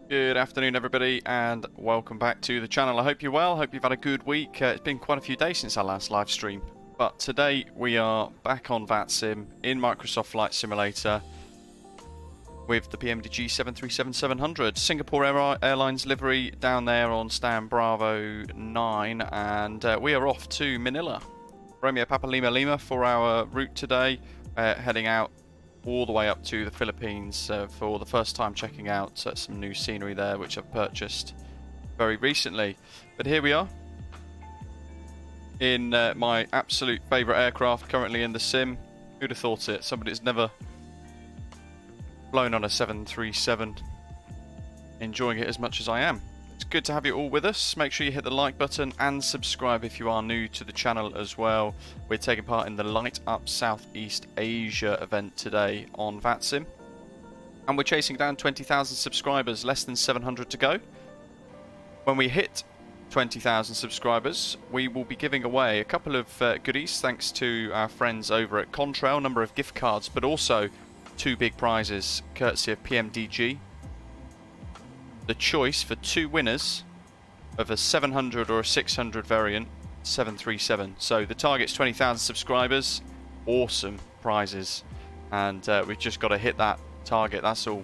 Good afternoon everybody and welcome back to the channel. I hope you're well, hope you've had a good week. It's been quite a few days since our last live stream, but today we are back on VATSIM in Microsoft Flight Simulator with the PMDG 737-700 Singapore Airlines livery down there on stand Bravo 9, and we are off to Manila. Romeo Papa Lima Lima for our route today, heading out all the way up to the Philippines for the first time, checking out some new scenery there which I've purchased very recently. But here we are in my absolute favourite aircraft, currently in the sim. Who'd have thought it? Somebody that's never flown on a 737 enjoying it as much as I am. It's good to have you all with us. Make sure you hit the like button and subscribe if you are new to the channel as well. We're taking part in the Light Up Southeast Asia event today on VATSIM, and we're chasing down 20,000 subscribers, less than 700 to go. When we hit 20,000 subscribers, we will be giving away a couple of goodies thanks to our friends over at Contrail, number of gift cards, but also two big prizes courtesy of PMDG. The choice for two winners of a 700 or a 600 variant 737. So the target's 20,000 subscribers, awesome prizes, and we've just got to hit that target, that's all.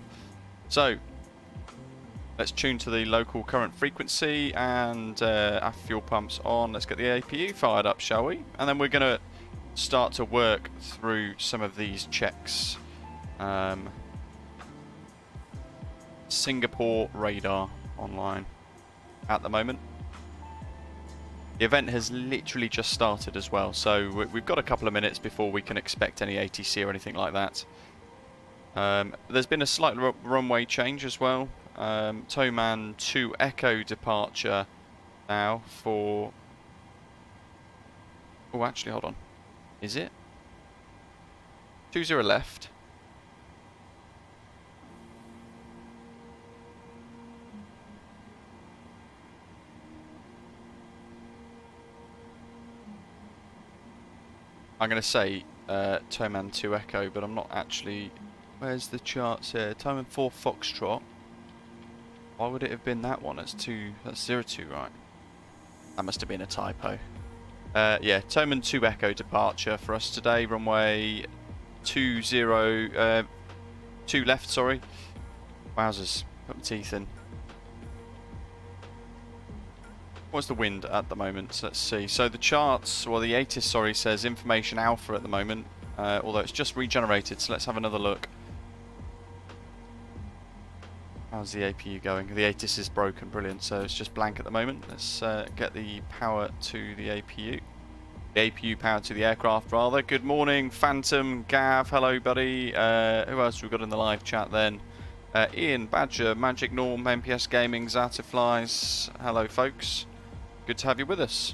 So let's tune to the local current frequency and our fuel pumps on. Let's get the APU fired up, shall we? And then we're going to start to work through some of these checks. Singapore radar online at the moment. The event has literally just started as well, so we've got a couple of minutes before we can expect any ATC or anything like that. There's been a slight runway change as well. Towman 2 Echo departure now for... Oh, actually, hold on. Is it? 20 left. I'm going to say Towman 2 Echo, but I'm not actually... Where's the charts here? Towman 4 Foxtrot. Why would it have been that one? That's 02, right? That must have been a typo. Yeah, Towman 2 Echo departure for us today. Runway 20, 2 left, sorry. Wowzers, put my teeth in. What's the wind at the moment? So let's see. So the charts, well, the ATIS, sorry, says information alpha at the moment, although it's just regenerated. So let's have another look. How's the APU going? The ATIS is broken, brilliant. So it's just blank at the moment. Let's get the power to the APU. The APU power to the aircraft, rather. Good morning, Phantom, Gav. Hello, buddy. Who else have we got in the live chat then? Ian, Badger, Magic Norm, MPS Gaming, Zatterflies. Hello, folks. Good to have you with us.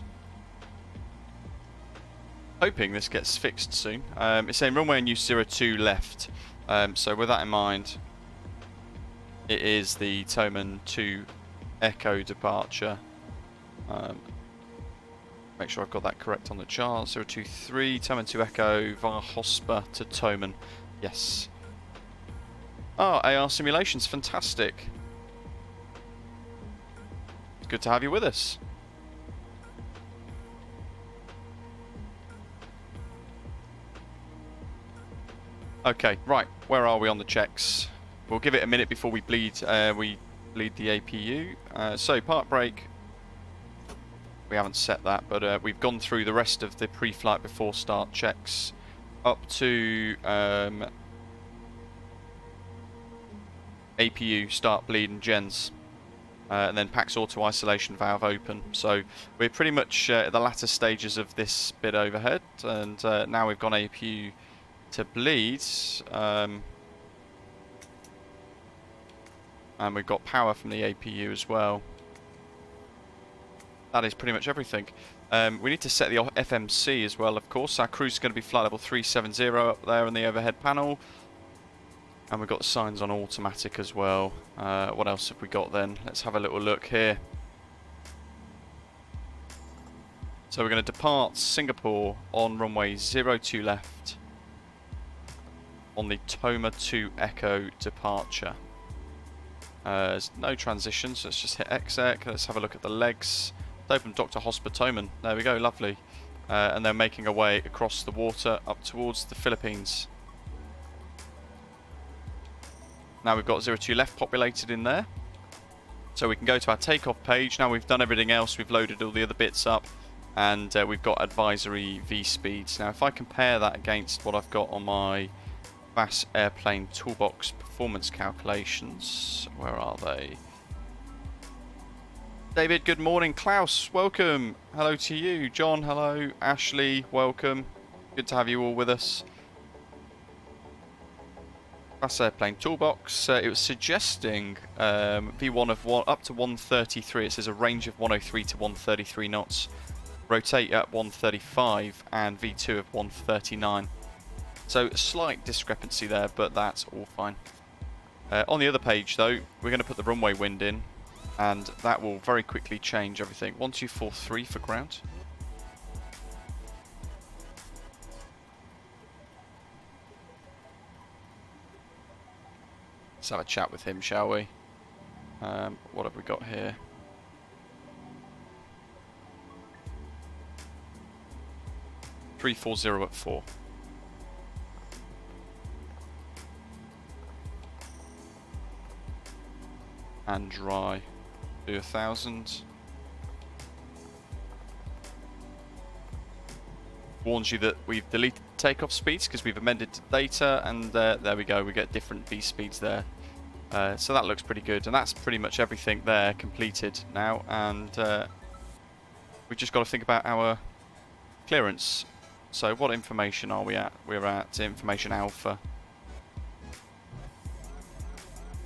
Hoping this gets fixed soon. It's saying runway news 02 left. So with that in mind, it is the Towman 2 Echo departure. Make sure I've got that correct on the chart. 023, Towman 2 Echo via Hosper to Towman. Yes. Oh, AR simulations, fantastic. It's good to have you with us. Okay, right, where are we on the checks? We'll give it a minute before we bleed the APU. So park brake, we haven't set that, but we've gone through the rest of the pre-flight before start checks up to APU start bleed and gens, and then PAX auto isolation valve open. So we're pretty much at the latter stages of this bit overhead, and now we've gone APU to bleed, and we've got power from the APU as well. That is pretty much everything. We need to set the FMC as well, of course. Our cruise is going to be flight level 370 up there on the overhead panel, and we've got signs on automatic as well. What else have we got then? Let's have a little look here. So we're going to depart Singapore on runway 02 left on the Toma 2 Echo departure. There's no transitions, so let's just hit exec. Let's have a look at the legs. Let's open Dr. Hospitomen. There we go, lovely. And they're making a way across the water up towards the Philippines. Now we've got 02 left populated in there. So we can go to our takeoff page. Now we've done everything else, we've loaded all the other bits up, and we've got advisory V speeds. Now if I compare that against what I've got on my VAS airplane toolbox performance calculations, where are they? David, good morning. Klaus, welcome. Hello to you. John, hello. Ashley, welcome. Good to have you all with us. VAS airplane toolbox. It was suggesting V1 of up to 133. It says a range of 103 to 133 knots. Rotate at 135 and V2 of 139. So a slight discrepancy there, but that's all fine. On the other page though, we're going to put the runway wind in, and that will very quickly change everything. 1243 for ground. Let's have a chat with him, shall we? What have we got here? $340 at 4. And dry. Do 1,000. Warns you that we've deleted takeoff speeds because we've amended the data, and there we go, we get different V speeds there. So that looks pretty good, and that's pretty much everything there completed now, and we've just got to think about our clearance. So what information are we at? We're at information alpha.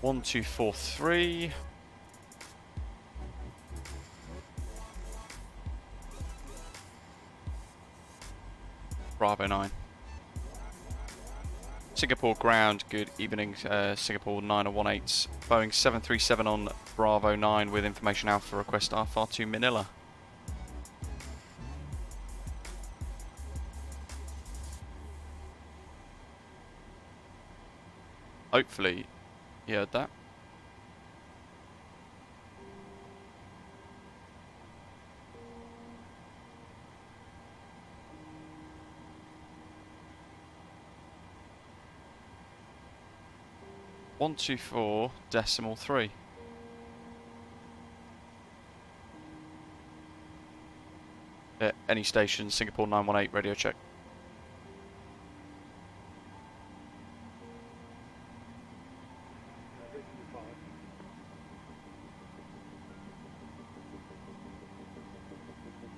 1243. Bravo 9. Singapore ground, good evening, Singapore 9018. Boeing 737 on Bravo 9 with information alpha, request RFR to Manila. Hopefully you heard that. .124.3. Any station, Singapore 918, radio check.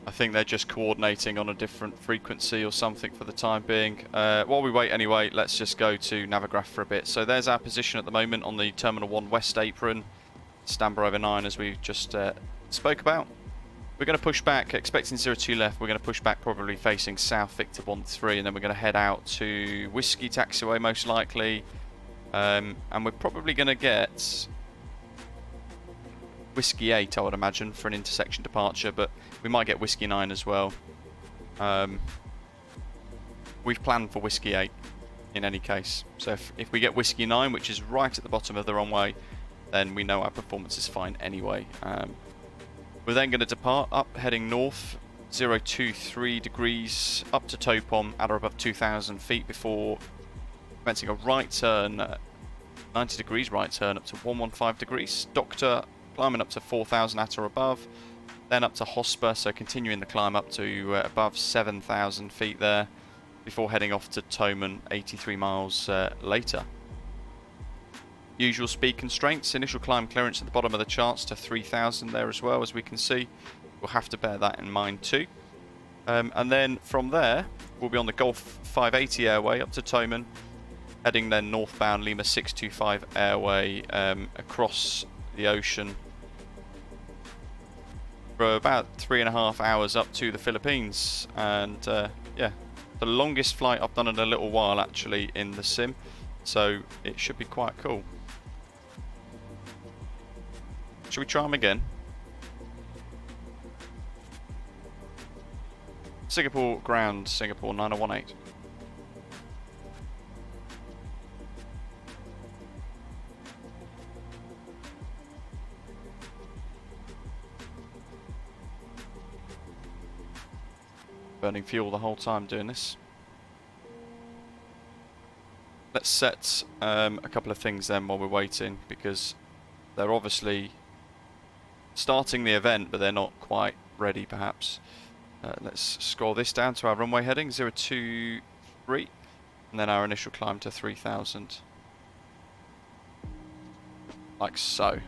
I think they're just coordinating on a different frequency or something for the time being. While we wait anyway, let's just go to Navigraph for a bit. So there's our position at the moment on the Terminal 1 West apron. Stamber over 9 as we just spoke about. We're going to push back, expecting 02 left. We're going to push back probably facing south, Victor 13, and then we're going to head out to Whiskey taxiway most likely. And we're probably going to get Whiskey 8, I would imagine, for an intersection departure, but we might get Whiskey 9 as well. We've planned for Whiskey 8 in any case. So if we get Whiskey 9, which is right at the bottom of the runway, then we know our performance is fine anyway. We're then going to depart up, heading north, 023 degrees, up to Topom at or above 2,000 feet before commencing a right turn, 90 degrees right turn up to 115 degrees. Doctor climbing up to 4,000 at or above, then up to Hosper, so continuing the climb up to above 7,000 feet there, before heading off to Toman 83 miles later. Usual speed constraints, initial climb clearance at the bottom of the charts to 3,000 there as well, as we can see. We'll have to bear that in mind too. And then from there, we'll be on the Gulf 580 airway up to Toman, heading then northbound Lima 625 airway across the ocean for about 3.5 hours up to the Philippines. And yeah, the longest flight I've done in a little while actually in the sim, so it should be quite cool. Should we try them again? Singapore ground, Singapore 9018. burning fuel the whole time doing this. Let's set a couple of things then while we're waiting, because they're obviously starting the event, but they're not quite ready perhaps. Let's scroll this down to our runway heading 023, and then our initial climb to 3000. Like so.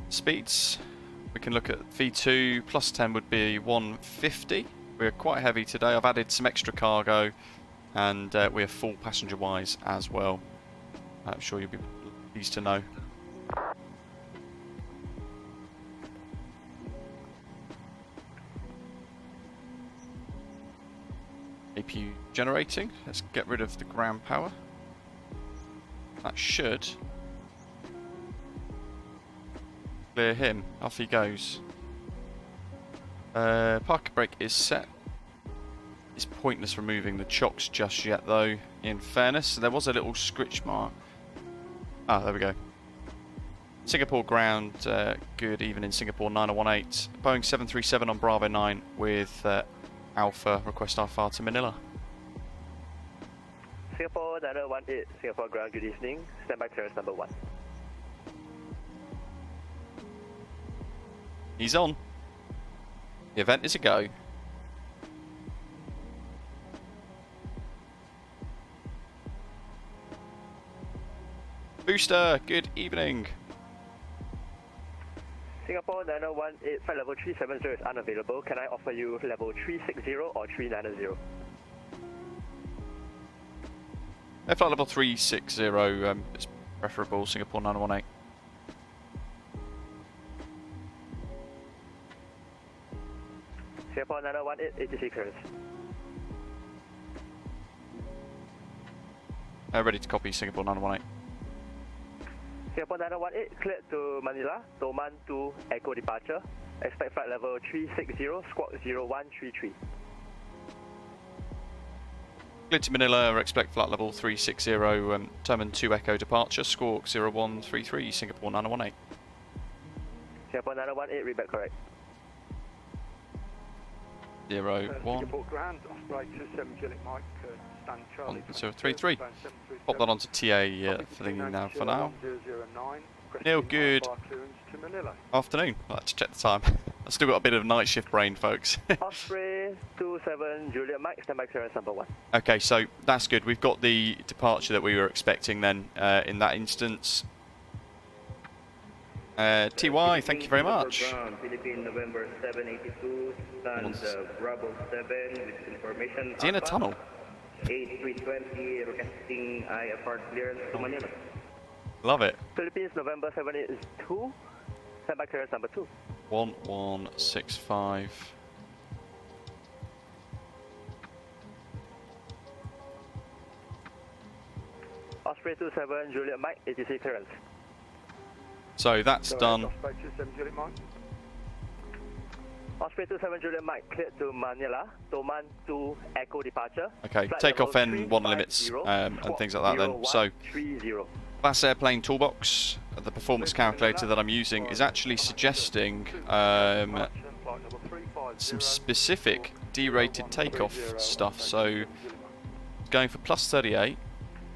Speeds, we can look at V2, plus 10 would be 150. We're quite heavy today. I've added some extra cargo, and we're full passenger wise as well. I'm sure you'll be pleased to know. APU generating. Let's get rid of the ground power. That should clear him. Off he goes. Parker brake is set. It's pointless removing the chocks just yet though, in fairness. There was a little scritch mark. Ah, there we go. Singapore ground, good evening Singapore 9018. Boeing 737 on Bravo 9 with Alpha, request IFR to Manila. Singapore 9018, Singapore ground, good evening. Standby clearance number 1. He's on. The event is a go. Booster, good evening. Singapore 9018, flight level 370 is unavailable. Can I offer you level 360 or 390? Flight level 360 is preferable, Singapore 918. Singapore 9018, ATC clearance. Ready to copy, Singapore 918. Singapore 9018, cleared to Manila, Doman 2, Echo departure. Expect flight level 360, squawk 0133. Cleared to Manila, expect flight level 360, Doman 2 Echo departure, squawk 0133, Singapore 918. Singapore 9018, read back correct. 01. Singapore ground, Osprey 27 Juliet Mike, stand Charlie. 033. Pop that onto TA for now. Neil, good afternoon. I'd like to check the time. I've still got a bit of night shift brain, folks. Osprey 27 Juliet Mike, standby clearance number 1. Okay, so that's good. We've got the departure that we were expecting then in that instance. TY, thank you very much. Philippine November 782, stand Bravo 7 with information. Is he in a tunnel? 8320, requesting IFR clearance to Manila. Love it. Philippines November 782, standby clearance number 2. 1165. Osprey 27 Juliet Mike, ATC clearance. So that's done. Osprey 27 Juliet Mike. Osprey 27 Juliet Mike, cleared to Manila, Doman 2 Echo departure. Okay, takeoff N1 limits and things like that then. So that's airplane toolbox. The performance calculator that I'm using is actually suggesting some specific D-rated takeoff stuff. So going for plus 38.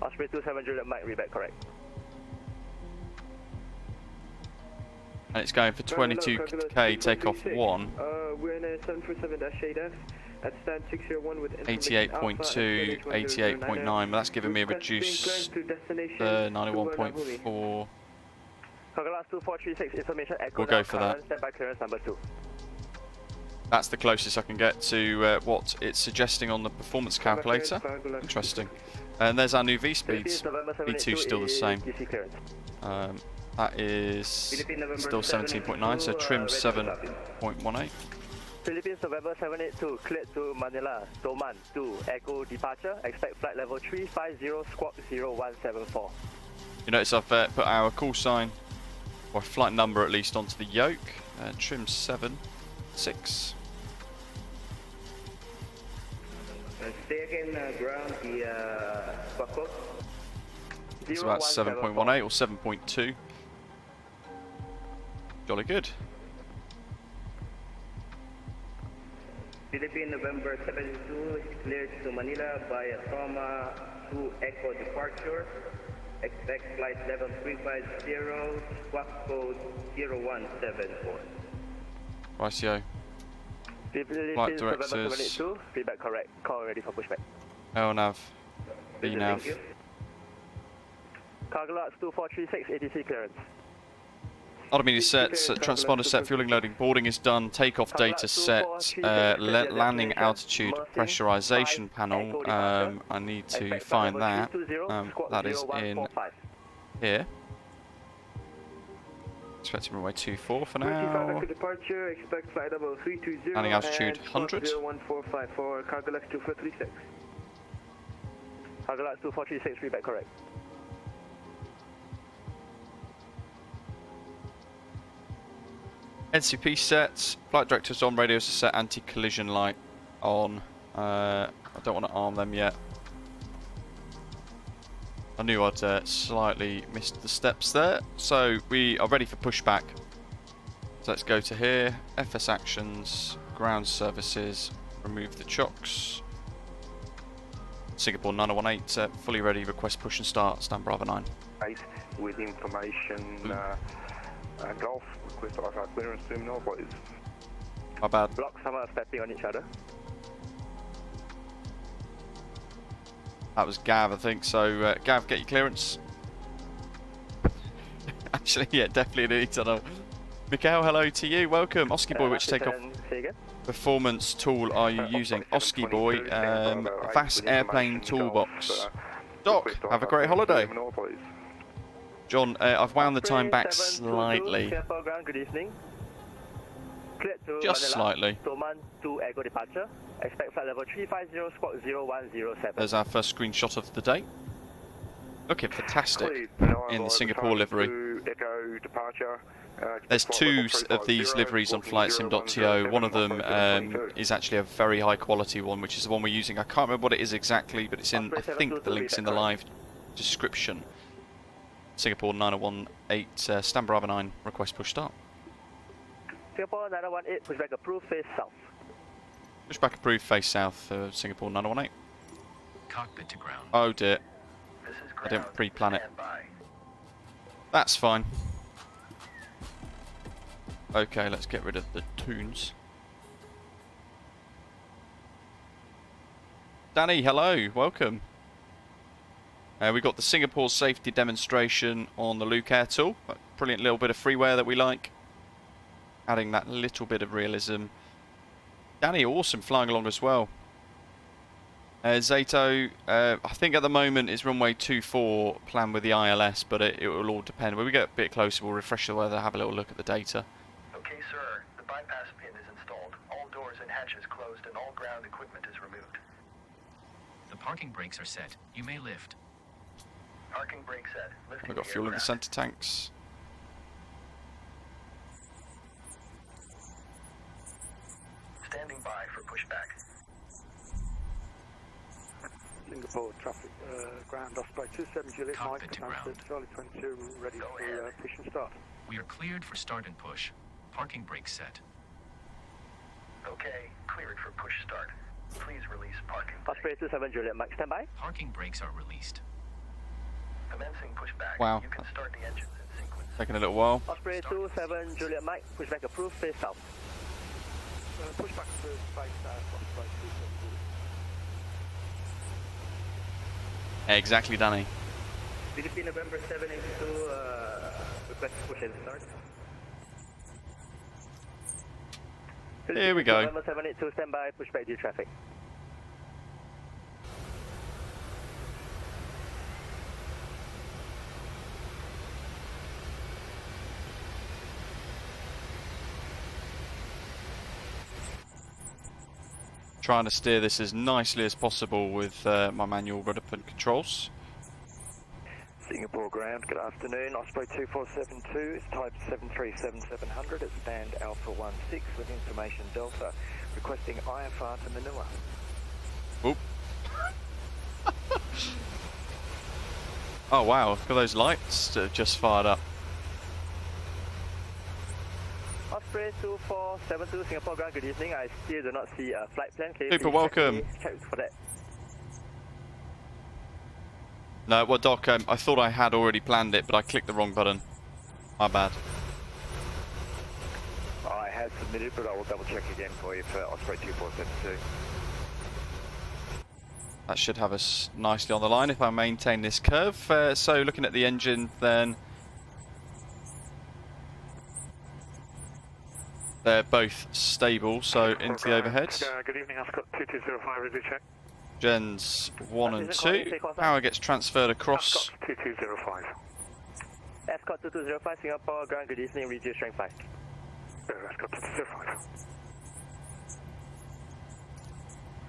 Osprey 27 Juliet Mike, read back correct. And it's going for 22k takeoff 1. We're in a 747-8F at stand 601 with 88.2, 88.9, but that's giving me a reduced 91.4. We'll go for that. That's the closest I can get to what it's suggesting on the performance calculator. Interesting. And there's our new V speeds. V2 still the same. That is still 17.9, so trim 7.18. Philippines November 782, cleared to Manila, Doman 2, Echo departure, expect flight level 350, squawk 0174. You notice I've put our call sign, or flight number at least, onto the yoke, trim 7.6. Stay again, ground the squawk. It's about 7.18 or 7.2. Jolly good. Philippine November 72 is cleared to Manila by a Toma 2 Echo departure. Expect flight level 350, squawk code 0174. Rightio. Philippines Flight November directors. 72, feedback correct. Call ready for pushback. LNAV. Thank you. BNAV. Cargo lots 2436, ATC clearance. Automedia set, transponder set, fueling loading, boarding is done, takeoff data set, landing altitude pressurization panel. I need to find that. That is in here. Expecting runway 24 for now. Departure, expect flight level 320. Landing altitude 100. 01454, cargo left 2436. Cargo lots 2436, feedback correct. NCP set, flight directors on, radios are set, anti-collision light on. I don't want to arm them yet. I knew I'd slightly missed the steps there. So we are ready for pushback. So let's go to here, FS actions, ground services, remove the chocks. Singapore 9018, fully ready, request push and start, stand Bravo 9. With information, Golf, request IFR clearance terminal, please. My bad. Blocks are stepping on each other. That was Gav, I think. So, Gav, get your clearance. Actually, yeah, definitely a need to know. Mikhail, hello to you. Welcome. Oski Boy, which takeoff performance tool are you using? Oski Boy, VAS airplane toolbox. Doc, have a great holiday. John, I've wound the time back slightly. Good evening. Cleared to Just Manila, slightly. Toman 2 Echo departure. Expect flight level 350, squawk 0107. There's our first screenshot of the day. Looking fantastic in the Singapore livery. There's two of these liveries on flightsim.to. One of them is actually a very high quality one, which is the one we're using. I can't remember what it is exactly, but it's in, I think the link's in the live description. Singapore 9018, stand Bravo 9, request push start. Singapore 9018, pushback approved, face south. Pushback approved, face south for Singapore 9018. Cockpit to ground. Oh dear. I didn't pre-plan it. That's fine. Okay, let's get rid of the tunes. Danny, hello, welcome. We've got the Singapore safety demonstration on the Luke Air tool. A brilliant little bit of freeware that we like. Adding that little bit of realism. Danny, awesome, flying along as well. Zato, I think at the moment is runway 24 planned with the ILS, but it will all depend. When we get a bit closer, we'll refresh the weather, have a little look at the data. Okay, sir. The bypass pin is installed. All doors and hatches closed and all ground equipment is removed. The parking brakes are set. You may lift. Parking brake set. Lifting We've got fuel in the centre tanks. Standing by for pushback. Singapore traffic, ground Osprey 27 Juliet Mike, Cockpit to command ground. Charlie 22, ready Go for ahead. push and start. We are cleared for start and push. Parking brakes set. Okay, cleared for push start. Please release parking brake. Osprey 27 Juliet Mike, stand by. Parking brakes are released. Commencing pushback. Wow. You can start the engines in sequence. Taking a little while. Osprey 27 Juliet Mike, pushback approved, face south. Pushback to space south, Osprey 27 Juliet. Exactly, Danny. Philippine November 782, request push and start. Here we go. November 782, stand by, pushback due traffic. Trying to steer this as nicely as possible with my manual rudder pin controls. Singapore ground, good afternoon. Osprey 2472, it's type 737-700 at stand Alpha 16 with information Delta. Requesting IFR to Manila. Oop. Oh wow, look at those lights that have just fired up. Osprey Osprey 2472 Singapore ground, good evening. I still do not see a flight plan. Can you Super please welcome. check for that? No, well, Doc, I thought I had already planned it, but I clicked the wrong button. My bad. I had submitted, but I will double check again for you for Osprey 2472. That should have us nicely on the line if I maintain this curve. So looking at the engine then, they're both stable, so into the overhead. Good evening, Ascot 2205, ready to check. Gens 1 and 2. Power gets transferred across. Ascot 2205. Ascot 2205 Singapore ground, good evening, reduce strength 5. Ascot 2205.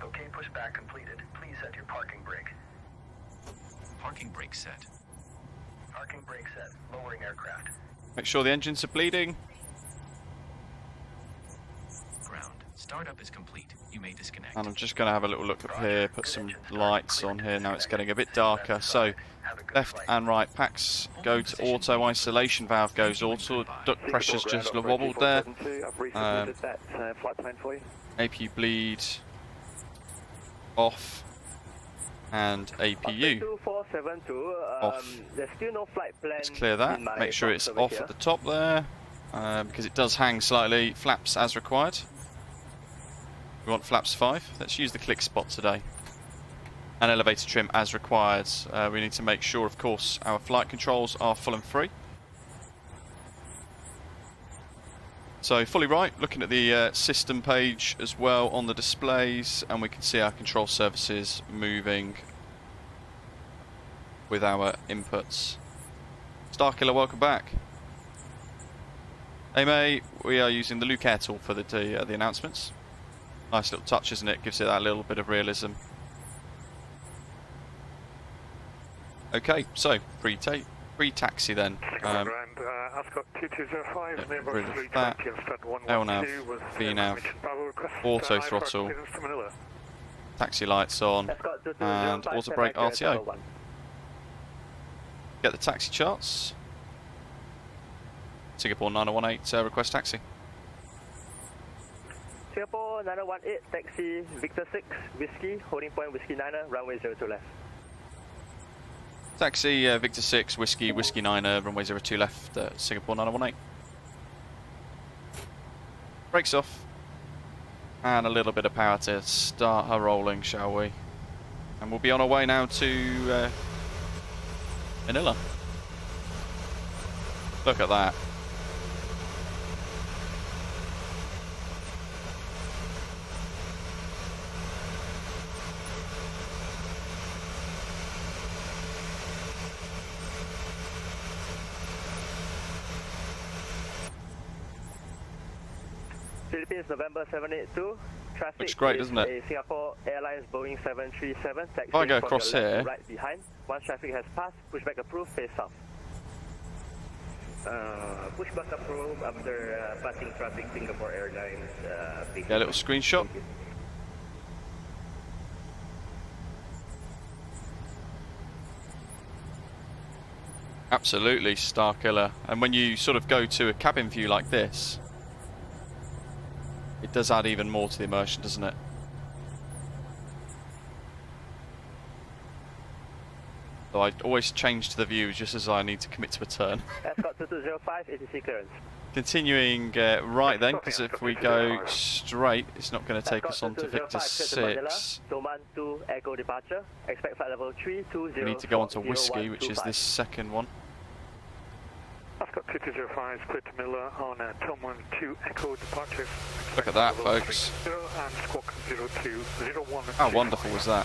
Okay, pushback completed. Please set your parking brake. Parking brake set. Parking brake set. Lowering aircraft. Make sure the engines are bleeding. Ground. Startup is complete. You may disconnect. And I'm just going to have a little look up here, put some lights on here. Now it's getting a bit darker. So left and right packs go to auto, isolation valve goes auto, duct pressure's just wobbled there. I've resubmitted that flight plan for you. APU bleed off and APU 2472, off. there's still no flight plan. Let's clear that. Make sure it's off at the top there, because it does hang slightly. Flaps as required. We want flaps 5. Let's use the click spot today. And elevator trim as required. We need to make sure, of course, our flight controls are full and free. So fully right, looking at the system page as well on the displays, and we can see our control surfaces moving with our inputs. Starkiller, welcome back. Hey mate, we are using the Luke Air tool for the announcements. Nice little touch, isn't it? Gives it that little bit of realism. Okay, so pre-taxi then. Ascot 2205, Get rid of that. LNAV, VNAV, auto throttle, taxi lights on, and auto brake RTO. Get the taxi charts. Singapore 9018, request taxi. Singapore 9018, taxi Victor 6, Whiskey, holding point Whiskey 9er, runway 02 left. Taxi Victor 6, Whiskey 9er, runway 02 left, Singapore 9018. Brakes off. And a little bit of power to start her rolling, shall we? And we'll be on our way now to Manila. Look at that. Philippines November 782. Traffic looks great, doesn't it? A Singapore Airlines Boeing 737. If I go across here, right behind. Once traffic has passed, pushback approved, face south. Pushback approved after passing traffic Singapore Airlines. get a little screenshot. Absolutely, Starkiller. And when you sort of go to a cabin view like this, it does add even more to the immersion, doesn't it? So I always change to the view just as I need to commit to a turn. Ascot 2205, ATC clearance. Continuing right then, because if we go straight, it's not going to take us on to Victor 6. Doman 2 Echo departure. Expect flight level 320. We need to go on to Whiskey, which is this second one. Ascot 2205 is cleared to Manila on Toman 2 Echo departure. Look at that, folks. And squawk 0201. How wonderful was that?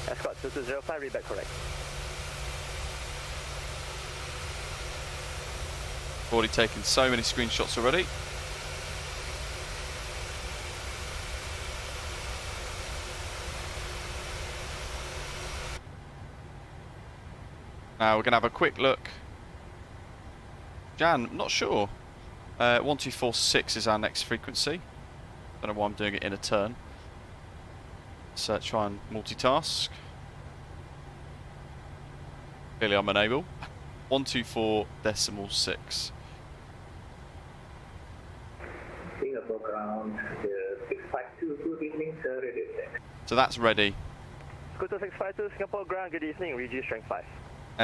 Ascot 2205, read back correct. Already taken so many screenshots already. Now we're going to have a quick look. Jan, not sure. 1246 is our next frequency. Don't know why I'm doing it in a turn. Let's try and multitask. Clearly I'm unable. 124.6. Singapore ground, 652, good evening, sir, radio check. So that's ready. Scooter 652, Singapore ground, good evening, RG strength 5.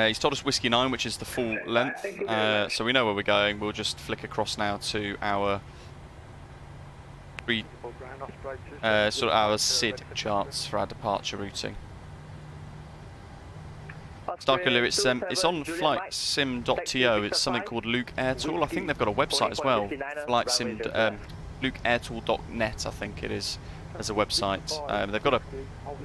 He's told us Whiskey 9, which is the full length, so we know where we're going. We'll just flick across now to our sort of our SID charts for our departure routing. Starkiller, it's on flightsim.to. It's something called Luke Air Tool. I think they've got a website as well. LukeAirTool.net, I think it is, as a website. They've got a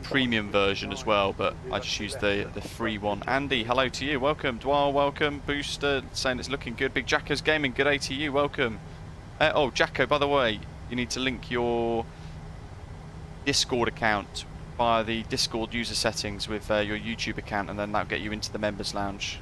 premium version as well, but I just use the free one. Andy, hello to you. Welcome. Dwal, welcome. Booster saying it's looking good. Big Jacko's Gaming, good day to you. Welcome. Oh, Jacko, by the way, you need to link your Discord account via the Discord user settings with your YouTube account, and then that'll get you into the members lounge.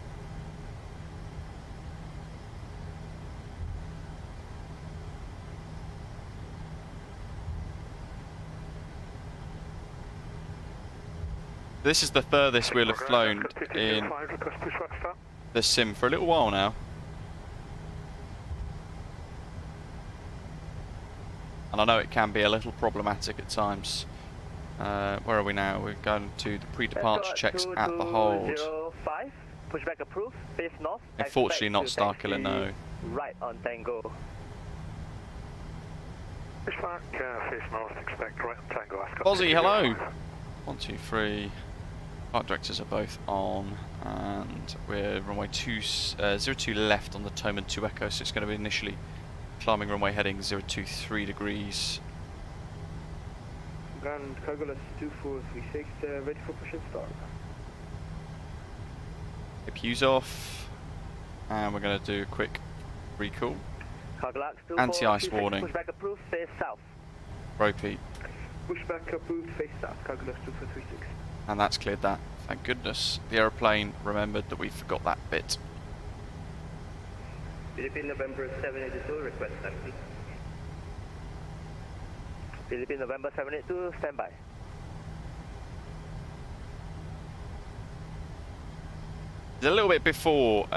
This is the furthest we'll have flown in the sim for a little while now. And I know it can be a little problematic at times. Where are we now? We're going to the pre-departure checks at the hold. 05, pushback approved, face north. Unfortunately not Starkiller, no. Right on Tango. Pushback, face north, expect right on Tango. Ozzy, hello! 1, 2, 3. Flight directors are both on, and we're runway 02 left on the Toman 2 Echo, so it's going to be initially climbing runway heading 023 degrees. Ground Cargolus 2436, ready for push and start. APU's off, and we're going to do a quick recall. Anti-ice warning. Pushback approved, face south. Repeat. Pushback approved, face south. Cargolus 2436. And that's cleared that. Thank goodness. The aeroplane remembered that we forgot that bit. Philippine November 782, request taxi. Philippine November 782, standby. It's a little bit before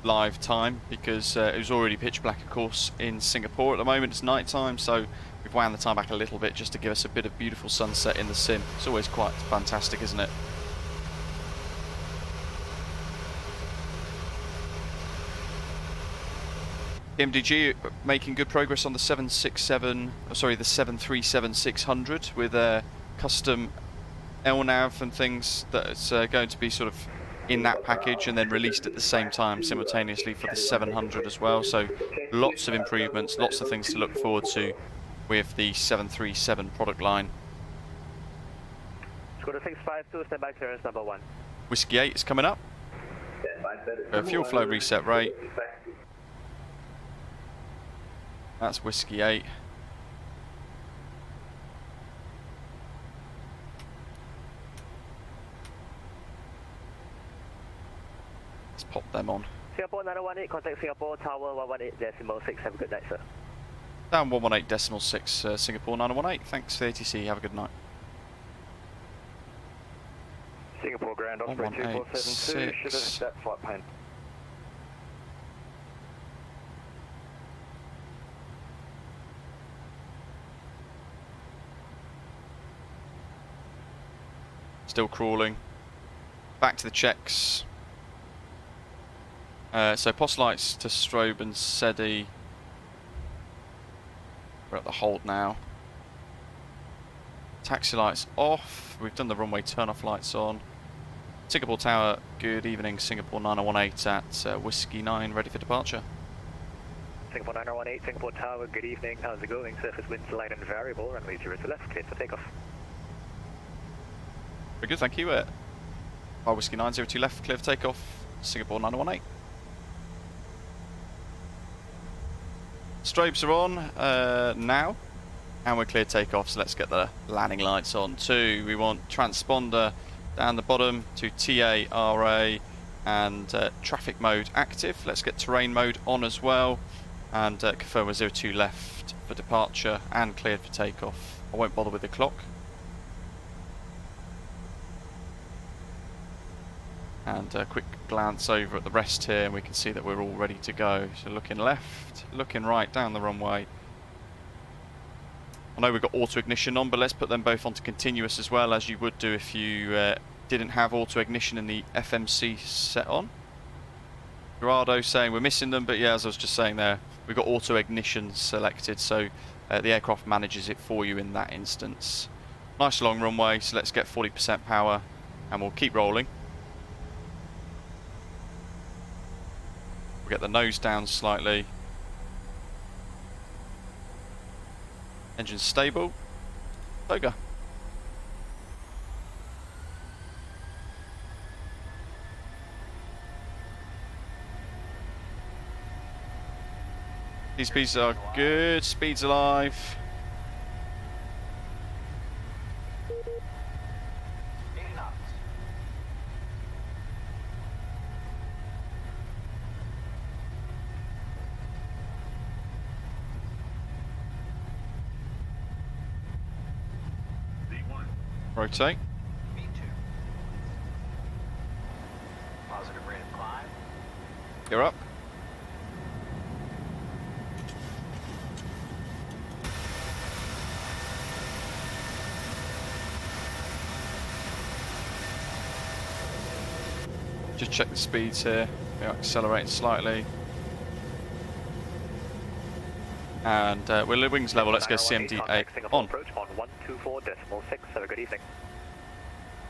live time because it was already pitch black, of course, in Singapore. At the moment it's night time, so we've wound the time back a little bit just to give us a bit of beautiful sunset in the sim. It's always quite fantastic, isn't it? PMDG making good progress on the 737-600 with a custom LNAV and things that's going to be sort of in that package and then released at the same time simultaneously for the 700 as well. So lots of improvements, lots of things to look forward to with the 737 product line. Scooter 652, standby clearance number 1. Whiskey 8 is coming up. Fuel flow reset rate. That's Whiskey 8. Let's pop them on. Singapore 918, contact Singapore Tower 118.6. Have a good night, sir. Down 118.6, Singapore 918. Thanks for the ATC. Have a good night. Singapore ground, Osprey 2472, should have that flight plan. Still crawling. Back to the checks. So POS lights to strobe and SEDI. We're at the hold now. Taxi lights off. We've done the runway turn-off lights on. Singapore Tower, good evening. Singapore 918 at Whiskey 9, ready for departure. Singapore 918, Singapore Tower, good evening. How's it going? Surface winds light and variable. Runway 0 to left, clear for takeoff. Very good, thank you. Whiskey 902 left, clear for takeoff. Singapore 918. Strobes are on now, and we're clear takeoff, so let's get the landing lights on too. We want transponder down the bottom to TARA and traffic mode active. Let's get terrain mode on as well, and confirm we're 02 left for departure and cleared for takeoff. I won't bother with the clock. And a quick glance over at the rest here, and we can see that we're all ready to go. So looking left, looking right down the runway, I know we've got auto ignition on, but let's put them both onto continuous as well, as you would do if you didn't have auto ignition in the FMC set on. Gerardo saying we're missing them, but yeah, as I was just saying there, we've got auto ignition selected, so the aircraft manages it for you in that instance. Nice long runway, so let's get 40% power and we'll keep rolling. We'll get the nose down slightly. Engine stable. Toga. These speeds are good. Speed's alive. Rotate. V2. Positive rate of climb. You're up. Just check the speeds here. We are accelerating slightly. And we're at wings level. Let's go CMD8 on. Approach on 124.6. Have a good evening.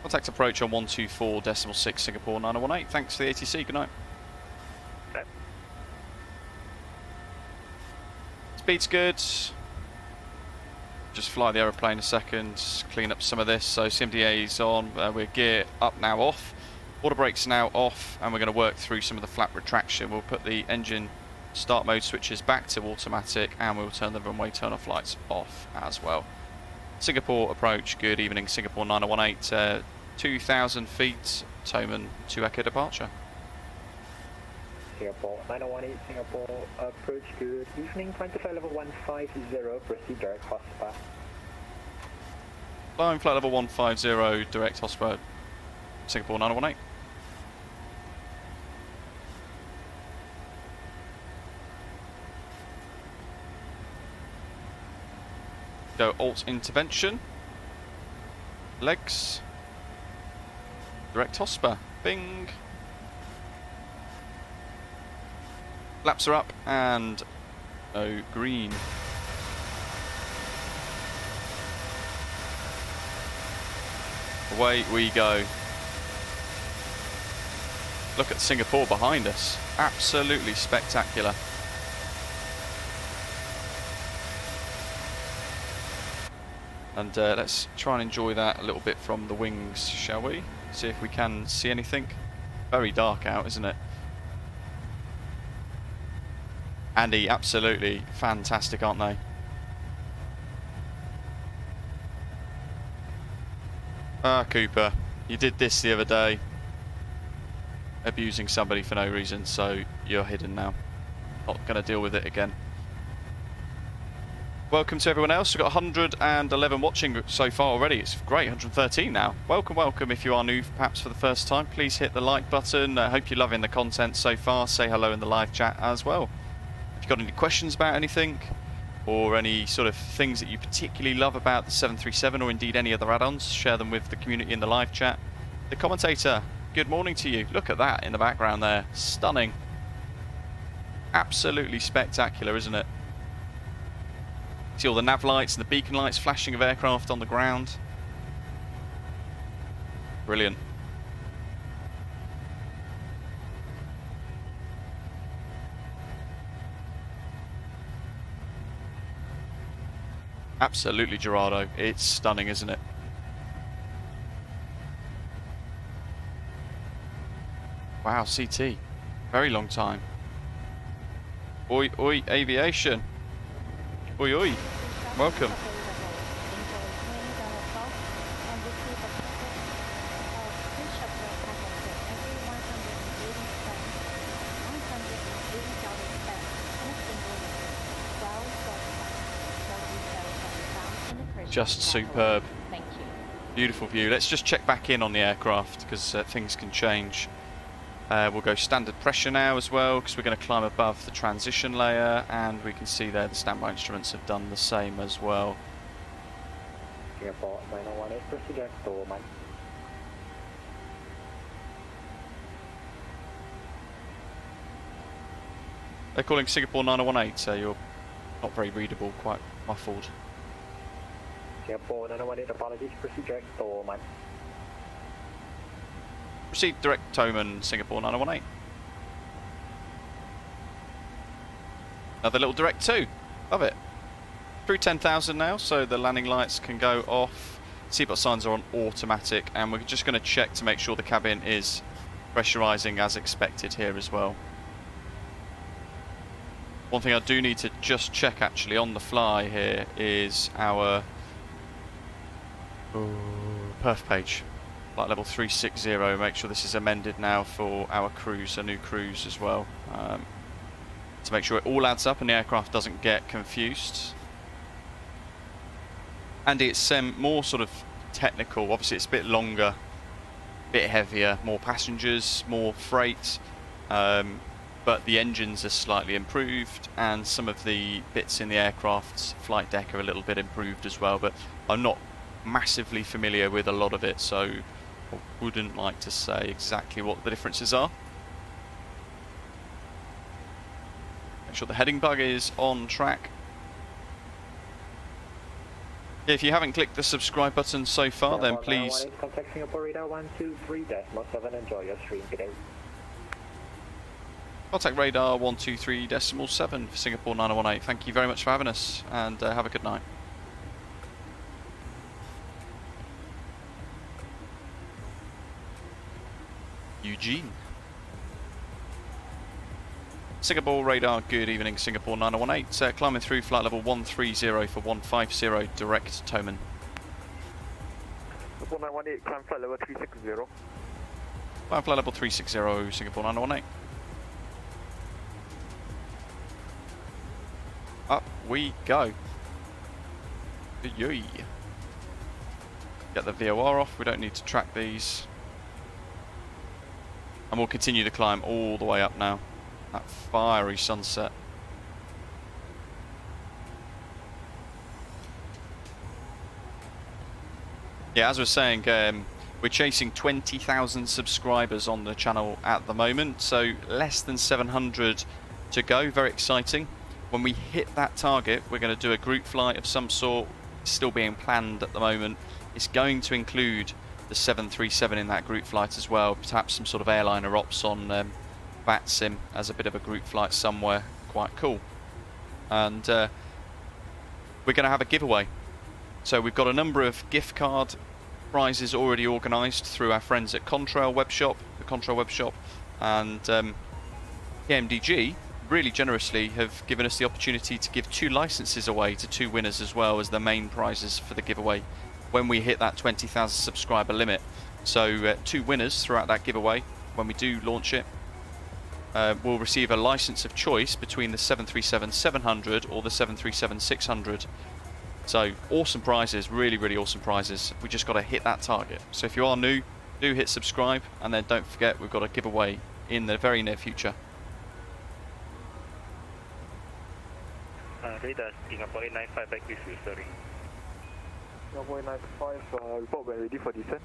Contact approach on 124.6 Singapore 9018. Thanks for the ATC. Good night. Okay. Speed's good. Just fly the aeroplane a second. Clean up some of this. So CMDA is on. We're gear up now off. Water brakes now off, and we're going to work through some of the flap retraction. We'll put the engine start mode switches back to automatic, and we'll turn the runway turn off lights off as well. Singapore approach, good evening, Singapore 9018, 2,000 feet, Toman to Echo departure. Singapore 9018, Singapore approach, good evening, climb to flight level 150, proceed direct Hotspur. Flying flight level 150, direct Hotspur, Singapore 9018. Go alt intervention, legs, direct Hotspur, bing. Flaps are up and no green. Away we go. Look at Singapore behind us, absolutely spectacular. And let's try and enjoy that a little bit from the wings, shall we? See if we can see anything. Very dark out, isn't it? Andy, absolutely fantastic, aren't they? Ah, Cooper, you did this the other day. Abusing somebody for no reason, so you're hidden now. Not going to deal with it again. Welcome to everyone else. We've got 111 watching so far already. It's great, 113 now. Welcome, welcome. If you are new, perhaps for the first time, please hit the like button. I hope you're loving the content so far. Say hello in the live chat as well. If you've got any questions about anything, or any sort of things that you particularly love about the 737, or indeed any other add-ons, share them with the community in the live chat. The commentator, good morning to you. Look at that in the background there. Stunning. Absolutely spectacular, isn't it? See all the nav lights and the beacon lights flashing of aircraft on the ground. Brilliant. Absolutely, Gerardo. It's stunning, isn't it? Wow, CT. Very long time. Oi, oi, aviation. Oi, oi. Welcome. Just superb. Thank you. Beautiful view. Let's just check back in on the aircraft because things can change. We'll go standard pressure now as well because we're going to climb above the transition layer, and we can see there the standby instruments have done the same as well. Singapore 9018, procedure to Manila. They're calling Singapore 9018, so you're not very readable, quite muffled. Singapore 9018, apologies, procedure to Manila. Proceed direct Toman, Singapore 9018. Another little direct 2. Love it. Through 10,000 now, so the landing lights can go off. Seatbelt signs are on automatic, and we're just going to check to make sure the cabin is pressurising as expected here as well. One thing I do need to just check actually on the fly here is our perf page. Flight level 360, make sure this is amended now for our cruise, a new cruise as well. To make sure it all adds up and the aircraft doesn't get confused. And it's more sort of technical, obviously it's a bit longer, a bit heavier, more passengers, more freight, but the engines are slightly improved and some of the bits in the aircraft's flight deck are a little bit improved as well, but I'm not massively familiar with a lot of it, so I wouldn't like to say exactly what the differences are. Make sure the heading bug is on track. If you haven't clicked the subscribe button so far, then please... Contact Singapore radar 123.7, enjoy your stream today. Contact radar 123.7 for Singapore 9018. Thank you very much for having us, and have a good night. Eugene. Singapore radar, good evening, Singapore 9018. Climbing through flight level 130 for 150, direct Toman. Singapore 918, climb flight level 360. Climb flight level 360, Singapore 9018. Up we go. Yay. Get the VOR off, we don't need to track these. And we'll continue to climb all the way up now. That fiery sunset. Yeah, as I was saying, we're chasing 20,000 subscribers on the channel at the moment, so less than 700 to go. Very exciting. When we hit that target, we're going to do a group flight of some sort, still being planned at the moment. It's going to include the 737 in that group flight as well, perhaps some sort of airliner ops on VATSIM as a bit of a group flight somewhere. Quite cool. And we're going to have a giveaway. So we've got a number of gift card prizes already organised through our friends at Contrail Webshop, the Contrail Webshop, and PMDG really generously have given us the opportunity to give 2 licenses away to 2 winners as well as the main prizes for the giveaway when we hit that 20,000 subscriber limit. So 2 winners throughout that giveaway when we do launch it will receive a license of choice between the 737-700 or the 737-600. So awesome prizes, really, really awesome prizes. We just got to hit that target. So if you are new, do hit subscribe, and then don't forget we've got a giveaway in the very near future. Radar Singapore 895 back with you, sorry. Singapore 895, report when ready for descent.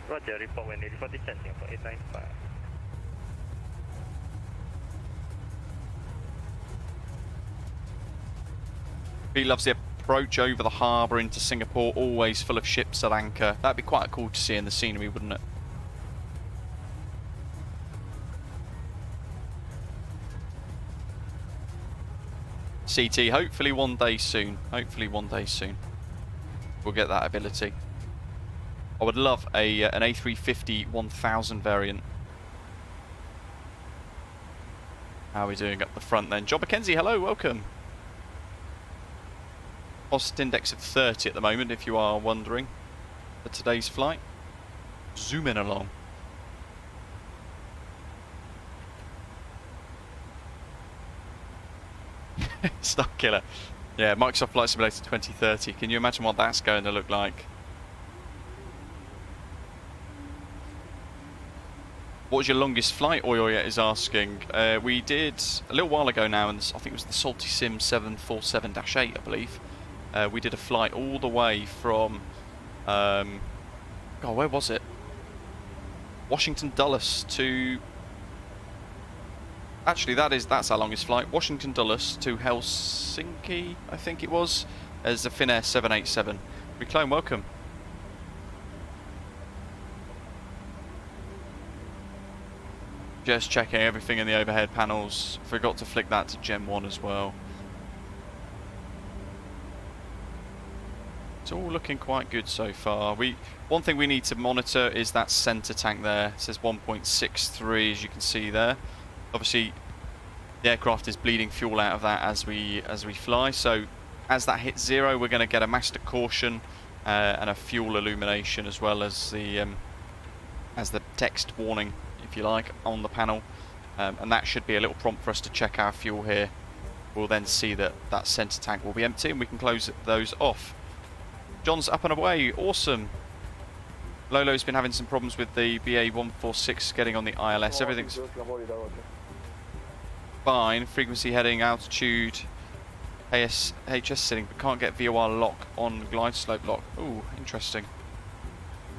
Roger, report when ready for descent, Singapore 895. He loves the approach over the harbour into Singapore, always full of ships at anchor. That'd be quite cool to see in the scenery, wouldn't it? CT, hopefully one day soon. Hopefully one day soon. We'll get that ability. I would love an A350 1000 variant. How are we doing up the front then? John McKenzie, hello, welcome. Cost index of 30 at the moment, if you are wondering, for today's flight. Zooming along. Stock killer. Yeah, Microsoft Flight Simulator 2030. Can you imagine what that's going to look like? What was your longest flight? Oyoya is asking. We did a little while ago now, and I think it was the Salty Sim 747-8, I believe. We did a flight all the way from, God, where was it? Washington Dulles to, actually that's our longest flight. Washington Dulles to Helsinki, I think it was, as the Finnair 787. Reclone, welcome. Just checking everything in the overhead panels. Forgot to flick that to Gen 1 as well. It's all looking quite good so far. One thing we need to monitor is that center tank there. It says 1.63, as you can see there. Obviously, the aircraft is bleeding fuel out of that as we fly. So, as that hits 0, we're going to get a master caution and a fuel illumination, as well as the text warning, if you like, on the panel. And that should be a little prompt for us to check our fuel here. We'll then see that that center tank will be empty, and we can close those off. John's up and away, awesome. Lolo's been having some problems with the BA146 getting on the ILS. Everything's fine. Frequency heading, altitude, HS setting, but can't get VOR lock on glide slope lock. Ooh, interesting.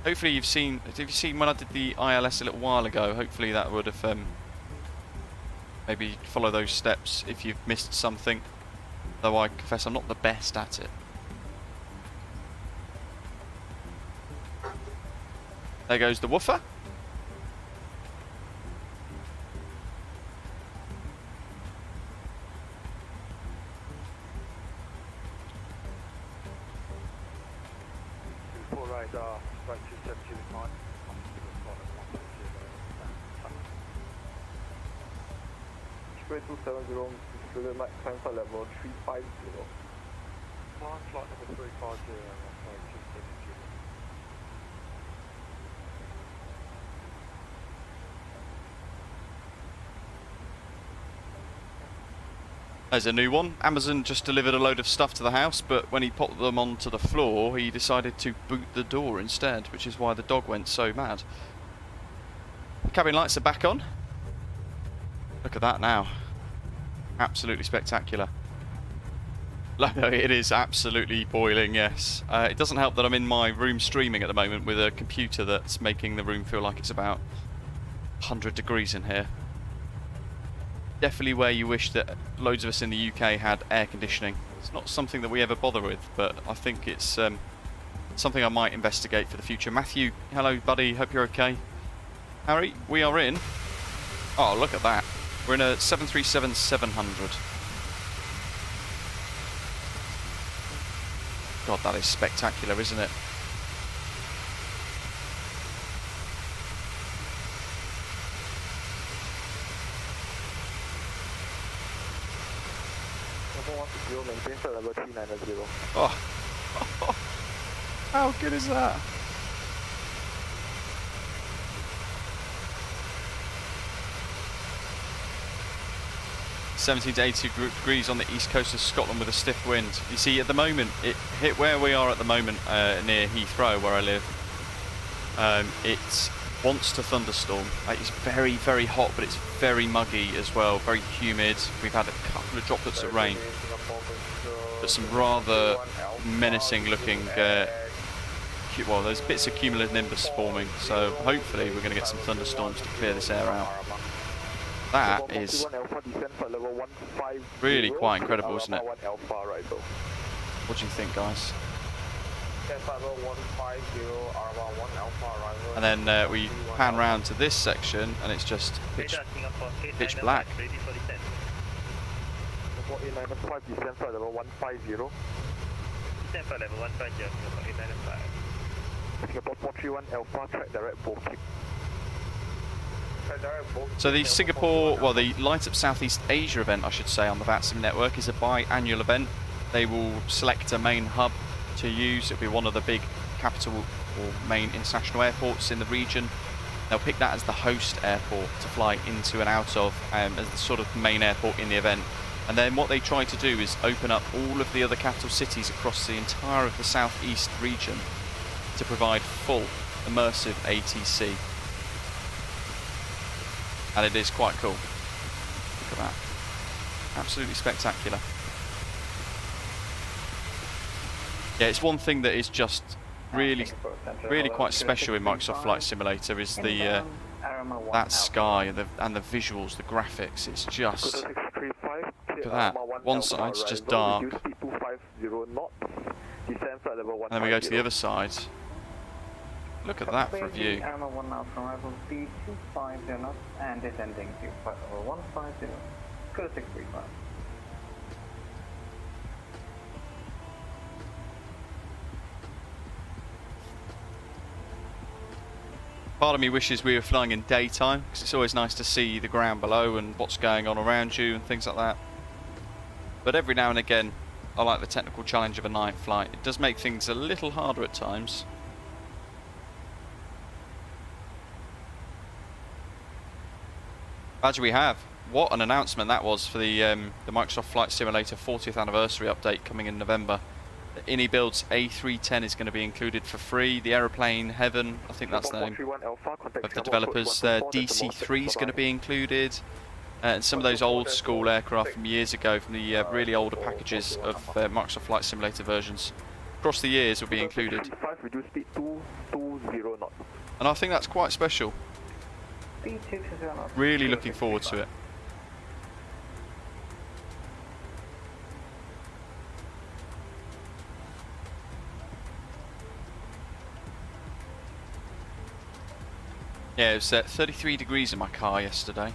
Hopefully have you seen when I did the ILS a little while ago? Hopefully that would have maybe follow those steps if you've missed something. Though I confess I'm not the best at it. There goes the woofer. Radar, right 270 with mine. Spread 270, disclosure max time for level 350. Flight number 350, right 270. There's a new one. Amazon just delivered a load of stuff to the house, but when he popped them onto the floor, he decided to boot the door instead, which is why the dog went so mad. The cabin lights are back on. Look at that now. Absolutely spectacular. It is absolutely boiling, yes. It doesn't help that I'm in my room streaming at the moment with a computer that's making the room feel like it's about 100 degrees in here. Definitely where you wish that loads of us in the UK had air conditioning. It's not something that we ever bother with, but I think it's something I might investigate for the future. Matthew, hello buddy, hope you're okay. Harry, we are in. Oh, look at that. We're in a 737-700. God, that is spectacular, isn't it? Oh, how good is that? (17 to 82 degrees on the east coast of Scotland with a stiff wind. You see, at the moment, it hit where we are at the moment near Heathrow, where I live. It wants to thunderstorm. It's very, very hot, but it's very muggy as well, very humid. We've had a couple of droplets of rain, but some rather menacing looking, well, there's bits of cumulonimbus forming, so hopefully we're going to get some thunderstorms to clear this air out. That is really quite incredible, isn't it? What do you think, guys? And then we pan round to this section and it's just pitch black. So the Singapore, well, the Light Up Southeast Asia event, I should say, on the VATSIM network is a bi-annual event. They will select a main hub to use. It'll be one of the big capital or main international airports in the region. They'll pick that as the host airport to fly into and out of as the sort of main airport in the event. And then what they try to do is open up all of the other capital cities across the entire of the southeast region to provide full immersive ATC. And it is quite cool. Look at that. Absolutely spectacular. Yeah, it's one thing that is just really quite special in Microsoft Flight Simulator is the that sky and the visuals, the graphics. It's just, look at that. One side's just dark, and then we go to the other side. Look at that for a view. Part of me wishes we were flying in daytime, because it's always nice to see the ground below and what's going on around you and things like that. But every now and again, I like the technical challenge of a night flight. It does make things a little harder at times. Badge we have. What an announcement that was for the Microsoft Flight Simulator 40th anniversary update coming in November. The InnyBuild's A310 is going to be included for free. The Aeroplane Heaven, I think that's the name of the developers. Their DC-3 is going to be included. And some of those old school aircraft from years ago, from the really older packages of Microsoft Flight Simulator versions, across the years will be included. And I think that's quite special. Really looking forward to it. Yeah, it was 33 degrees in my car yesterday,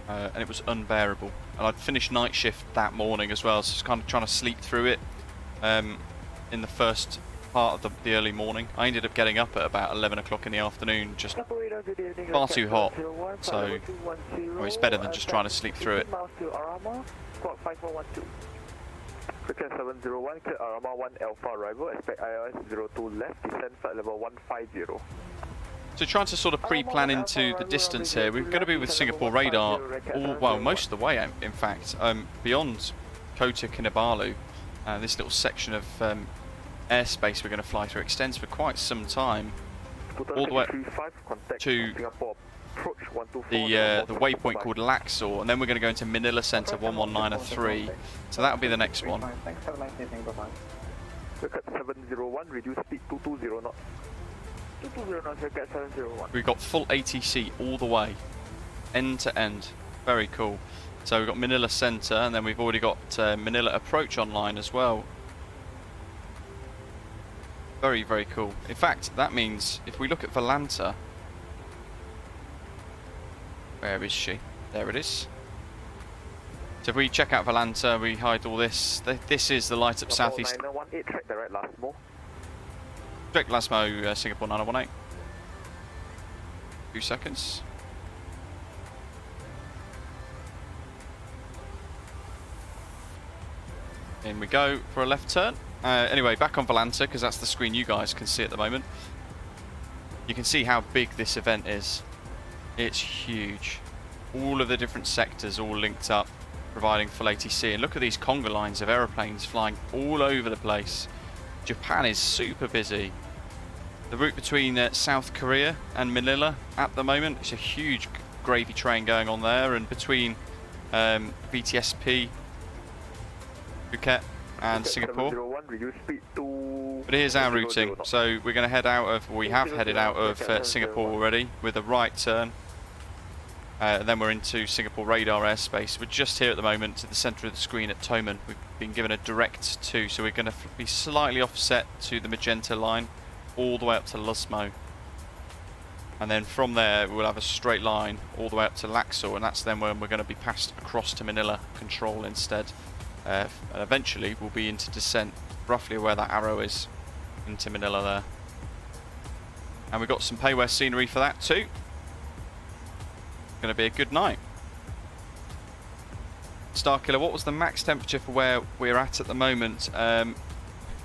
and it was unbearable. And I'd finished night shift that morning as well, so I was kind of trying to sleep through it in the first part of the early morning. I ended up getting up at about 11 o'clock in the afternoon, just far too hot, so well, it's better than just trying to sleep through it. Cricket 701, clear Arama 1 Alpha arrival, expect ILS 02 left, descend flight level 150. So trying to sort of pre-plan into the distance here, we're going to be with Singapore radar, well, most of the way in fact, beyond Kota Kinabalu. This little section of airspace we're going to fly through extends for quite some time, all the way to the waypoint called Laxor, and then we're going to go into Manila Center 11903, so that'll be the next one. 701, reduce speed 220 knots. 220 knots, get 701. We've got full ATC all the way, end to end. Very cool. So we've got Manila Center, and then we've already got Manila Approach online as well. Very, very cool. In fact, that means if we look at Volanta, where is she? There it is. So if we check out Volanta, we hide all this. This is the light up southeast. 918, track the right Lasmo. Direct Lasmo, Singapore 9018. 2 seconds. In we go for a left turn. Anyway, back on Volanta, because that's the screen you guys can see at the moment. You can see how big this event is. It's huge. All of the different sectors all linked up, providing full ATC. And look at these conga lines of aeroplanes flying all over the place. Japan is super busy. The route between South Korea and Manila at the moment, it's a huge gravy train going on there, and between VTSP, Phuket and Singapore. But here's our routing. So we're going to head out of, we have headed out of Singapore already with a right turn. And then we're into Singapore radar airspace. We're just here at the moment to the centre of the screen at Toman. We've been given a direct 2, so we're going to be slightly offset to the magenta line all the way up to Lusmo. And then from there we'll have a straight line all the way up to Laxor, and that's then when we're going to be passed across to Manila Control instead. And eventually we'll be into descent, roughly where that arrow is, into Manila there. And we've got some payware scenery for that too. Going to be a good night. Starkiller, what was the max temperature for where we're at the moment?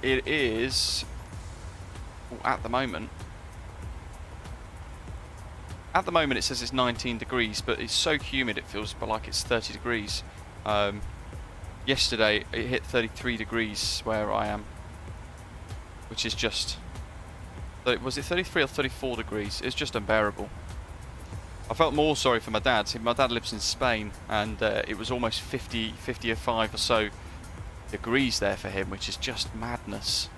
It is at the moment it says it's 19 degrees, but it's so humid it feels like it's 30 degrees. Yesterday it hit 33 degrees where I am, which is just, was it 33 or 34 degrees? It's just unbearable. I felt more sorry for my dad. See, my dad lives in Spain, and it was almost 55 or so degrees there for him, which is just madness.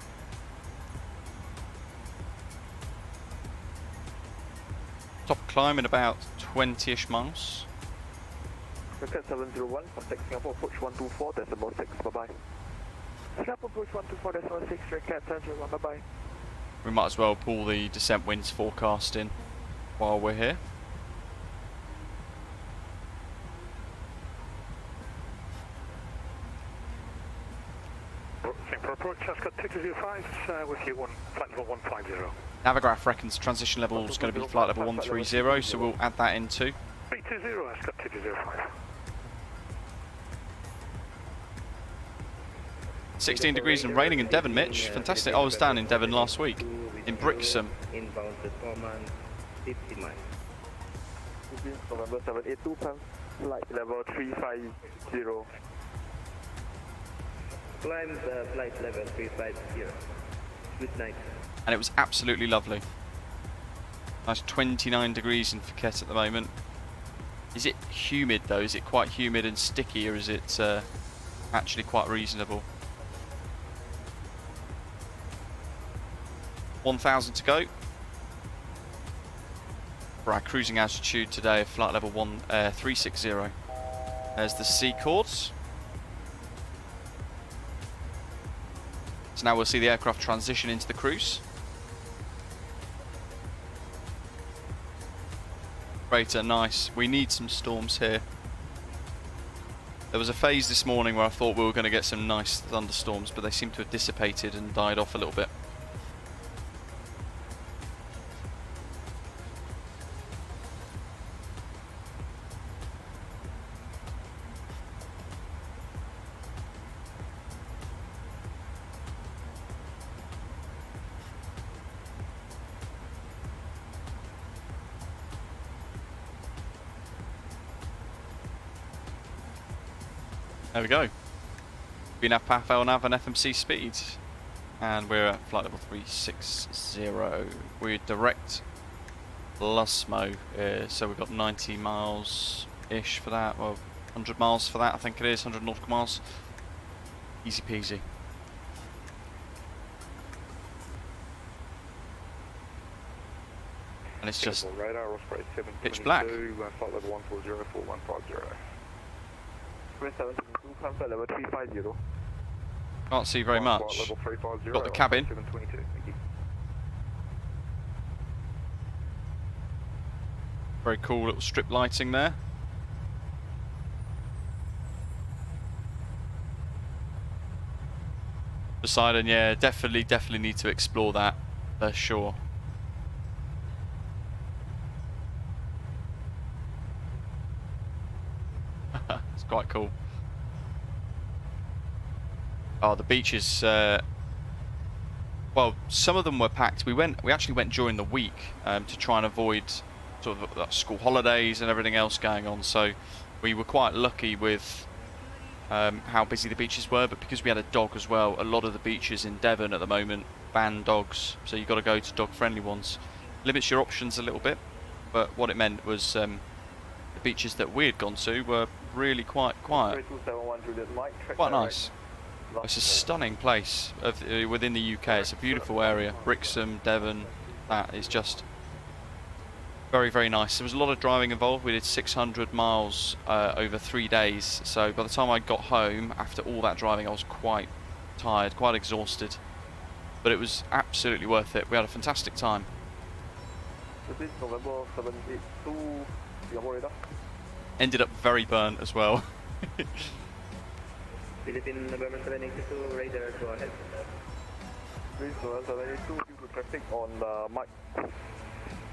Top climb in about 20-ish miles. Record 701, contact Singapore approach 124, decimal 6, bye-bye. Singapore approach 124, decimal 6, record 701, bye-bye. We might as well pull the descent winds forecast in while we're here. Singapore approach, Ascot 2205, with you, flight level 150. Navigraph reckons transition level is going to be flight level 130, so we'll add that in too. 320, Ascot 2205. 16 degrees and raining in Devon, Mitch. Fantastic. I was down in Devon last week, in Brixham. Inbound to Command 50 miles. November 782, flight level 350. Climb the flight level 350. Good night. And it was absolutely lovely. Nice 29 degrees in Phuket at the moment. Is it humid though? Is it quite humid and sticky, or is it actually quite reasonable? 1,000 to go for our cruising altitude today, flight level 360. There's the sea chords. So now we'll see the aircraft transition into the cruise. Greater, nice. We need some storms here. There was a phase this morning where I thought we were going to get some nice thunderstorms, but they seem to have dissipated and died off a little bit. There we go. VNAV, PAF, LNAV and FMC speed. And we're at flight level 360. We're direct Lusmo, so we've got 90 miles-ish for that, well 100 miles for that I think it is, 100 nautical miles. Easy peasy. And it's just pitch black. Flight level 140, 4150. Level 350. Can't see very much. Got the cabin. Very cool little strip lighting there. Poseidon, yeah, definitely need to explore that for sure. It's quite cool. Oh, the beaches. Well, some of them were packed. We actually went during the week to try and avoid sort of school holidays and everything else going on. So we were quite lucky with how busy the beaches were. But because we had a dog as well, a lot of the beaches in Devon at the moment ban dogs. So you've got to go to dog-friendly ones. Limits your options a little bit. But what it meant was the beaches that we had gone to were really quite quiet. Quite nice. It's a stunning place within the UK. It's a beautiful area. Brixham, Devon, that is just very, very nice. There was a lot of driving involved. We did 600 miles over 3 days. So by the time I got home, after all that driving, I was quite tired, quite exhausted. But it was absolutely worth it. We had a fantastic time. This is November 782, Singapore radar. Ended up very burnt as well. Philippine November 782, radar, go ahead. This November 782, due to traffic on Mike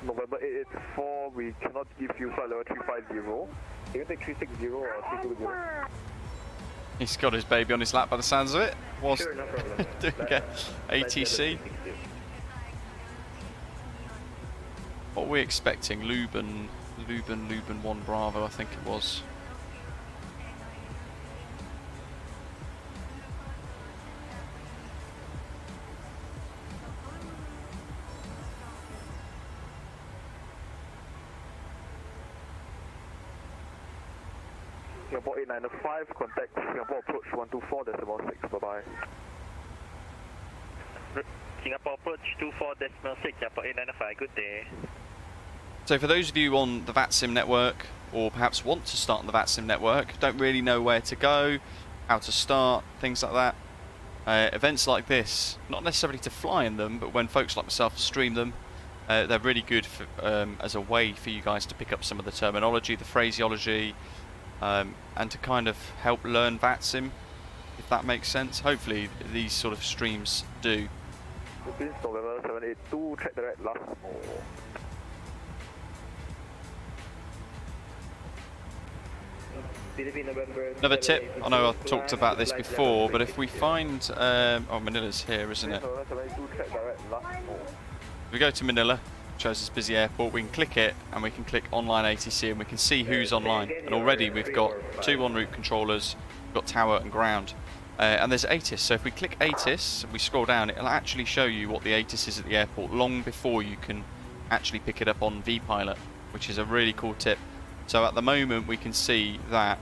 November 884, we cannot give you flight level 350. Can you take 360 or 320? He's got his baby on his lap by the sounds of it. Was Sure, no problem. doing ATC. What are we expecting? Luban 1 Bravo, I think it was. Singapore 895, contact Singapore approach 124, decimal 6, bye-bye. Singapore approach 24.6, Singapore 895, good day. So for those of you on the VATSIM network, or perhaps want to start on the VATSIM network, don't really know where to go, how to start, things like that, events like this, not necessarily to fly in them, but when folks like myself stream them, they're really good for, as a way for you guys to pick up some of the terminology, the phraseology, and to kind of help learn VATSIM, if that makes sense. Hopefully these sort of streams do. Philippines November 782, check direct last. Another tip, I know I've talked about this before, but if we find, oh, Manila's here, isn't it? If we go to Manila, it shows us busy airport, we can click it and we can click online ATC and we can see who's online. And already we've got 2 en route controllers, we've got tower and ground. And there's ATIS, so if we click ATIS and we scroll down, it'll actually show you what the ATIS is at the airport long before you can actually pick it up on vPilot, which is a really cool tip. So at the moment we can see that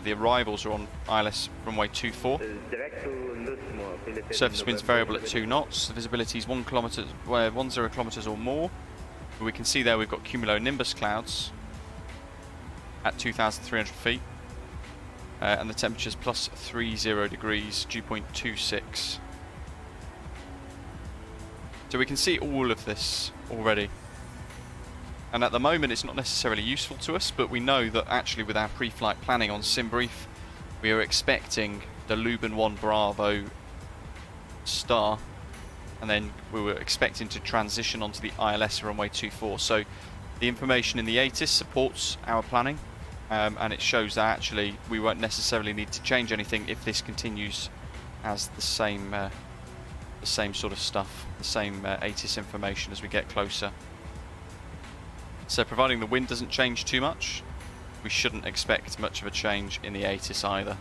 the arrivals are on ILS runway 24. Surface wind's variable at 2 knots. The visibility is 10 kilometers or more. We can see there we've got cumulonimbus clouds at 2,300 feet. And the temperature is plus 30 degrees, dew point 26. So we can see all of this already. And at the moment it's not necessarily useful to us, but we know that actually with our pre-flight planning on SimBrief, we are expecting the Luban 1 Bravo star, and then we were expecting to transition onto the ILS runway 24. So the information in the ATIS supports our planning, and it shows that actually we won't necessarily need to change anything if this continues as the same sort of stuff, the same ATIS information as we get closer. So providing the wind doesn't change too much, we shouldn't expect much of a change in the ATIS either.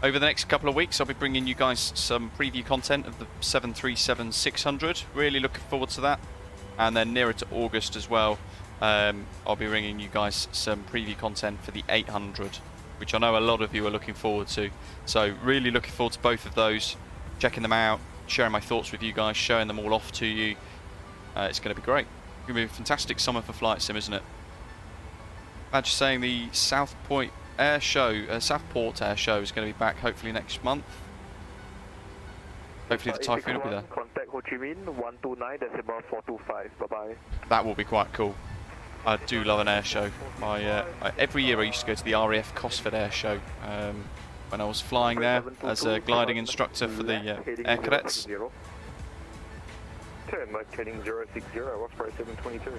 Over the next couple of weeks I'll be bringing you guys some preview content of the 737-600, really looking forward to that. And then nearer to August as well, I'll be bringing you guys some preview content for the 800, which I know a lot of you are looking forward to. So really looking forward to both of those, checking them out, sharing my thoughts with you guys, showing them all off to you. It's going to be great. It's going to be a fantastic summer for Flight Sim, isn't it? I'm just saying the Southport Air Show is going to be back hopefully next month. Hopefully the Typhoon will be there. Contact Ho Chi Minh 129, decimal 425, bye-bye. That will be quite cool. I do love an air show. Every year I used to go to the RAF Cosford Air Show when I was flying there as a gliding instructor for the air cadets. 10, Mike heading 060, Osprey 722.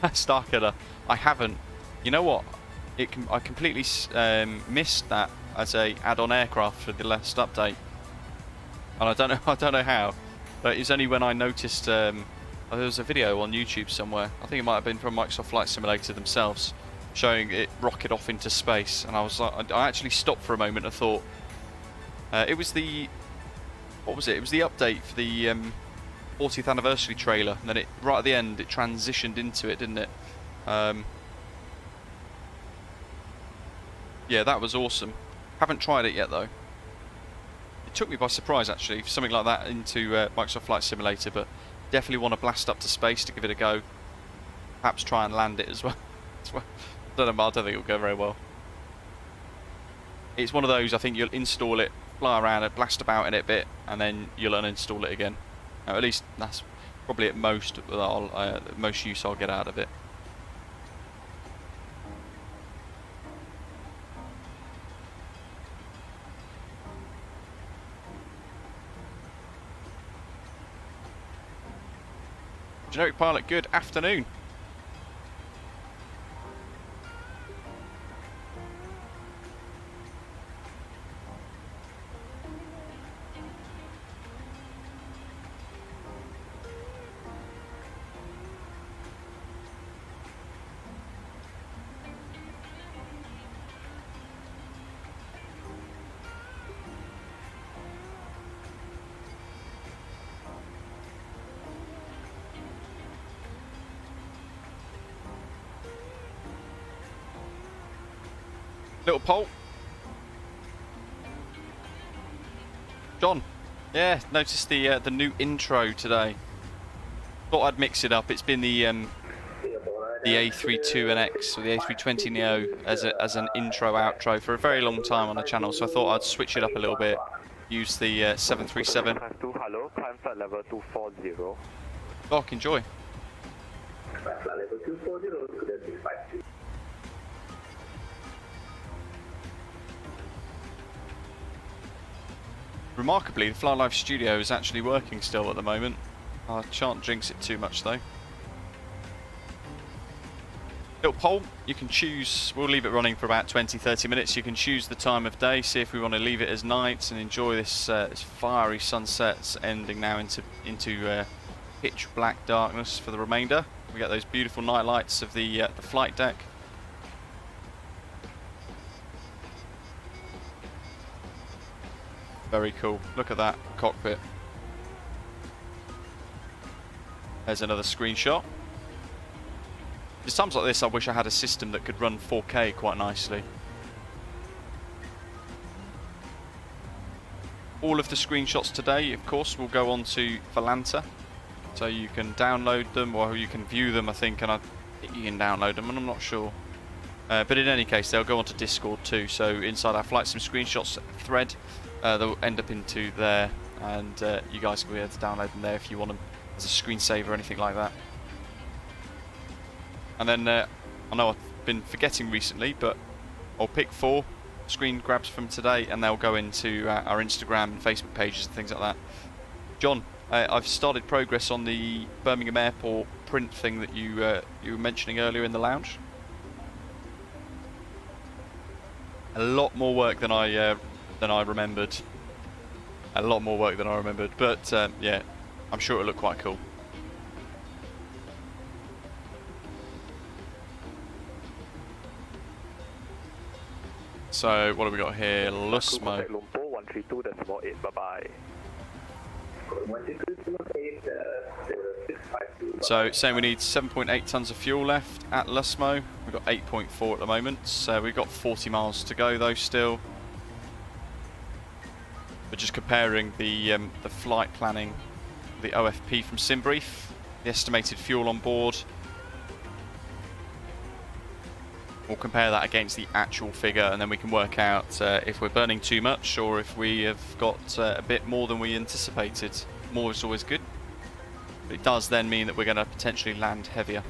Starkiller. I haven't. You know what? I completely missed that as a add-on aircraft for the last update, and I don't know how. But it's only when I noticed there was a video on YouTube somewhere. I think it might have been from Microsoft Flight Simulator themselves, showing it rocket off into space, and I was like, I actually stopped for a moment and thought it was the what was it? It was the update for the 40th anniversary trailer, and then right at the end it transitioned into it, didn't it? Yeah, that was awesome. Haven't tried it yet though. It took me by surprise actually, for something like that into Microsoft Flight Simulator, but definitely want to blast up to space to give it a go. Perhaps try and land it as well. I don't think it'll go very well. It's one of those, I think you'll install it, fly around it, blast about in it a bit, and then you'll uninstall it again. At least that's probably at most most use I'll get out of it. Generic pilot, good afternoon. Little poll. John. Yeah, noticed the new intro today. Thought I'd mix it up. It's been the A32NX or the A320neo as an intro outro for a very long time on the channel. So I thought I'd switch it up a little bit. Use the 737. Hello, climb flight level 240. Doc, enjoy. Flight level 240, clear 652. Remarkably, the Fly Life Studio is actually working still at the moment. I shan't jinx it too much though. Little poll, you can choose, we'll leave it running for about 20-30 minutes. You can choose the time of day, see if we want to leave it as night and enjoy this this fiery sunset ending now into pitch black darkness for the remainder. We get those beautiful night lights of the flight deck. Very cool. Look at that cockpit. There's another screenshot. There's times like this I wish I had a system that could run 4K quite nicely. All of the screenshots today, of course, will go on to Volanta. So you can download them, or you can view them, I think, and I think you can download them, and I'm not sure. But in any case, they'll go onto Discord too. So inside our Flight Sim Screenshots thread, they'll end up into there, and you guys will be able to download them there if you want them as a screensaver or anything like that. And then I know I've been forgetting recently, but I'll pick 4 screen grabs from today, and they'll go into our Instagram and Facebook pages and things like that. John, I've started progress on the Birmingham Airport print thing that you were mentioning earlier in the lounge. A lot more work than I remembered. A lot more work than I remembered, but yeah, I'm sure it'll look quite cool. So what have we got here? Lusmo. 132.8, bye-bye. So it's saying we need 7.8 tons of fuel left at Lusmo. We've got 8.4 at the moment, so we've got 40 miles to go though still. We're just comparing the flight planning, the OFP from SimBrief, the estimated fuel on board. We'll compare that against the actual figure, and then we can work out if we're burning too much or if we have got a bit more than we anticipated. More is always good, but it does then mean that we're going to potentially land heavier.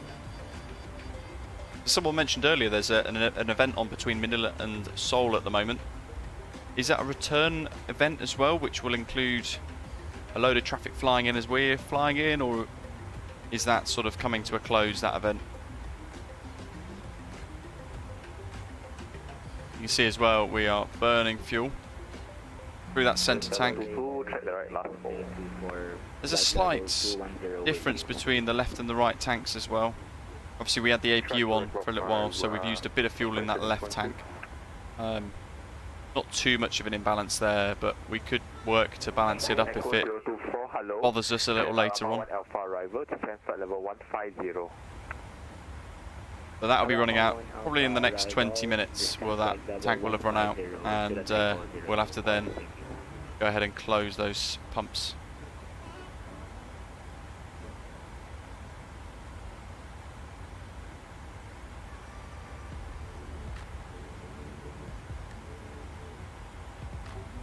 Someone mentioned earlier there's an event on between Manila and Seoul at the moment. Is that a return event as well, which will include a load of traffic flying in as we're flying in, or is that sort of coming to a close, that event? You can see as well we are burning fuel through that centre tank. There's a slight difference between the left and the right tanks as well. Obviously we had the APU on for a little while, so we've used a bit of fuel in that left tank. Not too much of an imbalance there, but we could work to balance it up if it bothers us a little later on. But that'll be running out probably in the next 20 minutes. Well, that tank will have run out, and we'll have to then go ahead and close those pumps.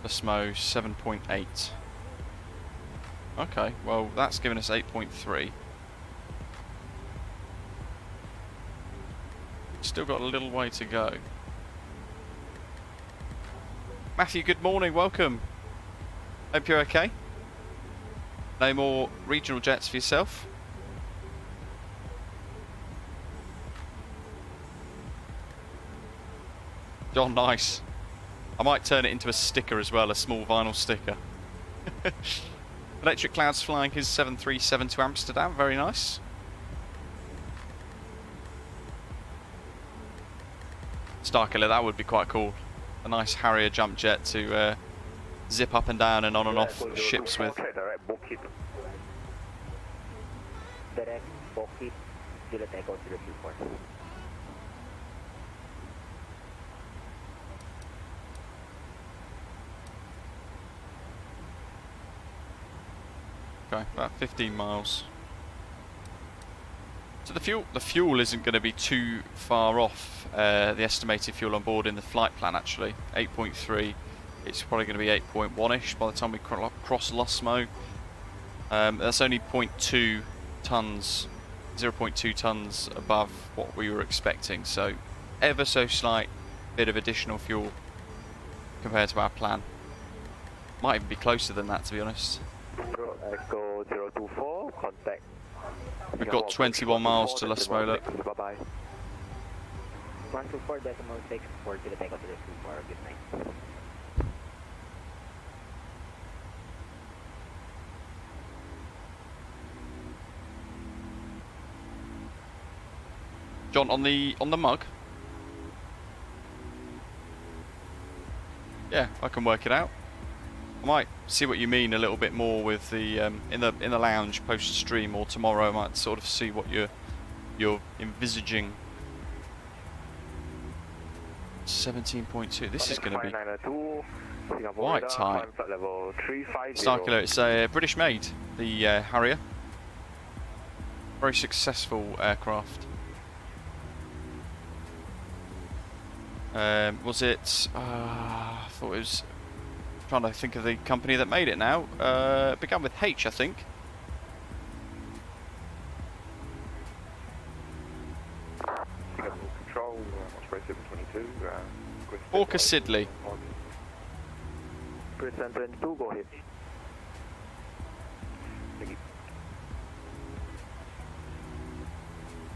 Lusmo 7.8. Okay, well that's given us 8.3. Still got a little way to go. Matthew, good morning, welcome. Hope you're okay. No more regional jets for yourself? John, nice. I might turn it into a sticker as well, a small vinyl sticker. Electric Cloud's flying his 737 to Amsterdam, very nice. Starkiller, that would be quite cool. A nice Harrier jump jet to zip up and down and on and off ships with. Okay, about 15 miles. So the fuel isn't going to be too far off the estimated fuel on board in the flight plan actually. 8.3. It's probably going to be 8.1ish by the time we cross Lusmo. That's only 0.2 tons, 0.2 tons above what we were expecting. So ever so slight bit of additional fuel compared to our plan. Might even be closer than that, to be honest. Echo 024, contact. We've got 21 miles to Lusmo. Look. Bye bye. 124.6 for to the takeoff to the 24. Good night. John, on the mug. Yeah, I can work it out. I might see what you mean a little bit more with the in the lounge post stream, or tomorrow I might sort of see what you're envisaging. 17.2. This is going to be quite tight. Starkiller, it's a British made, the Harrier. Very successful aircraft. Was it? I thought it was. Trying to think of the company that made it now. It began with H, I think. Control, Osprey 722. Orca Sidley. Chris 722, go ahead.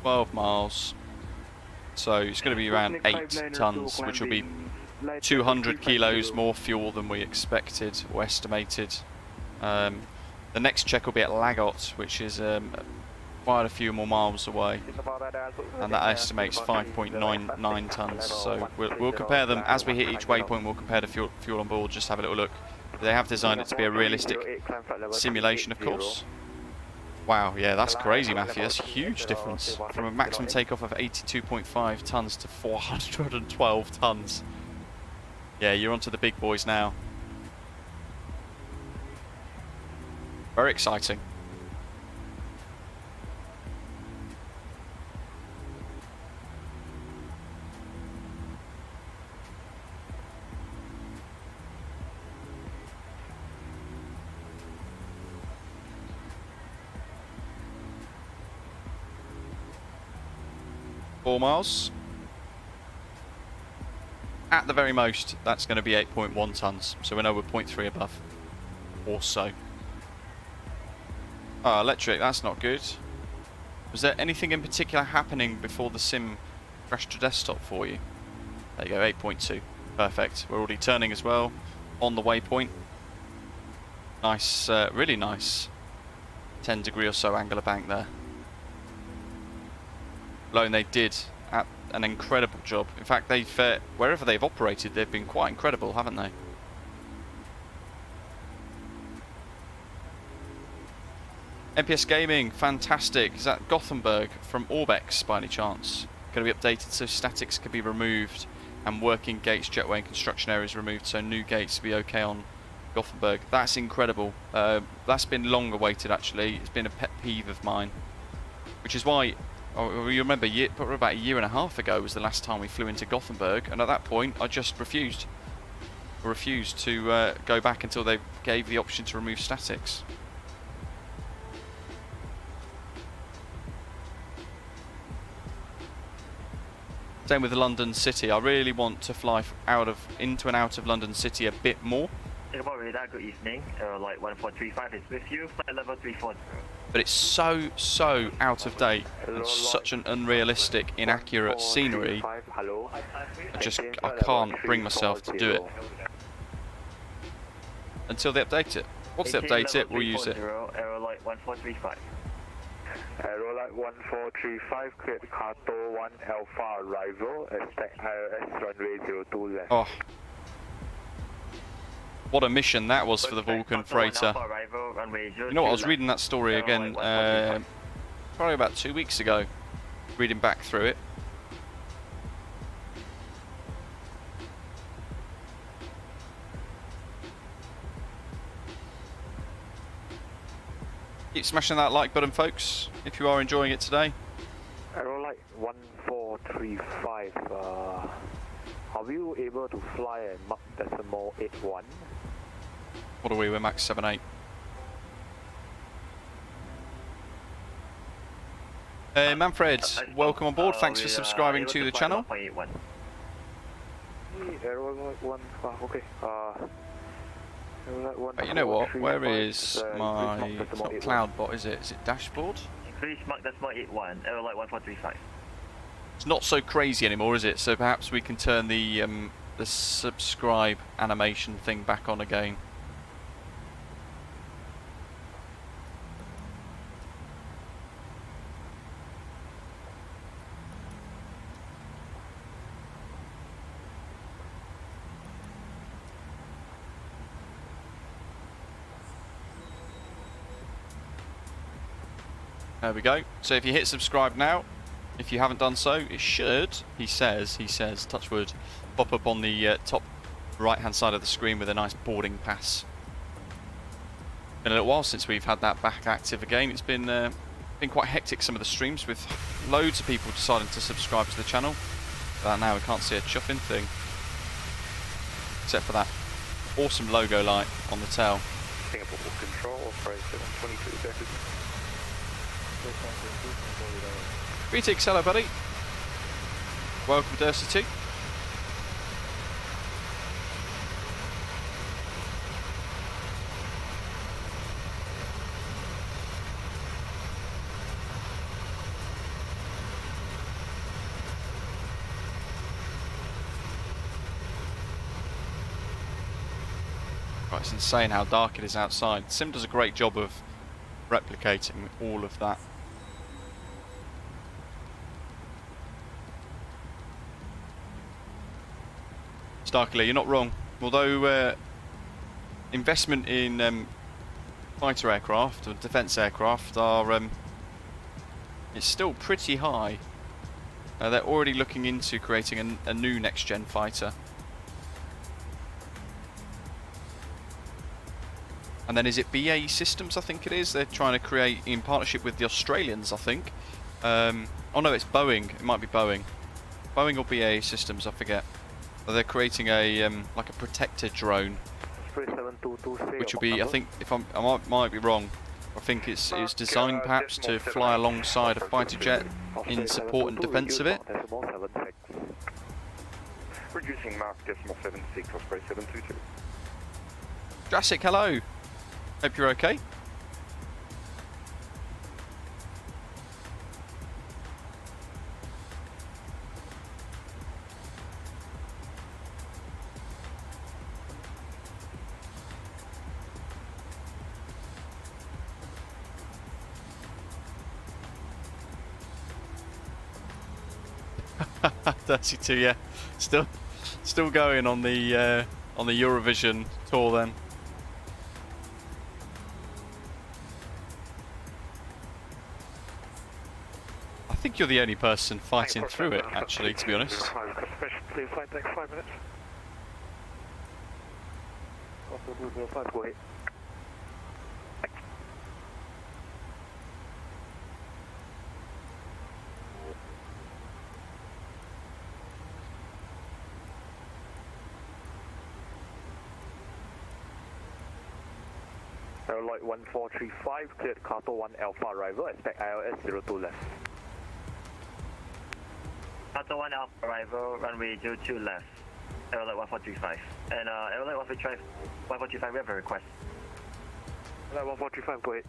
12 miles. So it's going to be around 8 tons, which will be 200 kilos more fuel than we expected or estimated. The next check will be at Lagot, which is quite a few more miles away, and that estimates 5.99 tons. So we'll compare them as we hit each waypoint. We'll compare the fuel on board. Just have a little look. They have designed it to be a realistic simulation, of course. Wow, yeah, that's crazy, Matthew. That's a huge difference from a maximum takeoff of 82.5 tons to 412 tons. Yeah, you're onto the big boys now. Very exciting. Four miles. At the very most, that's going to be 8.1 tons, so we know we're 0.3 above, or so. Oh, electric, that's not good. Was there anything in particular happening before the sim crashed to desktop for you? There you go, 8.2. Perfect. We're already turning as well, on the waypoint. Nice, really nice 10 degree or so angular bank there. And they did an incredible job. In fact, they've wherever they've operated, they've been quite incredible, haven't they? MPS Gaming, fantastic. Is that Gothenburg from Orbex by any chance? Going to be updated so statics can be removed and working gates, jetway and construction areas removed, so new gates will be okay on Gothenburg. That's incredible. That's been long awaited actually. It's been a pet peeve of mine, which is why. Oh, you remember, probably about a year and a half ago was the last time we flew into Gothenburg, and at that point I just refused to go back until they gave the option to remove statics. Same with London City. I really want to fly into and out of London City a bit more. Singapore radar, good evening. Light 1435 is with you. Flight level 340. But it's so out of date and such an unrealistic, inaccurate scenery. I can't bring myself to do it until they update it. Once they update it, we'll use it. Aerolight 1435. Aerolight 1435, cleared Kato 1 Alpha arrival, expect ILS runway 02 left. Oh. What a mission that was for the Vulcan freighter. You know what, I was reading that story again probably about 2 weeks ago, reading back through it. Keep smashing that like button, folks, if you are enjoying it today. Aerolite 1435, are you able to fly at Mach decimal 81? What are we? We're max 78. Manfred, welcome on board. Thanks for subscribing to the channel. Aerolite 1, okay. Aerolite 1, You know what? Where is my... It's not Cloudbot, is it? Is it dashboard? Increase Mach decimal 81, Aerolite 1435. It's not so crazy anymore, is it? So perhaps we can turn the subscribe animation thing back on again. There we go. So if you hit subscribe now, if you haven't done so, it should, he says, touch wood, pop up on the top right hand side of the screen with a nice boarding pass. Been a little while since we've had that back active again. It's been quite hectic, some of the streams, with loads of people deciding to subscribe to the channel. But now we can't see a chuffing thing, except for that awesome logo light on the tail. Singapore Control, operation 22 seconds. Greetings, hello buddy. Welcome to Diversity. Right, it's insane how dark it is outside. Sim does a great job of replicating all of that. Starkly, you're not wrong. Although investment in fighter aircraft or defence aircraft are it's still pretty high. They're already looking into creating a new next-gen fighter. And then is it BAE Systems, I think it is? They're trying to create, in partnership with the Australians, I think. Oh no, it's Boeing. It might be Boeing. Boeing or BAE Systems, I forget. But they're creating a like a protector drone, which will be, I think, if I might be wrong, I think it's designed perhaps to fly alongside a fighter jet in support and defence of it. Reducing Mach decimal 76, Osprey 722. Jurassic, hello. Hope you're okay. Dirty 2, yeah. Still going on the Eurovision tour then. I think you're the only person fighting through it, actually, to be honest. Please flight next 5 minutes. Go ahead. Aerolite 1435, cleared Kato 1 Alpha arrival, expect ILS 02 left. Kato 1 Alpha arrival, runway 02 left, Aerolite 1435. And Aerolite 1435, we have a request. Aerolite 1435, go ahead.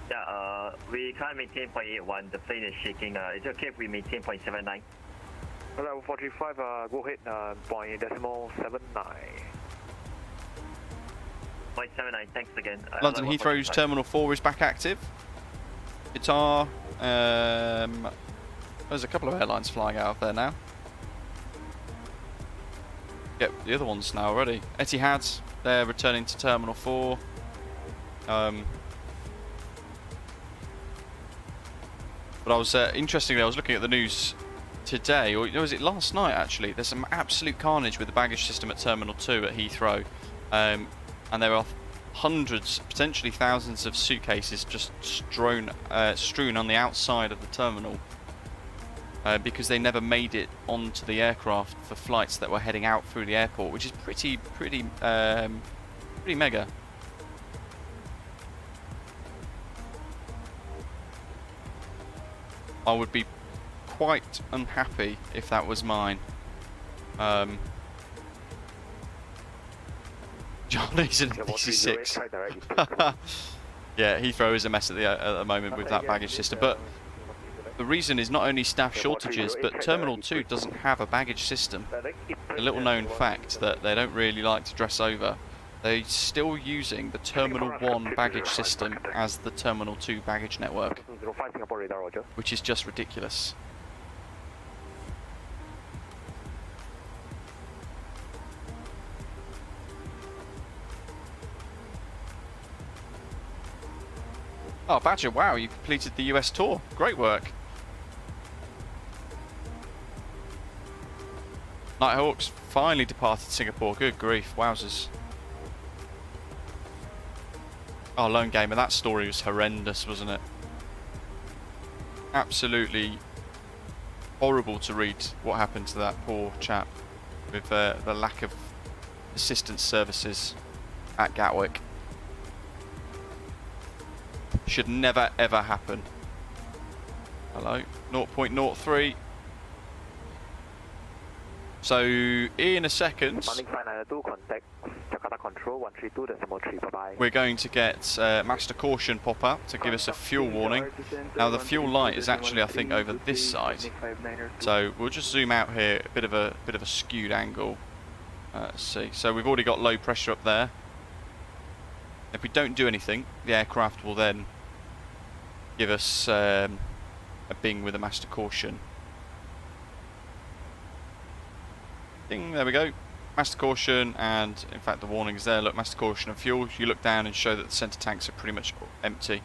Yeah, we can't maintain 0.81, the plane is shaking. Is it okay if we maintain 0.79? Aerolite 1435, go ahead, point decimal 79. 0.79, thanks again. London Heathrow's Terminal 4 is back active. Qatar, there's a couple of airlines flying out of there now. Yep, the other ones now already. Etihad, they're returning to Terminal 4. But I was, interestingly, I was looking at the news today, or was it last night actually? There's some absolute carnage with the baggage system at Terminal 2 at Heathrow. And there are hundreds, potentially thousands of suitcases just strewn on the outside of the terminal because they never made it onto the aircraft for flights that were heading out through the airport, which is pretty mega. I would be quite unhappy if that was mine. Johnny's in a DC-6. Yeah, Heathrow is a mess at the moment with that baggage system. But the reason is not only staff shortages, but Terminal 2 doesn't have a baggage system. A little known fact that they don't really like to dress over. They're still using the Terminal 1 baggage system as the Terminal 2 baggage network, which is just ridiculous. Oh, Badger, wow, you completed the US tour. Great work. Nighthawks finally departed Singapore. Good grief, wowzers. Oh, Lone Gamer, that story was horrendous, wasn't it? Absolutely horrible to read what happened to that poor chap with the lack of assistance services at Gatwick. Should never ever happen. Hello, 0.03. So in a second we're going to get Master Caution pop up to give us a fuel warning. Now the fuel light is actually, I think, over this side. So we'll just zoom out here, a bit of a skewed angle. Let's see. So we've already got low pressure up there. If we don't do anything, the aircraft will then give us a bing with a Master Caution. Ding, there we go. Master Caution, and in fact the warning is there. Look, Master Caution and fuel. You look down and show that the centre tanks are pretty much empty.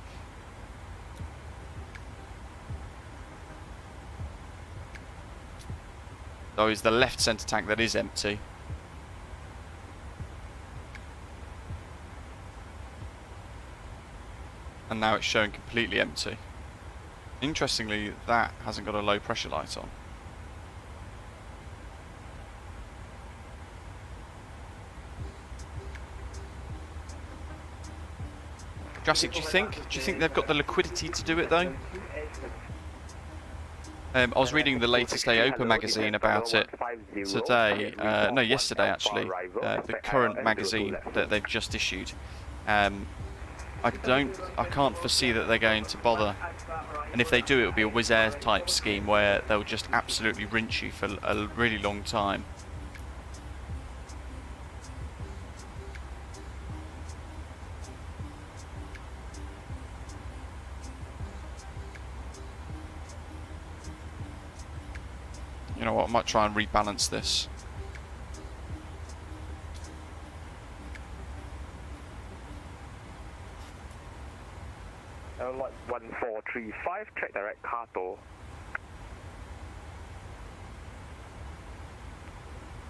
So it's the left centre tank that is empty. And now it's showing completely empty. Interestingly, that hasn't got a low pressure light on. Jurassic, do you think they've got the liquidity to do it though? I was reading the latest AOPA magazine about it today, no, yesterday actually, the current magazine that they've just issued. I can't foresee that they're going to bother, and if they do, it will be a Wizz Air type scheme where they'll just absolutely rinse you for a really long time. You know what, I might try and rebalance this. Like 1435, check direct car door.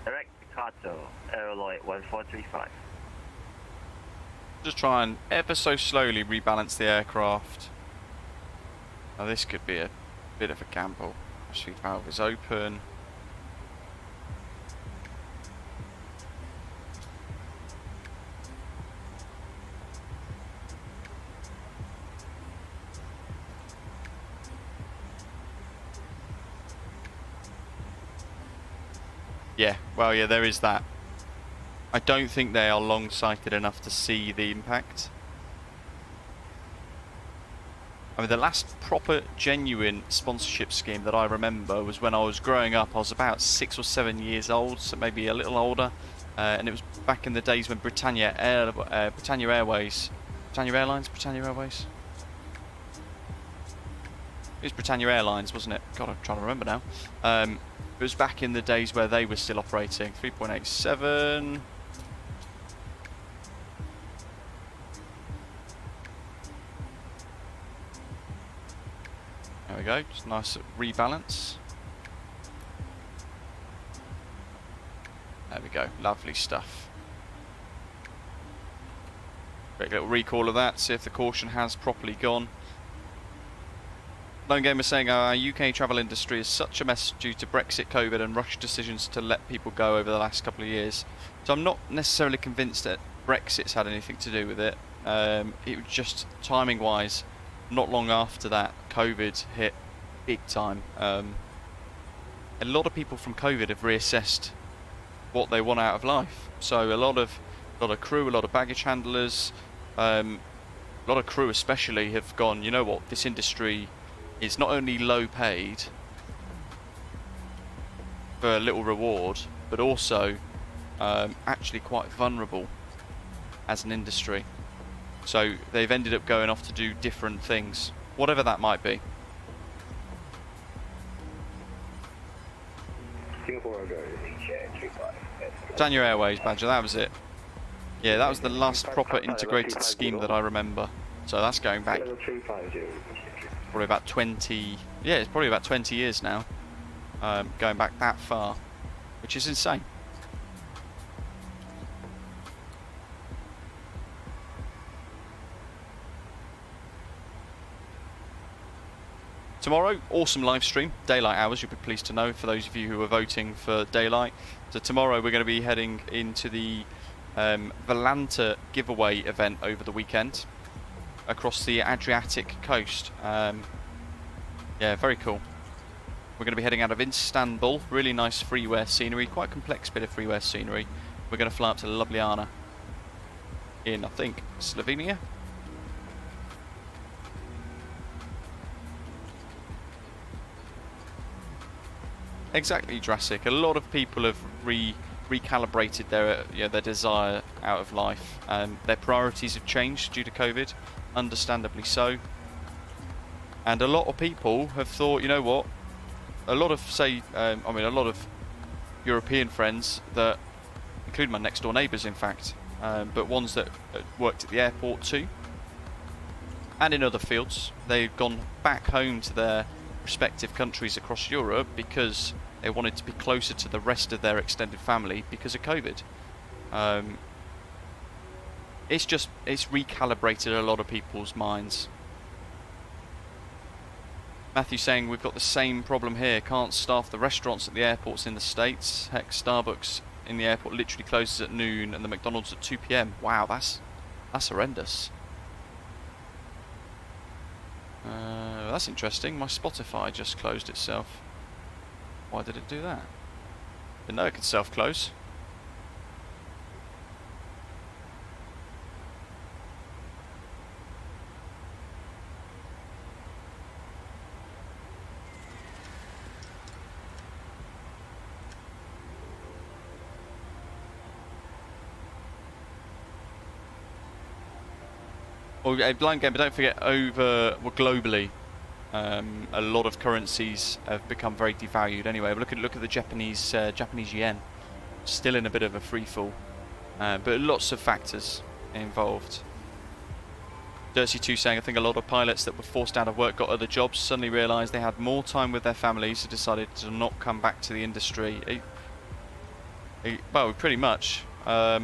Direct Kato, Aeroloid 1435. Just try and ever so slowly rebalance the aircraft. Now this could be a bit of a gamble. Sweep valve is open. Yeah, well, yeah, there is that. I don't think they are long-sighted enough to see the impact. I mean, the last proper, genuine sponsorship scheme that I remember was when I was growing up. I was about 6 or 7 years old, so maybe a little older. And it was back in the days when Britannia Airways... Britannia Airlines? Britannia Airways? It was Britannia Airlines, wasn't it? God, I'm trying to remember now. It was back in the days where they were still operating. 3.87. There we go, just nice rebalance. There we go, lovely stuff. Quick little recall of that, see if the caution has properly gone. Lone Gamer saying our UK travel industry is such a mess due to Brexit, COVID and rushed decisions to let people go over the last couple of years. So I'm not necessarily convinced that Brexit's had anything to do with it. It was just timing wise, not long after that COVID hit big time. A lot of people from COVID have reassessed what they want out of life. So a lot of crew, a lot of baggage handlers, a lot of crew especially have gone, you know what, this industry is not only low paid for a little reward, but also actually quite vulnerable as an industry. So they've ended up going off to do different things, whatever that might be. Daniel Airways, Badger, that was it. Yeah, that was the last proper integrated scheme that I remember. So that's going back probably about 20, yeah, it's probably about 20 years now, going back that far, which is insane. Tomorrow, awesome live stream, daylight hours, you'll be pleased to know, for those of you who are voting for daylight. So tomorrow we're going to be heading into the Valanta giveaway event over the weekend across the Adriatic coast. Yeah, very cool. We're going to be heading out of Istanbul, really nice freeware scenery, quite a complex bit of freeware scenery. We're going to fly up to Ljubljana in, I think, Slovenia. Exactly, Jurassic. A lot of people have recalibrated their desire out of life. Their priorities have changed due to COVID, understandably so. And a lot of people have thought, you know what? A lot of a lot of European friends that, including my next door neighbours, in fact, but ones that worked at the airport too, and in other fields, they've gone back home to their respective countries across Europe because they wanted to be closer to the rest of their extended family because of COVID. It's recalibrated a lot of people's minds. Matthew saying we've got the same problem here, can't staff the restaurants at the airports in the States. Heck, Starbucks in the airport literally closes at noon and the McDonald's at 2 PM. Wow, that's horrendous. That's interesting. My Spotify just closed itself. Why did it do that? Didn't know it could self-close. Oh, blind game, but don't forget, globally, a lot of currencies have become very devalued anyway. But look at the Japanese yen, still in a bit of a free fall, but lots of factors involved. Dirty2 saying I think a lot of pilots that were forced out of work, got other jobs, suddenly realised they had more time with their families, so decided to not come back to the industry. Well, pretty much. Yeah,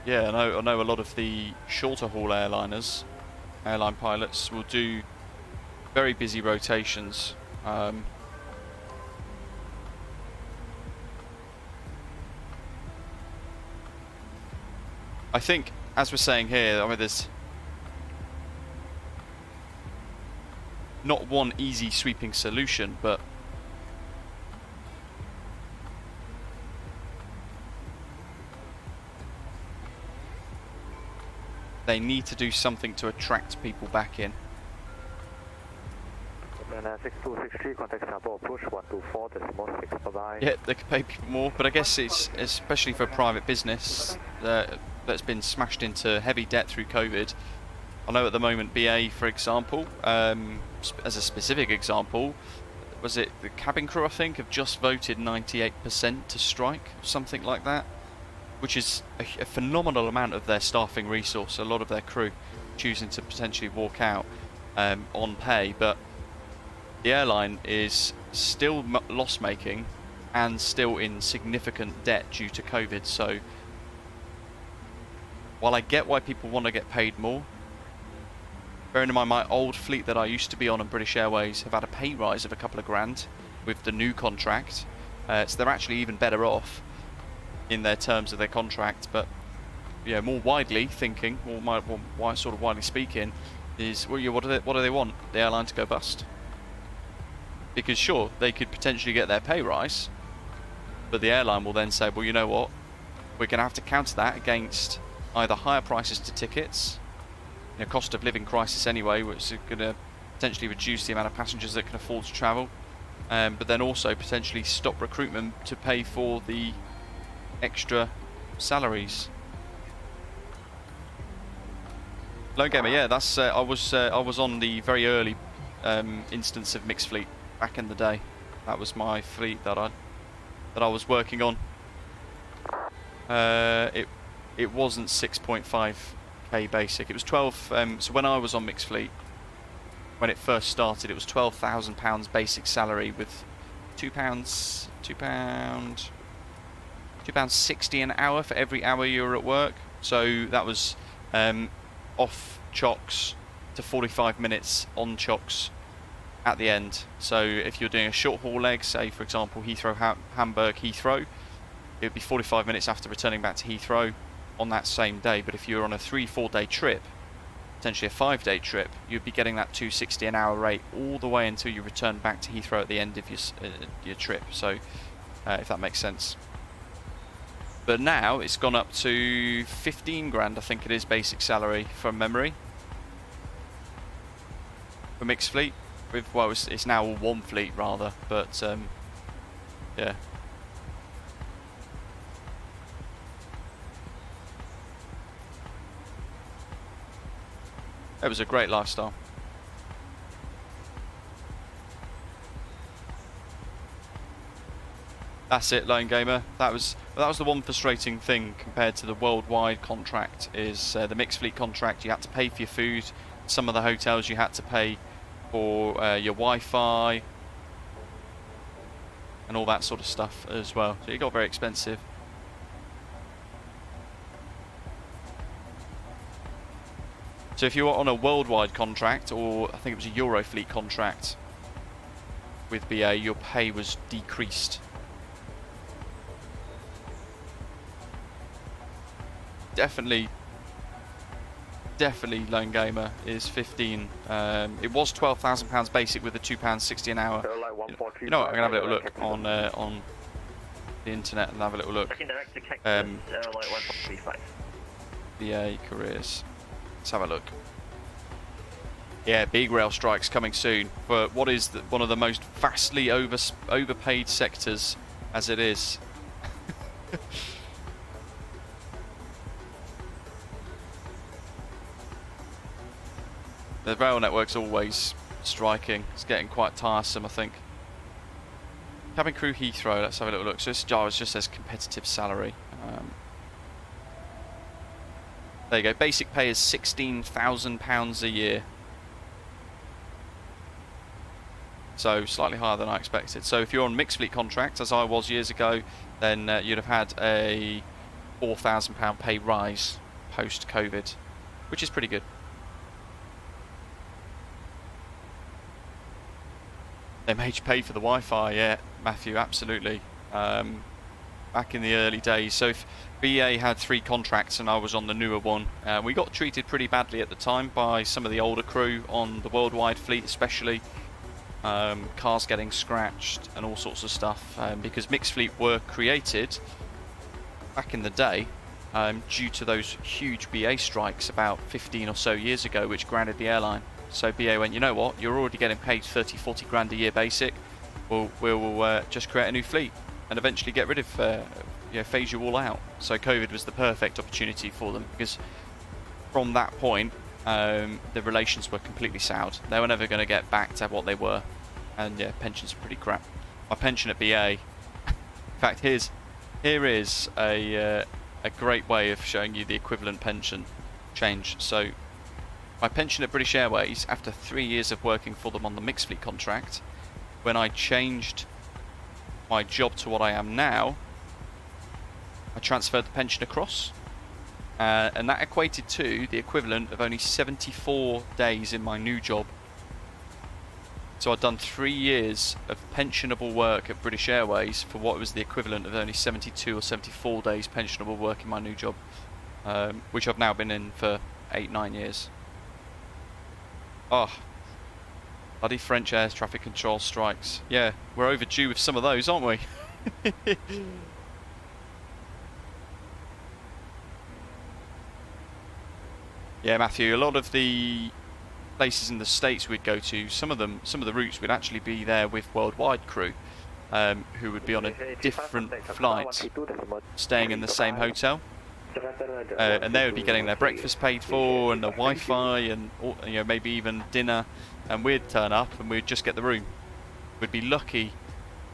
I know a lot of the shorter haul airline pilots will do very busy rotations. I think, as we're saying here, I mean, there's not one easy sweeping solution, but they need to do something to attract people back in. 6263, contact Singapore, push 124.6, bye-bye. Yeah, they could pay people more, but I guess it's, especially for a private business that's been smashed into heavy debt through COVID. I know at the moment BA, for example, as a specific example, was it the cabin crew, I think, have just voted 98% to strike, something like that, which is a phenomenal amount of their staffing resource, a lot of their crew choosing to potentially walk out on pay, but the airline is still loss-making and still in significant debt due to COVID, so while I get why people want to get paid more, bearing in mind my old fleet that I used to be on British Airways have had a pay rise of a couple of grand with the new contract, so they're actually even better off in their terms of their contract. But yeah, more widely thinking, more sort of widely speaking, is well, what do they want? The airline to go bust? Because sure, they could potentially get their pay rise, but the airline will then say, well, you know what, we're going to have to counter that against either higher prices to tickets, cost of living crisis anyway, which is going to potentially reduce the amount of passengers that can afford to travel, but then also potentially stop recruitment to pay for the extra salaries. Lone Gamer, yeah, that's I was on the very early instance of mixed fleet back in the day. That was my fleet that I was working on. It wasn't 6.5k basic. It was 12. So when I was on mixed fleet, when it first started, it was £12,000 basic salary with £2.60 an hour for every hour you were at work. So that was off chocks to 45 minutes on chocks at the end. So if you're doing a short haul leg, say for example Heathrow, Hamburg, Heathrow, it would be 45 minutes after returning back to Heathrow on that same day. But if you're on a 3-4 day trip, potentially a 5-day trip, you'd be getting that £2.60 an hour rate all the way until you return back to Heathrow at the end of your trip. So if that makes sense. But now it's gone up to 15 grand, I think it is, basic salary from memory for mixed fleet. With, well, it's now all one fleet rather, but yeah. It was a great lifestyle. That's it, Lone Gamer. That was the one frustrating thing compared to the worldwide contract, is the mixed fleet contract. You had to pay for your food. Some of the hotels you had to pay for your Wi-Fi and all that sort of stuff as well. So it got very expensive. So if you were on a worldwide contract, or I think it was a Eurofleet contract with BA, your pay was decreased. Definitely Lone Gamer is 15. It was £12,000 basic with the £2.60 an hour. You know what, I'm gonna have a little look on the internet and have a little look. BA careers. Let's have a look. Yeah, big rail strikes coming soon for what is one of the most vastly overpaid sectors as it is. The rail network's always striking. It's getting quite tiresome, I think. Cabin crew Heathrow, let's have a little look. So this just says competitive salary. There you go. Basic pay is £16,000 a year. So slightly higher than I expected. So if you're on mixed fleet contract, as I was years ago, then you'd have had a £4,000 pay rise post-COVID, which is pretty good. They made you pay for the Wi-Fi, yeah, Matthew, absolutely. Back in the early days. So if BA had 3 contracts and I was on the newer one, we got treated pretty badly at the time by some of the older crew on the worldwide fleet especially. Cars getting scratched and all sorts of stuff, because mixed fleet were created back in the day due to those huge BA strikes about 15 or so years ago, which grounded the airline. So BA went, you know what, you're already getting paid 30-40 grand a year basic, we'll just create a new fleet and eventually get rid of, phase you all out. So COVID was the perfect opportunity for them, because from that point the relations were completely soured. They were never going to get back to what they were, and yeah, pensions are pretty crap. My pension at BA, in fact, here is a great way of showing you the equivalent pension change. So my pension at British Airways, after 3 years of working for them on the mixed fleet contract, when I changed my job to what I am now, I transferred the pension across. and that equated to the equivalent of only 74 days in my new job. So I'd done 3 years of pensionable work at British Airways for what was the equivalent of only 72 or 74 days pensionable work in my new job, which I've now been in for 8-9 years. Oh, bloody French air traffic control strikes. Yeah, we're overdue with some of those, aren't we? Yeah, Matthew, a lot of the places in the States we'd go to, some of the routes would actually be there with worldwide crew, who would be on a different flight, staying in the same hotel, and they would be getting their breakfast paid for and the Wi-Fi and maybe even dinner, and we'd turn up and we'd just get the room. We'd be lucky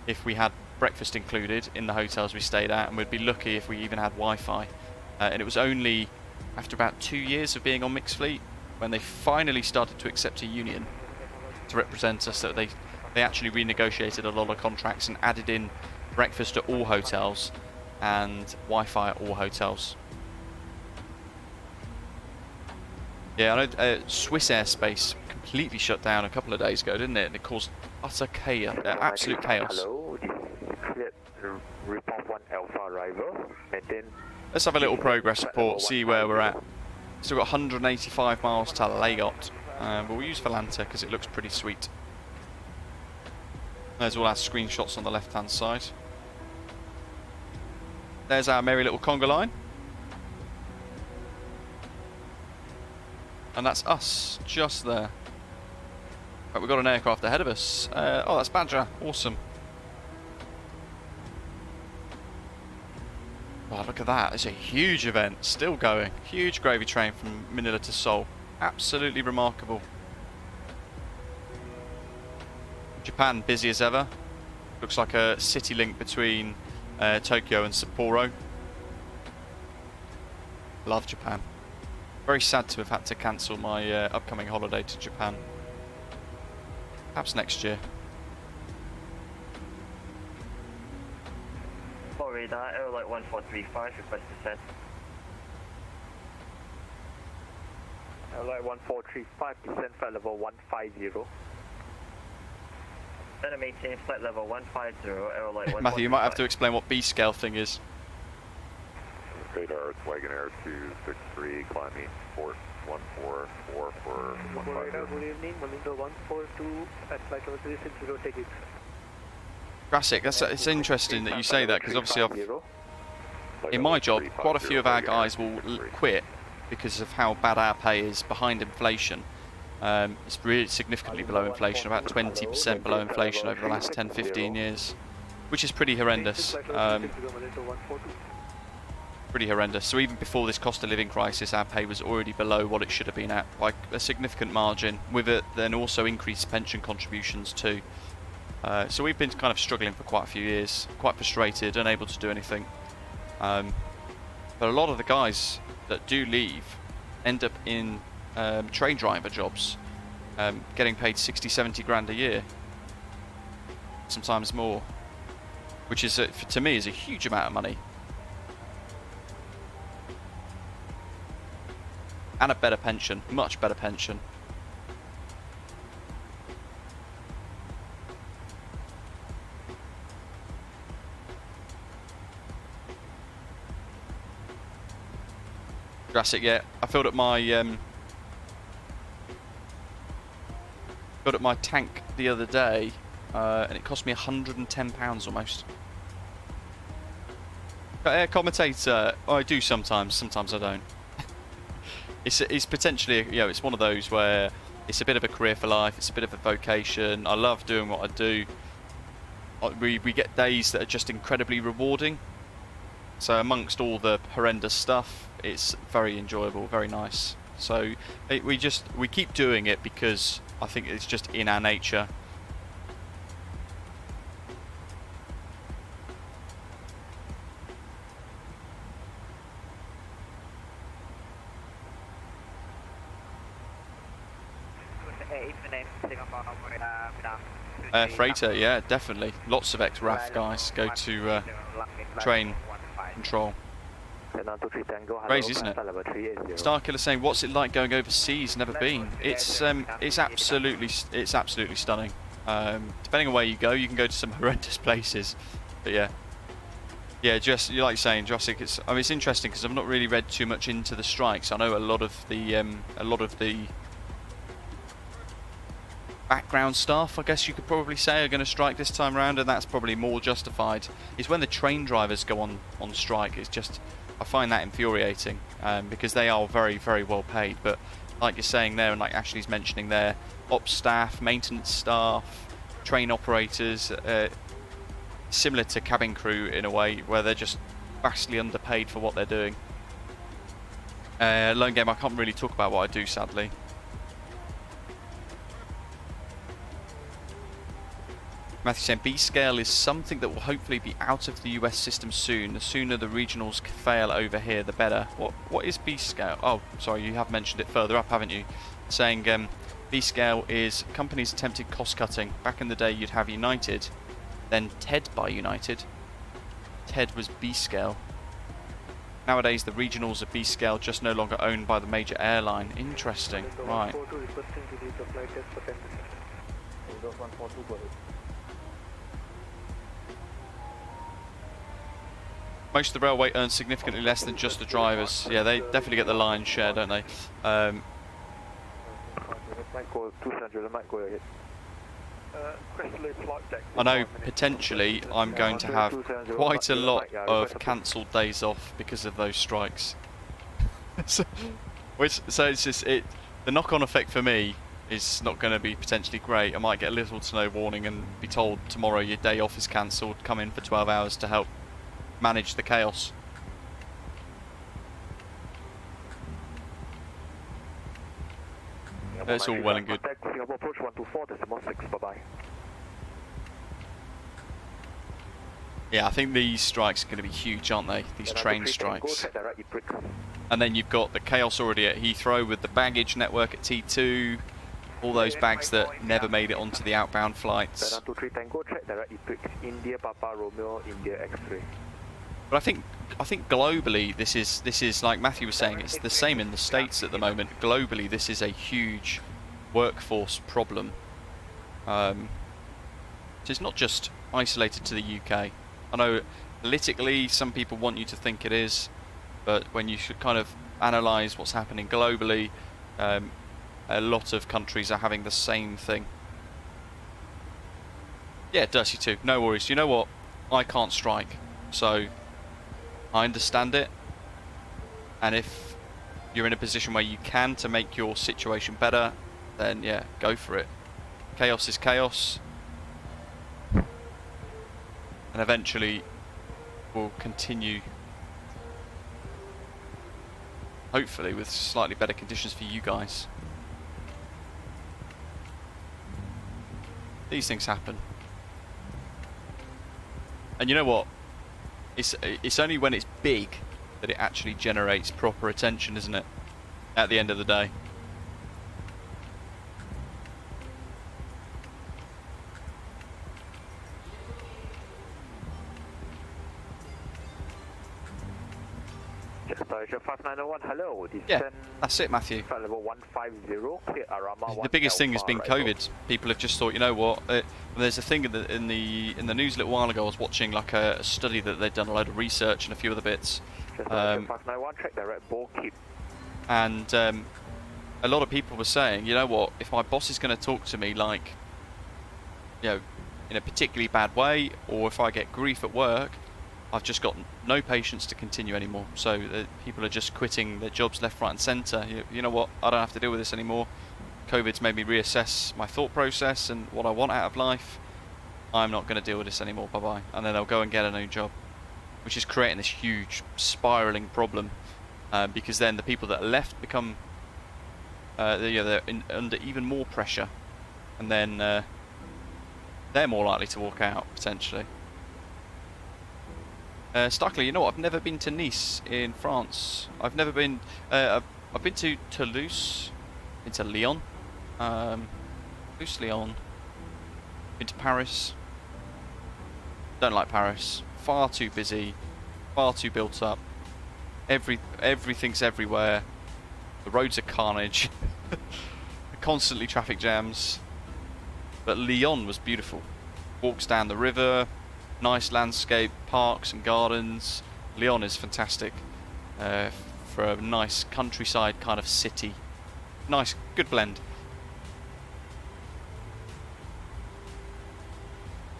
if we had breakfast included in the hotels we stayed at, and we'd be lucky if we even had Wi-Fi. And it was only after about 2 years of being on mixed fleet, when they finally started to accept a union to represent us, that they actually renegotiated a lot of contracts and added in breakfast at all hotels and Wi-Fi at all hotels. Yeah, I know Swiss airspace completely shut down a couple of days ago, didn't it? And it caused utter chaos, absolute chaos. Hello, this is cleared to report 1 Alpha arrival. Maintain. Let's have a little progress report, see where we're at. Still got 185 miles to Layotte, but we'll use Volanta because it looks pretty sweet. There's all our screenshots on the left hand side. There's our merry little conga line. And that's us, just there. Right, we've got an aircraft ahead of us. Oh, that's Badger, awesome. Oh, look at that, it's a huge event, still going. Huge gravy train from Manila to Seoul. Absolutely remarkable. Japan, busy as ever. Looks like a city link between Tokyo and Sapporo. Love Japan. Very sad to have had to cancel my upcoming holiday to Japan. Perhaps next year. Radar, airlight 1435, request descent. Airlight 1435, descent flight level 150. Center maintain flight level 150, airlight Matthew, you might have to explain what B-scale thing is. Radar, it's Wagonair 263, climbing 4144 for 150. Good evening, Manila 142 at flight level 360, take it. Jurassic, it's interesting that you say that, because obviously in my job, quite a few of our guys will quit because of how bad our pay is behind inflation. It's really significantly below inflation, about 20% below inflation over the last 10-15 years, which is pretty horrendous. Pretty horrendous. So even before this cost of living crisis, our pay was already below what it should have been at, by a significant margin, with it then also increased pension contributions too. So we've been kind of struggling for quite a few years, quite frustrated, unable to do anything. But a lot of the guys that do leave end up in train driver jobs, getting paid 60-70 grand a year, sometimes more, which is to me is a huge amount of money. And a better pension, much better pension. Jurassic, yeah. I filled up my tank the other day, and it cost me £110 almost. Air commentator, I do sometimes I don't. It's potentially, it's one of those where it's a bit of a career for life, it's a bit of a vocation. I love doing what I do. We get days that are just incredibly rewarding. So amongst all the horrendous stuff, it's very enjoyable, very nice. So we keep doing it because I think it's just in our nature. Freighter, yeah, definitely. Lots of ex-RAF guys go to train control. Crazy, isn't it? Starkiller saying, "What's it like going overseas? Never been." It's absolutely stunning. Depending on where you go, you can go to some horrendous places, but yeah, just like you're saying, Jurassic. It's interesting because I've not really read too much into the strikes. I know a lot of the background staff, I guess you could probably say, are going to strike this time around, and that's probably more justified. It's when the train drivers go on strike. It's just, I find that infuriating because they are very, very well paid. But like you're saying there, and like Ashley's mentioning there, ops staff, maintenance staff, train operators, similar to cabin crew in a way, where they're just vastly underpaid for what they're doing. Lone Game, I can't really talk about what I do, sadly. Matthew saying B-scale is something that will hopefully be out of the US system soon. The sooner the regionals fail over here, the better. What is B-scale? Oh, sorry, you have mentioned it further up, haven't you? Saying B-scale is companies attempted cost cutting. Back in the day, you'd have United, then TED by United. TED was B-scale. Nowadays, the regionals are B-scale, just no longer owned by the major airline. Interesting, right. Most of the railway earns significantly less than just the drivers. Yeah, they definitely get the lion's share, don't they? I know potentially I'm going to have quite a lot of cancelled days off because of those strikes. So it's just the knock-on effect for me is not going to be potentially great. I might get a little to no warning and be told tomorrow your day off is cancelled. Come in for 12 hours to help manage the chaos. It's all well and good. Singapore approach 124.6, bye-bye. Yeah, I think these strikes are going to be huge, aren't they? These train strikes. And then you've got the chaos already at Heathrow with the baggage network at T2. All those bags that never made it onto the outbound flights. But I think globally this is like Matthew was saying, it's the same in the States at the moment. Globally this is a huge workforce problem. So it's not just isolated to the UK. I know politically some people want you to think it is, but when you should kind of analyse what's happening globally, a lot of countries are having the same thing. Yeah, Dirty too. No worries. You know what? I can't strike, so I understand it, and if you're in a position where you can to make your situation better, then yeah, go for it. Chaos is chaos, and eventually we'll continue, hopefully with slightly better conditions for you guys. These things happen, and you know what? It's only when it's big that it actually generates proper attention, isn't it? At the end of the day. Yeah, that's it, Matthew. The biggest thing has been COVID. People have just thought, you know what? There's a thing in the news a little while ago. I was watching like a study that they'd done a load of research and a few other bits. And a lot of people were saying, you know what? If my boss is going to talk to me like, you know, in a particularly bad way, or if I get grief at work, I've just got no patience to continue anymore. So people are just quitting their jobs left, right and centre. You know what, I don't have to deal with this anymore. COVID's made me reassess my thought process and what I want out of life. I'm not going to deal with this anymore, bye bye. And then they'll go and get a new job, which is creating this huge spiralling problem, because then the people that are left become they're under even more pressure, and then they're more likely to walk out potentially. Starkly, you know what? I've never been to Nice in France. I've never been. I've been to Toulouse, been to Lyon, Toulouse, Lyon. Been to Paris. Don't like Paris. Far too busy, far too built up. Everything's everywhere. The roads are carnage. Constantly traffic jams. But Lyon was beautiful. Walks down the river, nice landscape, parks and gardens. Lyon is fantastic for a nice countryside kind of city. Nice, good blend.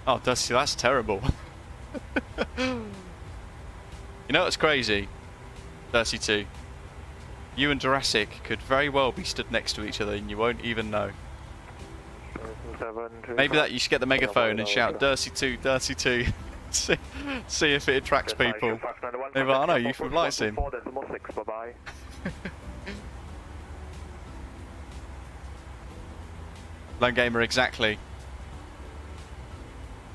Oh, Dusty, that's terrible. You know what's crazy? 32. You and Jurassic could very well be stood next to each other and you won't even know. Maybe that you should get the megaphone and shout Dirty 2, Dirty 2. see if it attracts people. Maybe I know you from VATSIM. Lone Gamer, exactly.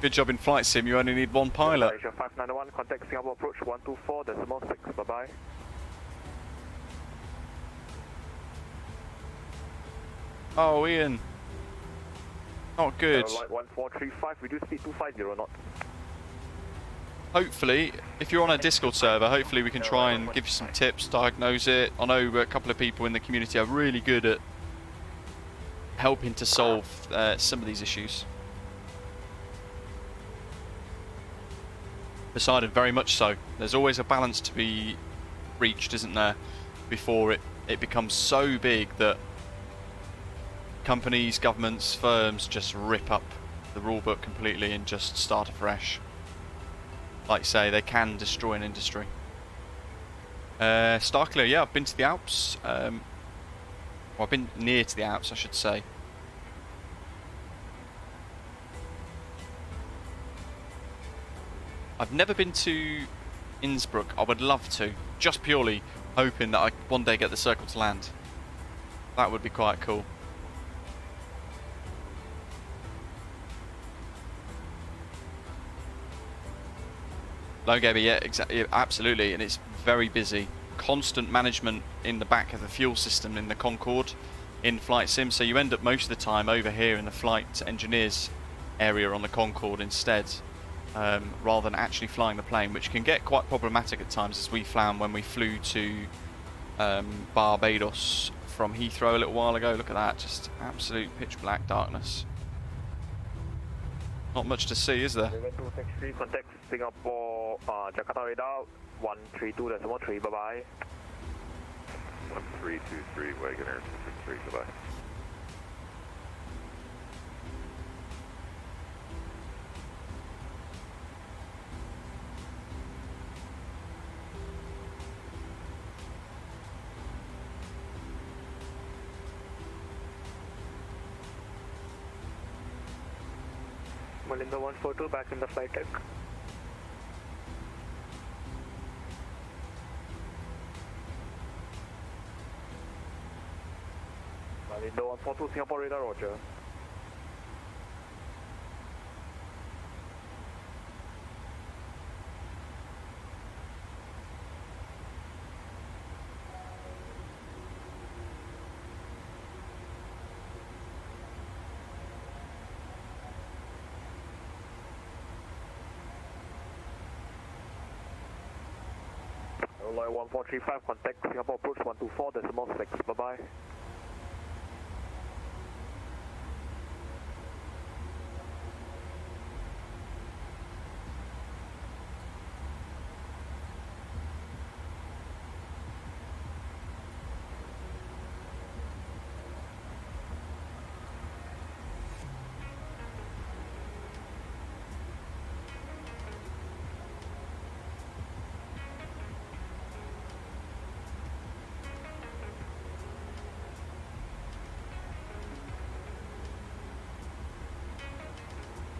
Good job in flight sim, you only need one pilot. 591, contact Singapore approach 124.6, bye-bye. Oh, Ian. Not good. Light 1435, reduce speed 250 knots. Hopefully, if you're on a Discord server, hopefully we can try and give you some tips, diagnose it. I know a couple of people in the community are really good at helping to solve some of these issues. Poseidon, very much so. There's always a balance to be reached, isn't there, before it becomes so big that companies, governments, firms just rip up the rulebook completely and just start afresh. Like you say, they can destroy an industry. Starkler, yeah, I've been to the Alps. Well, I've been near to the Alps, I should say. I've never been to Innsbruck. I would love to, just purely hoping that I one day get the circle to land. That would be quite cool. Lone Gamer, yeah, exactly, absolutely, and it's very busy. Constant management in the back of the fuel system in the Concorde in flight sim, so you end up most of the time over here in the flight engineers area on the Concorde instead, rather than actually flying the plane, which can get quite problematic at times, as we found when we flew to Barbados from Heathrow a little while ago. Look at that, just absolute pitch black darkness. Not much to see, is there? Contact Singapore, Jakarta radar 132.3, bye-bye. 1323, Wagonair 263, goodbye. Malinda 142 back in the flight deck. Malinda 142, Singapore radar, roger. Light 1435, contact Singapore approach 124.6, bye-bye.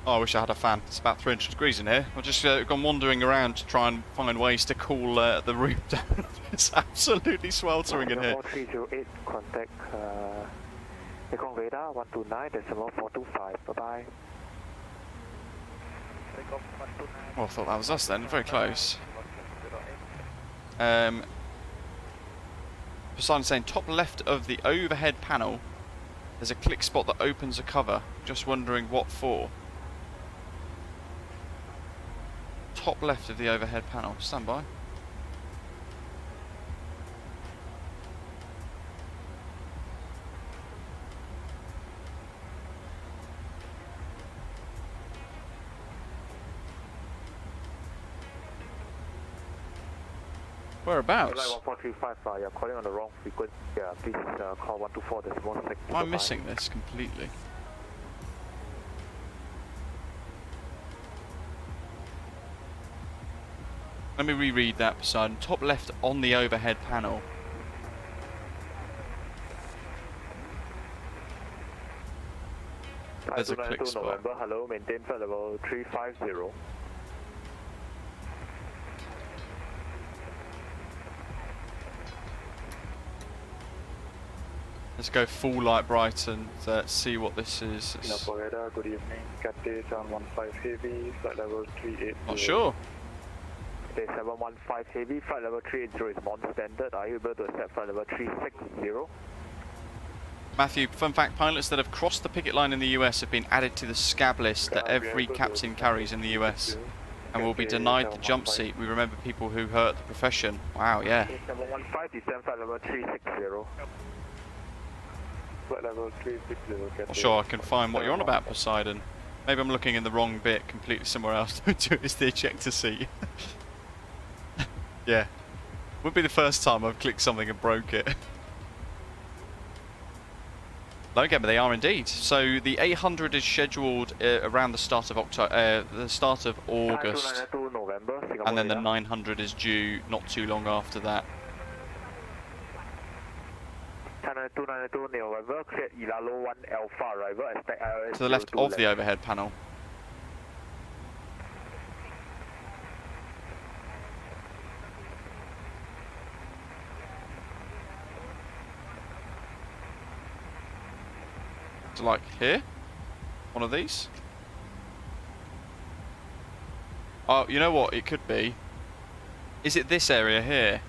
Oh, I wish I had a fan. It's about 300 degrees in here. I've just gone wandering around to try and find ways to cool the room down. It's absolutely sweltering in here. 308, contact Takeoff radar 129.425, bye-bye. Well, I thought that was us then. Very close. Poseidon saying top left of the overhead panel, there's a click spot that opens a cover. Just wondering what for. Top left of the overhead panel. Stand by. Whereabouts? 1435, you're calling on the wrong frequency. Yeah, please call 124.6. I'm missing this completely. Let me reread that, Poseidon. Top left on the overhead panel. There's a click spot. November, hello, maintain flight level 350. Let's go full light bright and see what this is. Napoleon, good evening. Cathay 715 Heavy, flight level 380. Not sure. Cathay 715 Heavy, flight level 380 is non-standard. Are you able to accept flight level 360? Matthew, fun fact, pilots that have crossed the picket line in the US have been added to the scab list that every captain carries in the US and will be denied the jump seat. We remember people who hurt the profession. Wow, yeah. 715, descend flight level 360. Flight level 360. Not sure I can find what you're on about, Poseidon. Maybe I'm looking in the wrong bit, completely somewhere else. It's the ejector seat. Yeah. Would be the first time I've clicked something and broke it. Okay, but they are indeed. So the 800 is scheduled around the start of August, November, and then the 900 is due not too long after that. 292 November, cleared Ilalo 1 Alpha arrival, expect IOS To the left of the overhead panel. So like here? One of these? Oh, you know what it could be? Is it this area here?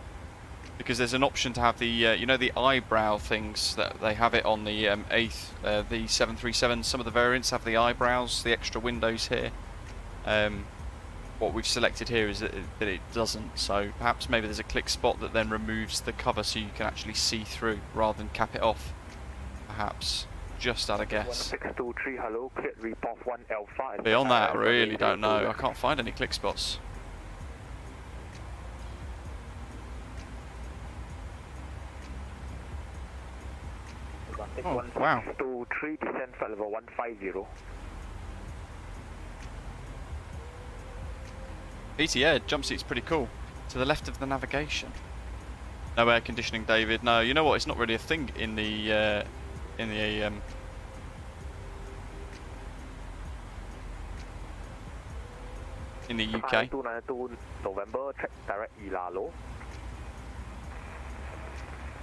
Because there's an option to have the, you know, the eyebrow things that they have it on the the 737. Some of the variants have the eyebrows, the extra windows here. What we've selected here is that it doesn't. So perhaps maybe there's a click spot that then removes the cover so you can actually see through rather than cap it off. Perhaps. Just out of guess. 1623, hello, cleared report 1 Alpha. Beyond that, I really don't know. I can't find any click spots. Oh, wow. 1623, descend flight level 150. PT, yeah, jump seat's pretty cool. To the left of the navigation. No air conditioning, David. No, you know what? It's not really a thing in the UK. 292 November, check direct Ilalo.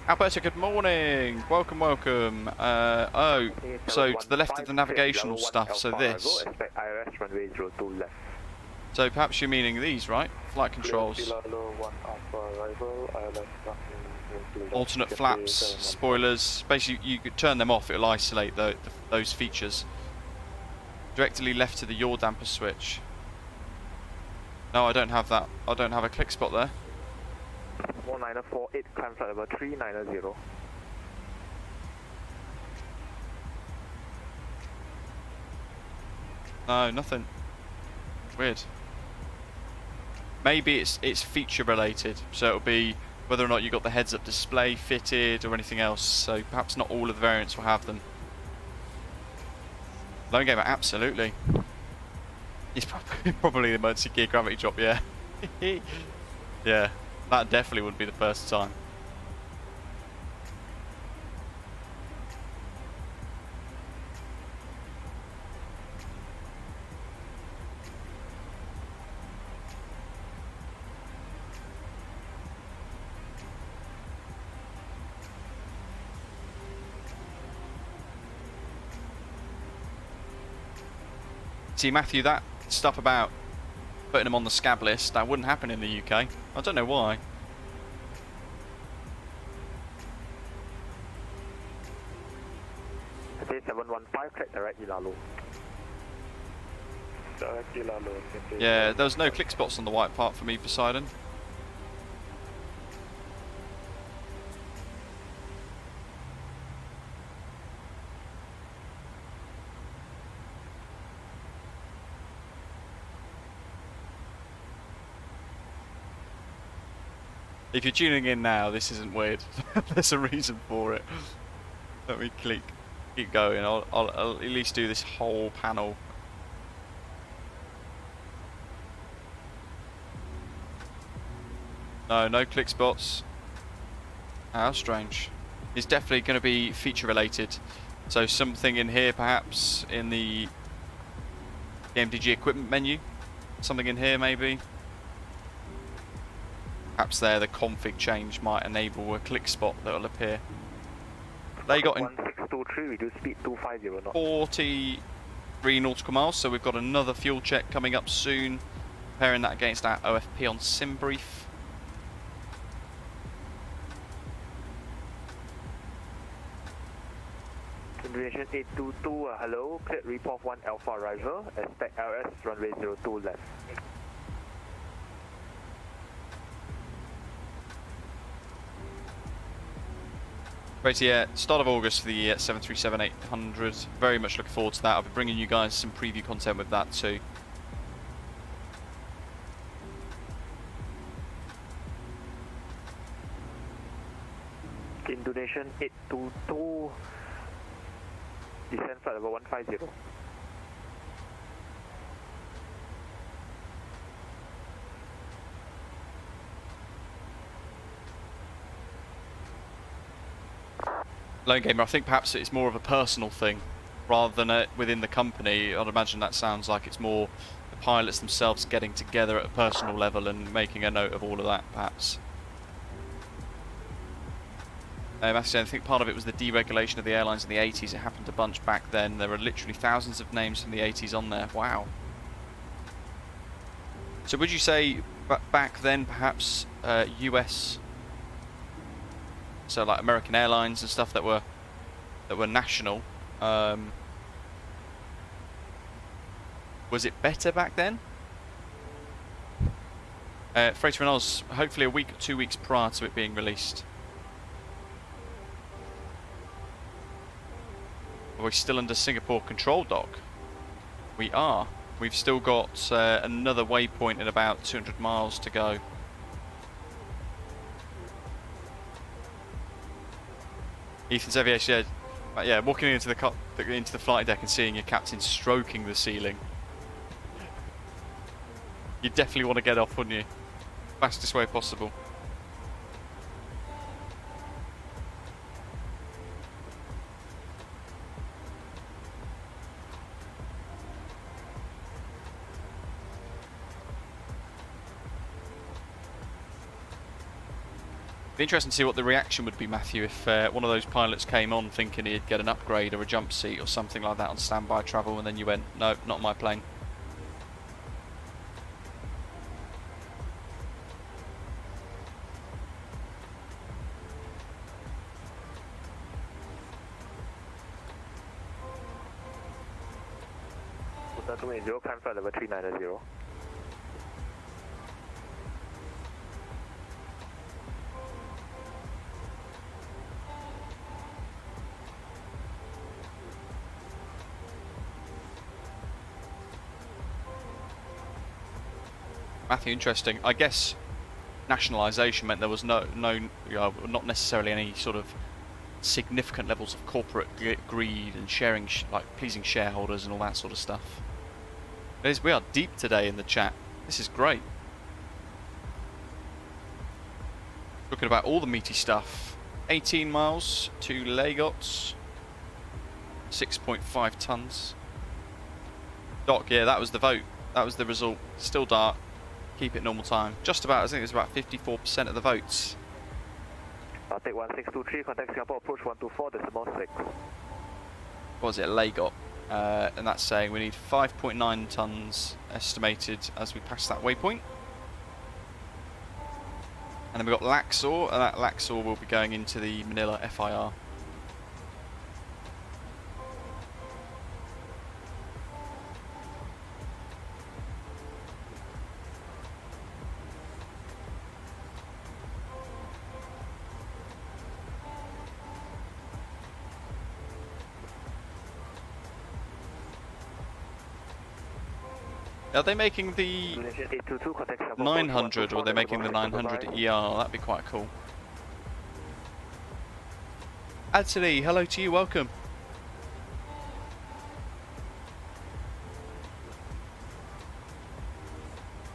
Alberta, good morning. Welcome, welcome. Oh, so to the left of the navigational stuff. So this. Expect IOS runway 02 left. So perhaps you're meaning these, right? Flight controls. Alternate flaps, spoilers. Basically, you could turn them off. It'll isolate those features. Directly left to the yaw damper switch. No, I don't have that. I don't have a click spot there. 1948, climb flight level 390. No, nothing. Weird. Maybe it's feature related, so it'll be whether or not you got the heads-up display fitted or anything else. So perhaps not all of the variants will have them. Lone Gamer, absolutely. It's probably the emergency gear gravity drop, yeah. Yeah, that definitely wouldn't be the first time. See, Matthew, that stuff about putting them on the scab list, that wouldn't happen in the UK. I don't know why. Cathay 715, click direct Ilalo. Direct Ilalo. Yeah, there was no click spots on the white part for me, Poseidon. If you're tuning in now, this isn't weird. There's a reason for it. Let me keep going. I'll at least do this whole panel. No click spots. How strange. It's definitely going to be feature related. So something in here perhaps in the PMDG equipment menu. Something in here maybe. Perhaps there the config change might enable a click spot that will appear. They got in 1623, reduce speed 250 knots. 43 nautical miles, so we've got another fuel check coming up soon. Comparing that against our OFP on sim brief. Indonesia 822, hello, cleared report 1 Alpha arrival, expect LS runway 02 left. Right, yeah, start of August for the 737-800. Very much looking forward to that. I'll be bringing you guys some preview content with that too. Indonesian 822, descent flight level 150. Lone Gamer, I think perhaps it's more of a personal thing rather than within the company. I'd imagine that sounds like it's more the pilots themselves getting together at a personal level and making a note of all of that, perhaps. Actually, I think part of it was the deregulation of the airlines in the 80s. It happened a bunch back then. There were literally thousands of names from the 80s on there. Wow. So would you say back then perhaps US, so like American Airlines and stuff that were national, was it better back then? Freighter and Oz, hopefully a week or 2 weeks prior to it being released. Are we still under Singapore control dock? We are. We've still got another waypoint in about 200 miles to go. Ethan's aviation, yeah, walking into the flight deck and seeing your captain stroking the ceiling. You definitely want to get off, wouldn't you? Fastest way possible. Be interesting to see what the reaction would be, Matthew, if one of those pilots came on thinking he'd get an upgrade or a jump seat or something like that on standby travel, and then you went, no, not my plane. Delta 280, climb flight level 390. Matthew, interesting. I guess nationalisation meant there was not necessarily any sort of significant levels of corporate greed and sharing, like pleasing shareholders and all that sort of stuff. We are deep today in the chat. This is great. Talking about all the meaty stuff. 18 miles to Lagos. 6.5 tons. Doc, yeah, that was the vote. That was the result. Still dark. Keep it normal time. Just about, I think it was about 54% of the votes. I'll take 1623, contact Singapore approach 124.6. What was it, Lagos? And that's saying we need 5.9 tons estimated as we pass that waypoint. And then we've got Laxor, and that Laxor will be going into the Manila FIR. Are they making the 822, contact Singapore 900 or are they making the 900 bye. ER? That'd be quite cool. Anthony, hello to you, welcome.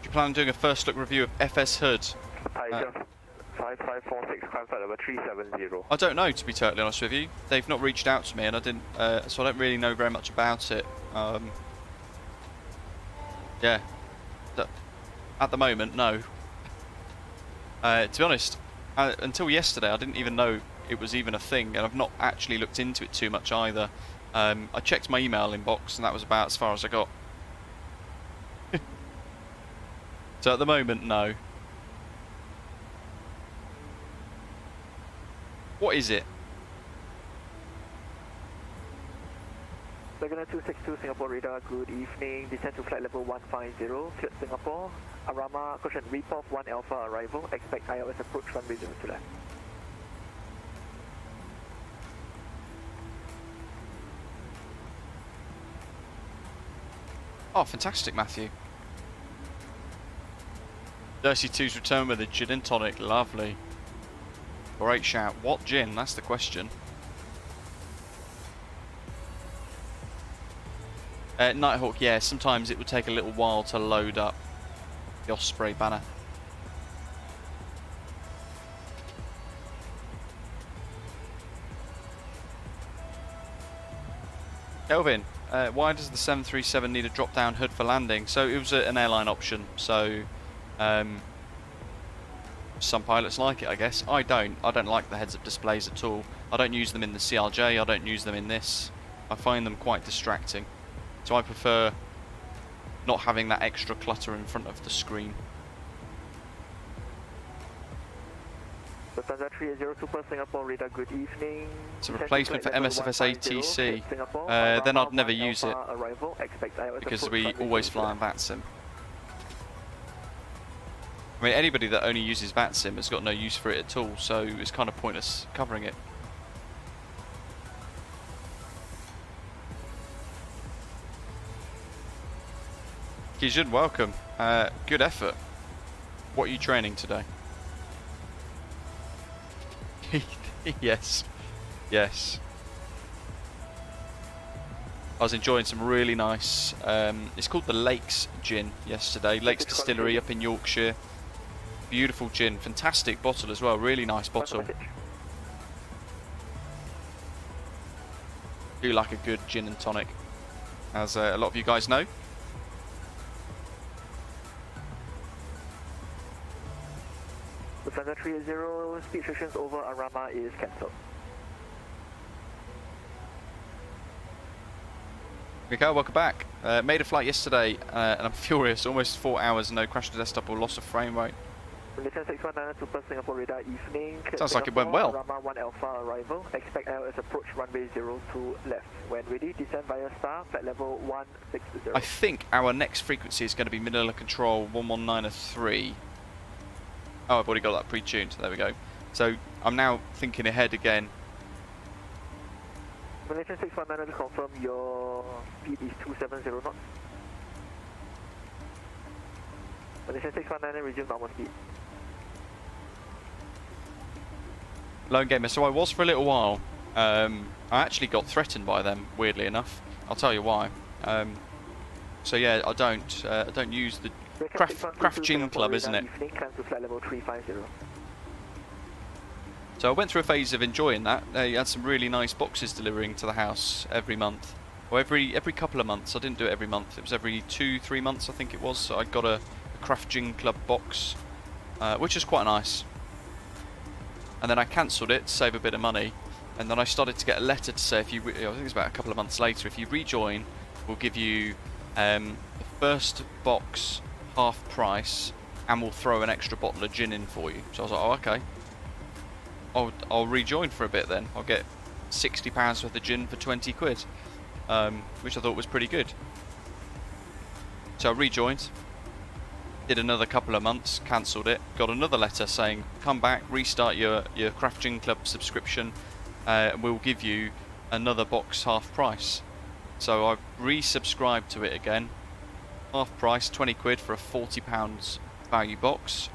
Do you plan on doing a first look review of FS Hood? 5546, climb flight number 370. I don't know, to be totally honest with you. They've not reached out to me, and I didn't, so I don't really know very much about it. Yeah, at the moment, no. To be honest, until yesterday, I didn't even know it was even a thing, and I've not actually looked into it too much either. I checked my email inbox, and that was about as far as I got. So at the moment, no. What is it? Laguna 262 Singapore radar, good evening. Descend to flight level 150, cleared Singapore. Arama, caution, report 1 Alpha arrival. Expect ILS approach runway 02 left. Oh, fantastic, Matthew. Dirty 2's return with a gin and tonic, lovely. Great shout. What gin? That's the question. Nighthawk, yeah, sometimes it would take a little while to load up the Osprey banner. Kelvin, why does the 737 need a drop-down hood for landing? So it was an airline option, so some pilots like it, I guess. I don't like the heads-up displays at all. I don't use them in the CRJ, I don't use them in this. I find them quite distracting. So I prefer not having that extra clutter in front of the screen. Lufthansa 380 per Singapore radar, good evening. It's a replacement for MSFS ATC. Then I'd never use it because we always fly on VATSIM. I mean, anybody that only uses VATSIM has got no use for it at all, so it's kind of pointless covering it. Kijun, welcome. Good effort. What are you training today? Yes. Yes. I was enjoying some really nice, it's called the Lakes Gin yesterday. Lakes Distillery up in Yorkshire. Beautiful gin. Fantastic bottle as well. Really nice bottle. Do like a good gin and tonic, as a lot of you guys know. Lufthansa 380, speed restrictions over Arama is cancelled. Mikael, welcome back. Made a flight yesterday and I'm furious. Almost 4 hours, no crash to desktop or loss of frame rate. Malaysia 6192 per Singapore radar, evening. Sounds like it went well. Arama 1 Alpha arrival. Expect ILS approach runway 02 left. When ready, descend via star, flight level 160. I think our next frequency is going to be Manila Control 11903. Oh, I've already got that pre-tuned. There we go. So I'm now thinking ahead again. Malaysia 6192 to confirm your speed is 270 knots. Malaysia 6192 resume normal speed. Lone Gamer. So I was for a little while. I actually got threatened by them, weirdly enough. I'll tell you why. So yeah, I don't use the Craft Gin Club, isn't it? So I went through a phase of enjoying that. They had some really nice boxes delivering to the house every month, or every couple of months. I didn't do it every month. It was every 2-3 months, I think it was. So I got a Craft Gin Club box, which is quite nice. And then I cancelled it to save a bit of money. And then I started to get a letter to say, if you, I think it's about a couple of months later, if you rejoin, we'll give you the first box half price, and we'll throw an extra bottle of gin in for you. So I was like, oh, okay. I'll rejoin for a bit then. I'll get £60 worth of gin for 20 quid, which I thought was pretty good. So I rejoined, did another couple of months, cancelled it, got another letter saying, come back, restart your Craft Gin Club subscription, and we'll give you another box half price. So I resubscribed to it again, half price, 20 quid for a £40 value box.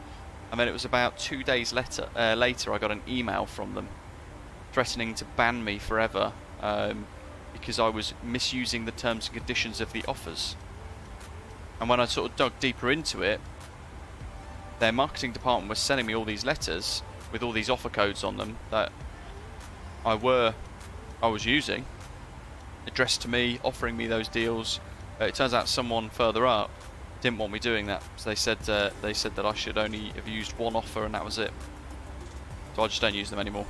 And then it was about 2 days later I got an email from them threatening to ban me forever because I was misusing the terms and conditions of the offers. And when I sort of dug deeper into it, their marketing department was sending me all these letters with all these offer codes on them that I was using, addressed to me, offering me those deals. It turns out someone further up didn't want me doing that, so they said that I should only have used one offer and that was it. So I just don't use them anymore.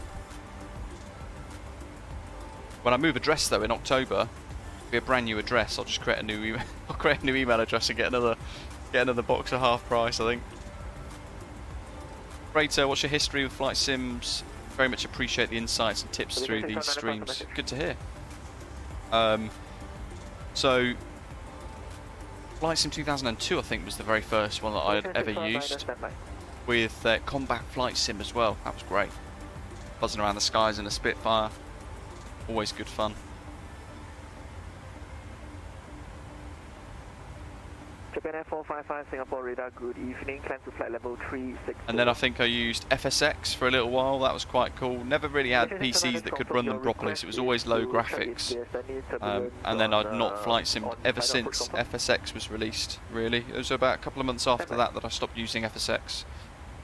When I move address though in October, it'll be a brand new address. I'll just create a new email. I'll create a new email address and get another box at half price, I think. Freighter, what's your history with flight sims? Very much appreciate the insights and tips through these streams. Good to hear. So, Flight Sim 2002, I think, was the very first one that I had ever used, with Combat Flight Sim as well. That was great. Buzzing around the skies in a Spitfire. Always good fun. Japan Air 455 Singapore radar, good evening. Climb to flight level 360. And then I think I used FSX for a little while. That was quite cool. Never really had PCs that could run them properly, so it was always low graphics. And then I'd not flight simmed ever since FSX was released, really. It was about a couple of months after that I stopped using FSX.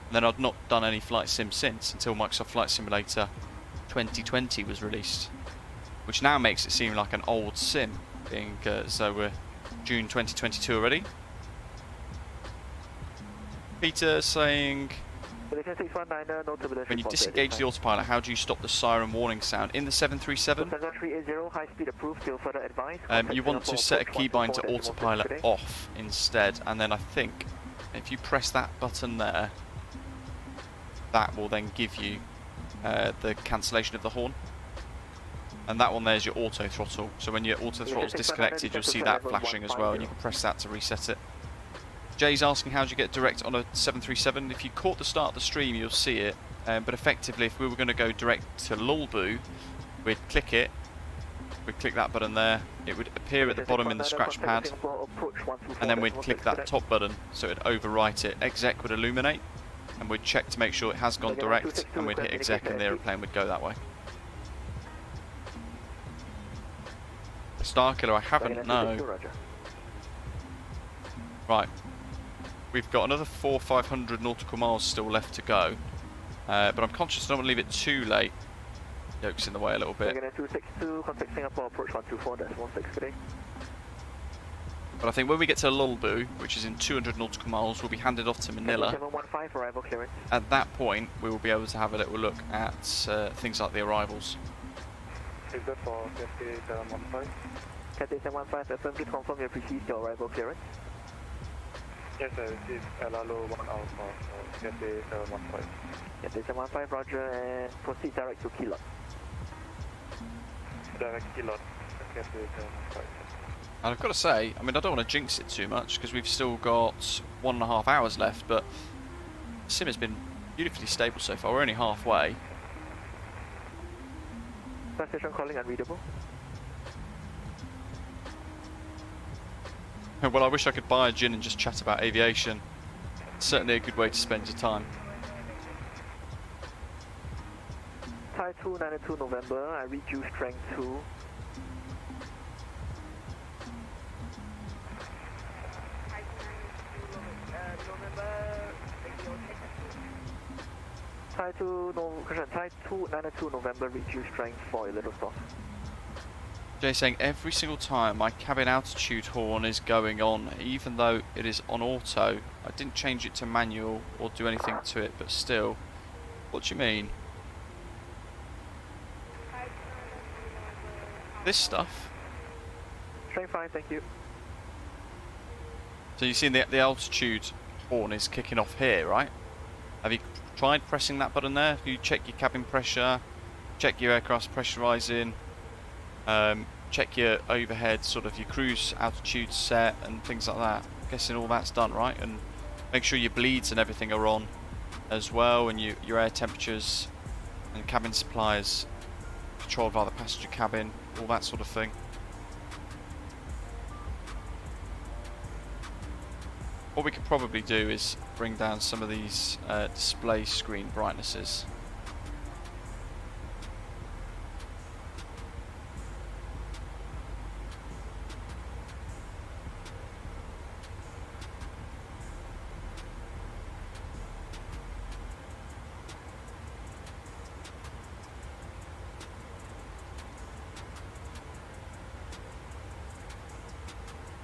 And then I'd not done any flight sim since, until Microsoft Flight Simulator 2020 was released. Which now makes it seem like an old sim, being so we're June 2022 already. Peter saying, when you disengage the autopilot, how do you stop the siren warning sound? In the 737, you want to set a keybind to autopilot off instead, and then I think if you press that button there, that will then give you the cancellation of the horn. And that one there is your auto throttle, so when your auto throttle is disconnected, you'll see that flashing as well, and you can press that to reset it. Jay's asking how do you get direct on a 737. If you caught the start of the stream, you'll see it, but effectively if we were going to go direct to Lulbu, we'd click it, we'd click that button there, it would appear at the bottom in the scratch pad, and then we'd click that top button so it'd overwrite it. Exec would illuminate, and we'd check to make sure it has gone direct, and we'd hit exec and the aeroplane would go that way. Starkiller, I haven't, no. Right. We've got another 400-500 nautical miles still left to go. But I'm conscious I don't want to leave it too late. Yoke's in the way a little bit. But I think when we get to Lulbu, which is in 200 nautical miles, we'll be handed off to Manila. At that point, we will be able to have a little look at things like the arrivals. Is that for Cathay 715? Cathay 715, FM, please confirm you have received your arrival clearance. Yes, I received LRLO 1 Alpha for Cathay 715. Cathay 715, roger, and proceed direct to Keelot. Direct Keelot, Cathay 715. And I've got to say, I mean, I don't want to jinx it too much because we've still got 1.5 hours left, but the sim has been beautifully stable so far. We're only halfway. Station calling unreadable. Well, I wish I could buy a gin and just chat about aviation. It's certainly a good way to spend your time. Thai 292 November, I read you strength 2. Thai 292 November, read you strength 4, a little soft. Jay saying every single time my cabin altitude horn is going on, even though it is on auto. I didn't change it to manual or do anything to it, but still. What do you mean? This stuff? Strength 5, thank you. So you've seen the altitude horn is kicking off here, right? Have you tried pressing that button there? You check your cabin pressure, check your aircraft's pressurising, check your overhead, sort of your cruise altitude set and things like that. I'm guessing all that's done, right? And make sure your bleeds and everything are on as well, and your air temperatures and cabin supplies controlled by the passenger cabin, all that sort of thing. What we could probably do is bring down some of these display screen brightnesses.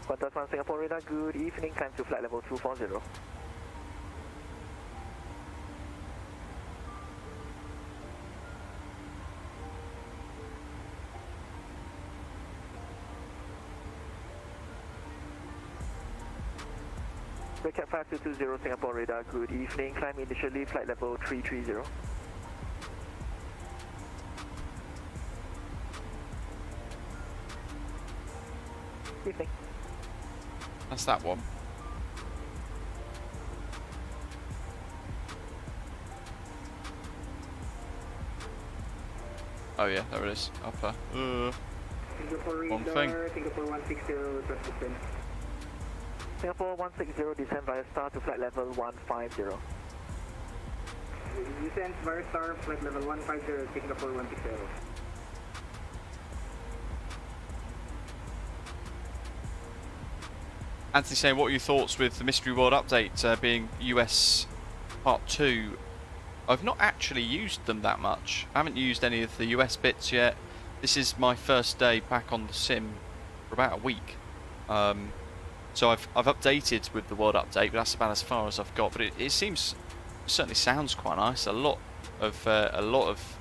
Qantas 1 Singapore radar, good evening, climb to flight level 240. Recap 5220 Singapore radar, good evening, climb initially flight level 330. Evening. That's that one. Oh yeah, there it is. Upper. Wrong thing. Singapore 160, descend. Singapore 160, descend via star to flight level 150. Descend via star, flight level 150, Singapore 160. Anthony saying, what are your thoughts with the Mystery World update being US Part 2? I've not actually used them that much. I haven't used any of the US bits yet. This is my first day back on the sim for about a week. So I've updated with the World update, but that's about as far as I've got. But it seems, certainly sounds quite nice. A lot of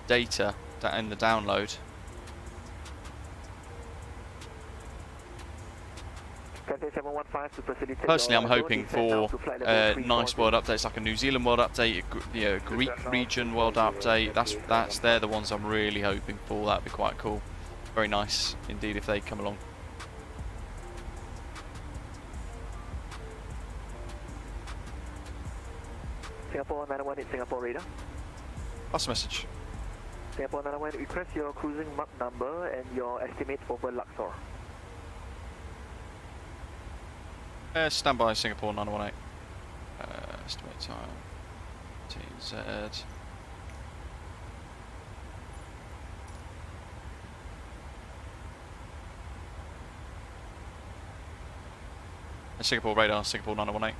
data in the download. Personally, I'm hoping for nice world updates, like a New Zealand world update, a Greek region world update. They're the ones I'm really hoping for. That'd be quite cool. Very nice indeed if they come along. Singapore 918 Singapore radar. Last message. Singapore 918, request your cruising Mach number and your estimate over Luxor. Stand by Singapore 918. Estimate time. TZ. Singapore radar, Singapore 918.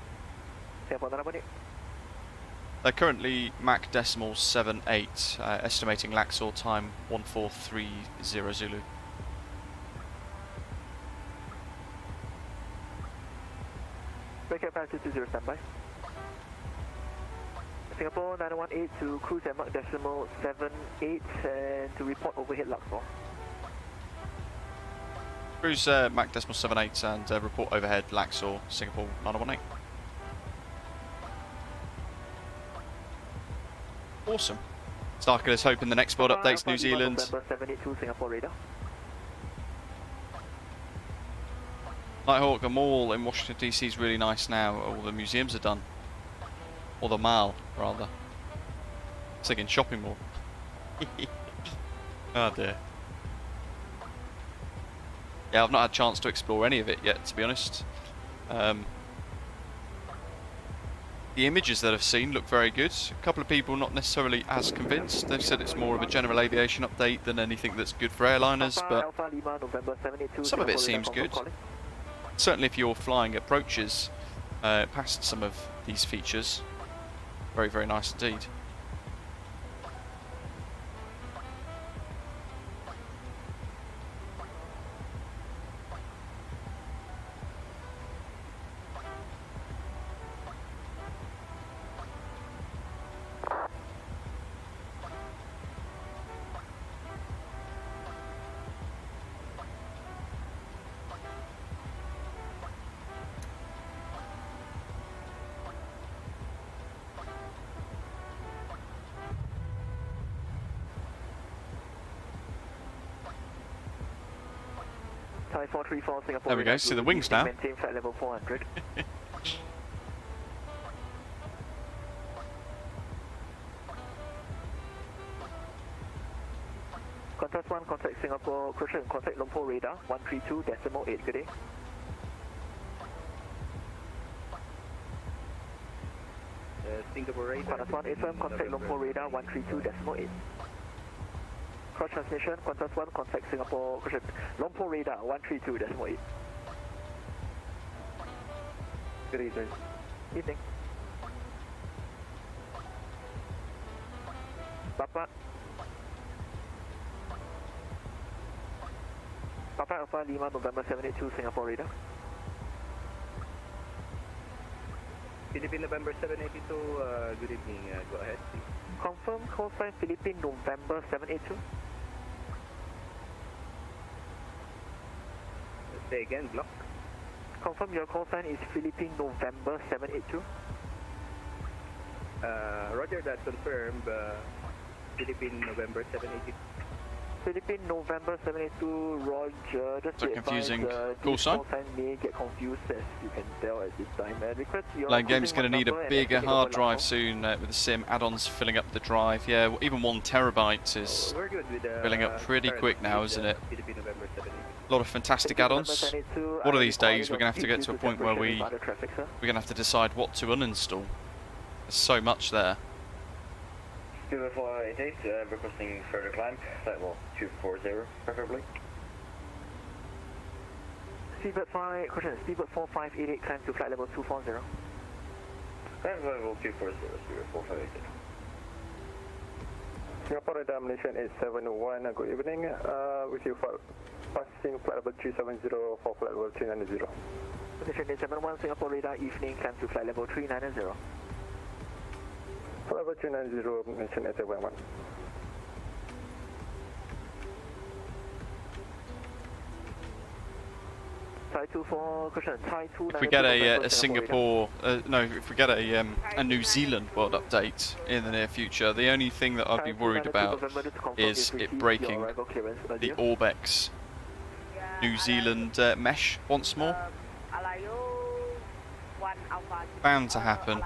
Singapore 918. They're currently Mach decimal 78, estimating Luxor time 1430 Zulu. Breakout 5220, standby. Singapore 918 to cruise at Mach decimal 78 and to report overhead Luxor. Cruise Mach decimal 78 and report overhead Luxor, Singapore 918. Awesome. Starker, let's hope in the next world updates, New Zealand. November 782 Singapore radar. Nighthawk, the mall in Washington DC is really nice now. All the museums are done. Or the mall, rather. It's like in shopping mall. Oh dear. Yeah, I've not had a chance to explore any of it yet, to be honest. The images that I've seen look very good. A couple of people not necessarily as convinced. They've said it's more of a general aviation update than anything that's good for airliners, but some of it seems good. Certainly if you're flying approaches past some of these features, very, very nice indeed. Thai 434 Singapore. There we go, see the wings now. Maintain flight level 400. Contact 1, contact Singapore, Croatia and contact Lumpur radar, 132.8, good day. Singapore radar. Qantas 1 FM, contact Lumpur radar 132.8. Cross transmission, Qantas 1, contact Singapore, Lumpur radar 132.8. Good evening. Evening. Papa Alpha Lima November 782 Singapore radar. Philippine November 782, good evening, go ahead please. Confirm call sign Philippine November 782. Say again, block. Confirm your call sign is Philippine November 782. Roger that, confirmed, Philippine November 782. Philippine November 782, Roger. Just So be confusing advised, call this sign. call sign may get confused as you can tell at this time. Request your Lane game's closing going to need number a and bigger exit hard over drive laptop. soon with the sim add-ons filling up the drive. Yeah, well, even 1 terabyte is We're good with filling up pretty current quick now, with, isn't it? Philippine November 782. A lot of fantastic Philippine add-ons. November 782, One of I these require days we're your going to have to get to a due point where separation we're with other traffic, sir. going to have to decide what to uninstall. There's so much there. Scuba 488, requesting further climb, flight level 240 preferably. Speedbird 4588 climb to flight level 240. Climb level 240, Scuba 488. Singapore radar Malaysian 8701, good evening. With you passing flight level 370 for flight level 390. Malaysian 871, Singapore radar evening, climb to flight level 390. Flight level 390, Malaysian 871. If we get a Singapore, if we get a New Zealand world update in the near future, the only thing that I'd be worried about is it breaking the Orbex New Zealand mesh once more. Bound to happen.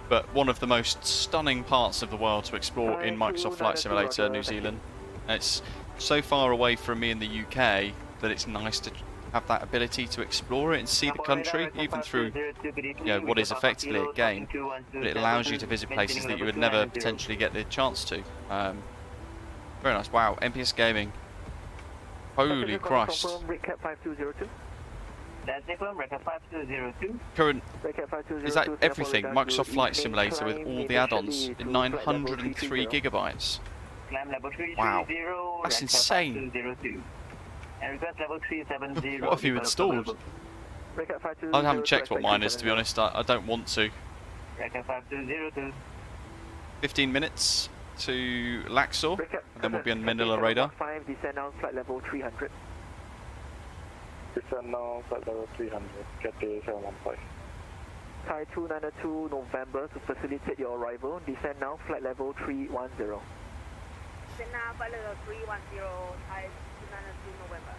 But one of the most stunning parts of the world to explore in Microsoft Flight Simulator New Zealand. It's so far away from me in the UK that it's nice to have that ability to explore it and see the country, even through what is effectively a game. But it allows you to visit places that you would never potentially get the chance to. Very nice. Wow, MPS Gaming. Holy Christ. Current is that everything? Microsoft Flight Simulator with all the add-ons in 903 gigabytes. Wow, that's insane. What have you installed? I haven't checked what mine is, to be honest. I don't want to. 15 minutes to Laxor, and then we'll be on Manila radar. Descend now, flight level 300. Descend now, flight level 300. Get the 715. Thai 292 November to facilitate your arrival. Descend now, flight level 310. Descend now, flight level 310, Thai 292 November.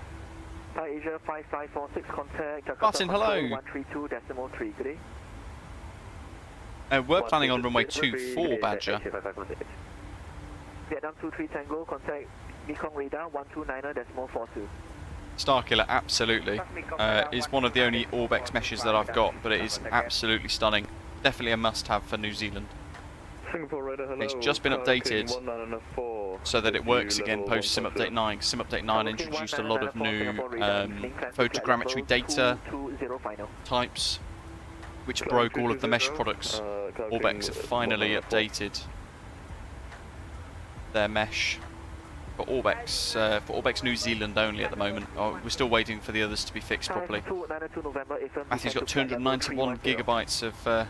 Thai Asia 5546, contact Martin, hello. 132.3. Good day. We're planning on runway 24, Badger. Vietnam 23 Tango, contact Mekong radar 129.42. Starkiller, absolutely. Is one of the only Orbex meshes that I've got, but it is absolutely stunning. Definitely a must-have for New Zealand. It's just been updated so that it works again post Sim Update 9. Sim Update 9 introduced a lot of new photogrammetry data types, which broke all of the mesh products. Orbex have finally updated their mesh for Orbex New Zealand only at the moment. We're still waiting for the others to be fixed properly. Matthew's got 291 gigabytes of.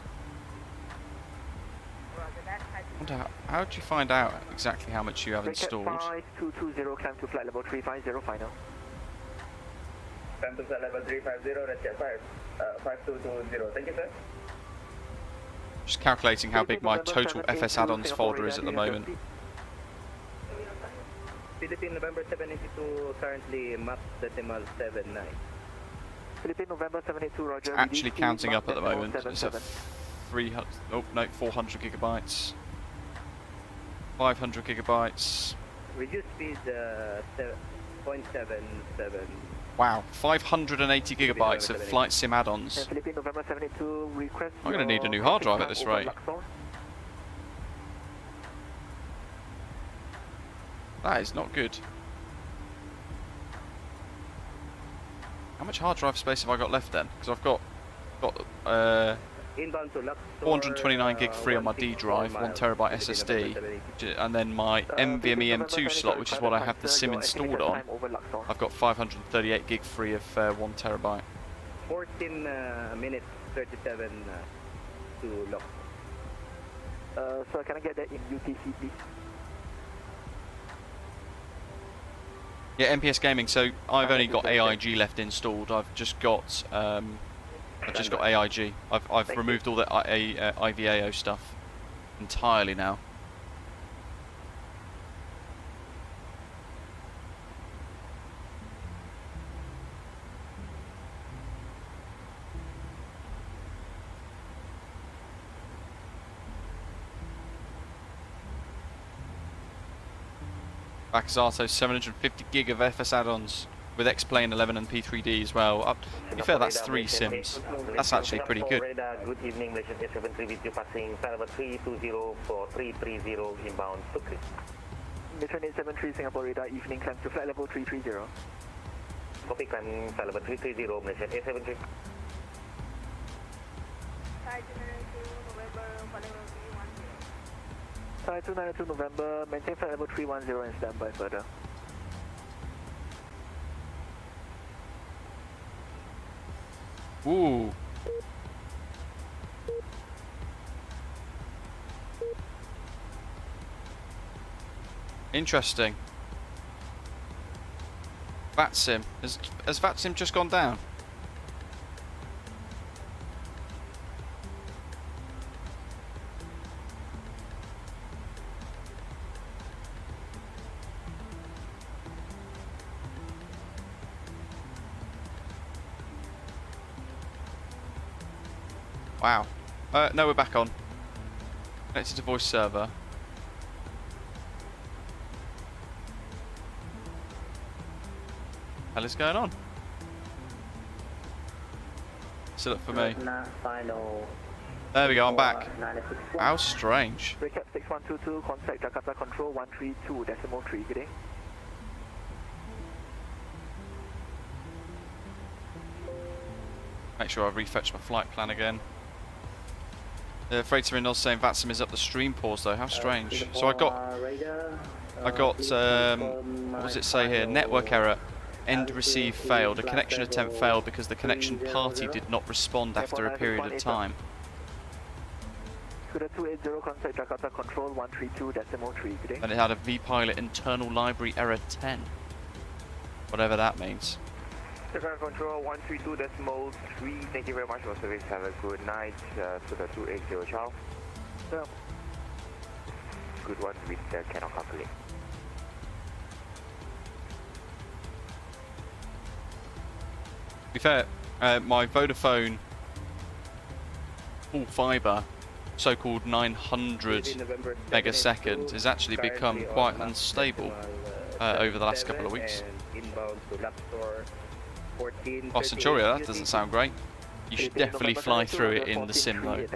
How did you find out exactly how much you have installed? 5220, climb to flight level 350 final. Climb to flight level 350, that's at 5220. Thank you, sir. Just calculating how big my total FS add-ons folder is at the moment. Philippine November 782, currently map decimal 79. Philippine November 782, Roger. It's actually counting up at the moment. It's at 400 gigabytes. 500 gigabytes. Reduce speed 0.77. Wow, 580 gigabytes of flight sim add-ons. Philippine November 72, request. I'm going to need a new hard drive at this rate. That is not good. How much hard drive space have I got left then? Because I've got Inbound to Luxor, 429 gig free on my D drive, 1 terabyte SSD, and then my NVMe M2 slot, which is what I have the sim installed on. I've got 538 gig free of 1 terabyte. 14 minutes 37 to Luxor. Sir, can I get that in UTC, please? Yeah, MPS Gaming. So I've only got AIG left installed. I've just got AIG. I've removed all the IVAO stuff entirely now. Baxato 750 gig of FS add-ons with X-Plane 11 and P3D as well. To be fair, that's 3 sims. That's actually pretty good. Good evening, Malaysian 873 with you passing Salva 320 for 330 inbound to Chris. Mission 873 Singapore radar, evening climb to flight level 330. Copy, climb Salva 330, Malaysian 873. Thai 292 November, maintain flight level 310 and stand by further. Ooh. Interesting. VATSIM. Has VATSIM just gone down? Wow. No, we're back on. Connected to voice server. Hell is going on? Still up for me. There we go, I'm back. How strange. Recap 6122, contact Jakarta Control 132.3, good day. Make sure I refetch my flight plan again. The freighter in Oz saying VATSIM is up the stream pause though. How strange. So I got what does it say here? Network error. End receive failed. A connection attempt failed because the connection party did not respond after a period of time. Scooter 280, contact Jakarta Control 132.3, good day. And it had a vPilot internal library error 10. Whatever that means. Jakarta Control 132.3, thank you very much for service. Have a good night. Scooter 280, Charles. Yeah. Good one with cannot calculate. To be fair, my Vodafone full fibre, so-called 900 megasecond, has actually become quite unstable over the last couple of weeks. Oh, Centuria, that doesn't sound great. You should definitely fly through it in the sim though.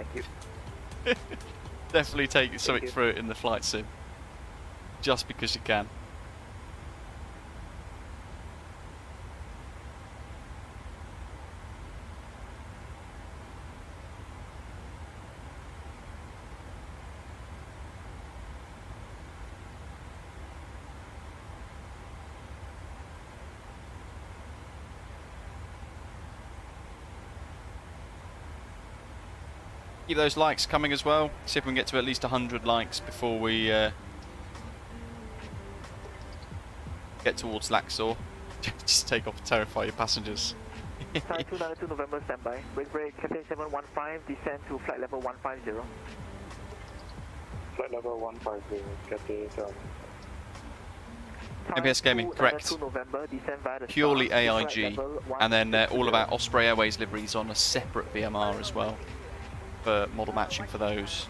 Definitely take something through it in the flight sim. Just because you can. Keep those likes coming as well. See if we can get to at least 100 likes before we get towards Laxor. Just take off and terrify your passengers. Thai 292 November, standby. Break, Cathay 715, descend to flight level 150. Flight level 150, Cathay 7. MPS Gaming, correct. November, Purely AIG, and then all of our Osprey Airways liveries on a separate VMR as well, for model matching for those.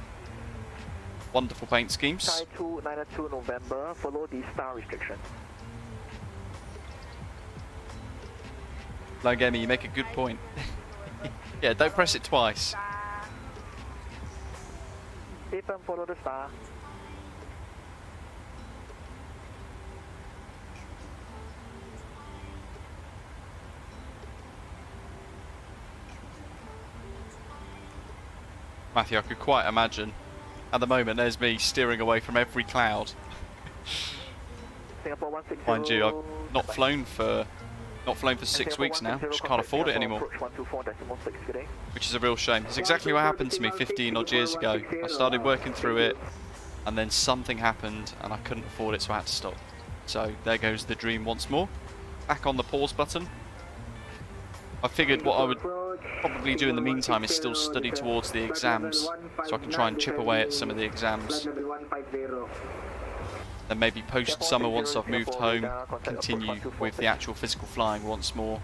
Wonderful paint schemes. Thai 292 November, follow the star restriction. Low gamer, you make a good point. Yeah, don't press it twice. Stephen, follow the star. Matthew, I could quite imagine. At the moment, there's me steering away from every cloud. Singapore 160. Mind you, I've not flown for 6 weeks now. Just can't afford it anymore. Which is a real shame. It's exactly what happened to me 15 odd years ago. I started working through it, and then something happened, and I couldn't afford it, so I had to stop. So there goes the dream once more. Back on the pause button. I figured what I would probably do in the meantime is still study towards the exams, so I can try and chip away at some of the exams. Then maybe post summer, once I've moved home, continue with the actual physical flying once more.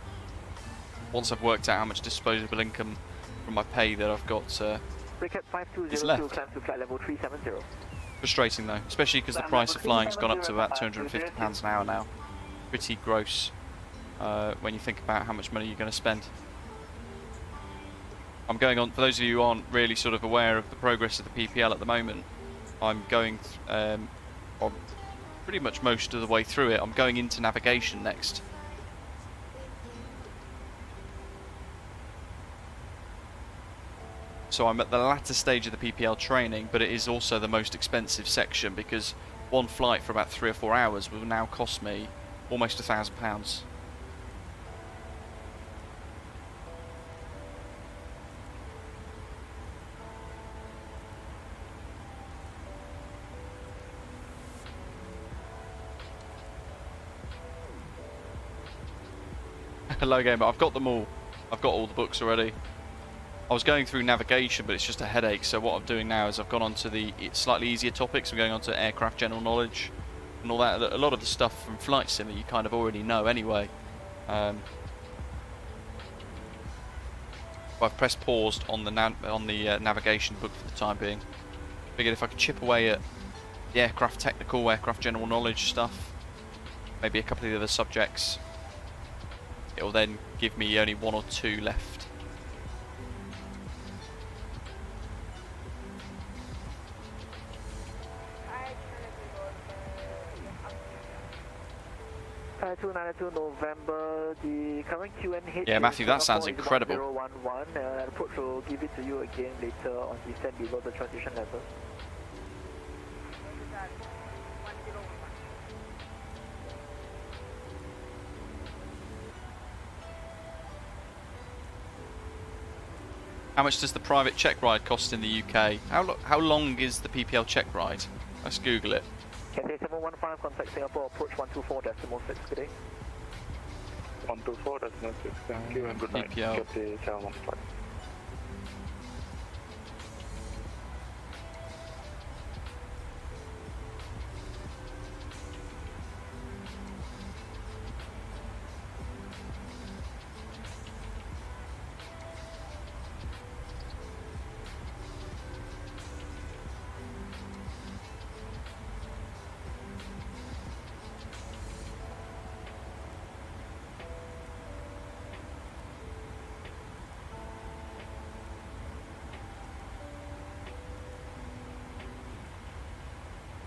Once I've worked out how much disposable income from my pay that I've got is left. Frustrating though, especially because the price of flying has gone up to about £250 an hour now. Pretty gross when you think about how much money you're going to spend. I'm going on, for those of you who aren't really sort of aware of the progress of the PPL at the moment, I'm going on pretty much most of the way through it. I'm going into navigation next. So I'm at the latter stage of the PPL training, but it is also the most expensive section because one flight for about 3 or 4 hours will now cost me almost £1,000. Hello game, but I've got them all. I've got all the books already. I was going through navigation, but it's just a headache, so what I'm doing now is I've gone on to the slightly easier topics. I'm going on to aircraft general knowledge and all that. A lot of the stuff from Flight Sim you kind of already know anyway. I've pressed paused on the navigation book for the time being. Figured if I could chip away at the aircraft technical, aircraft general knowledge stuff, maybe a couple of the other subjects, it will then give me only 1 or 2 left. November, the current QNH. Yeah, Matthew, that sounds incredible. 011, approach will give it to you again later on descent below the transition level. How much does the private check ride cost in the UK? How long is the PPL check ride? Let's Google it. Cathay 715, contact Singapore, approach 124.6, good day. 124.6, thank you and good night. PPL. Cathay 715.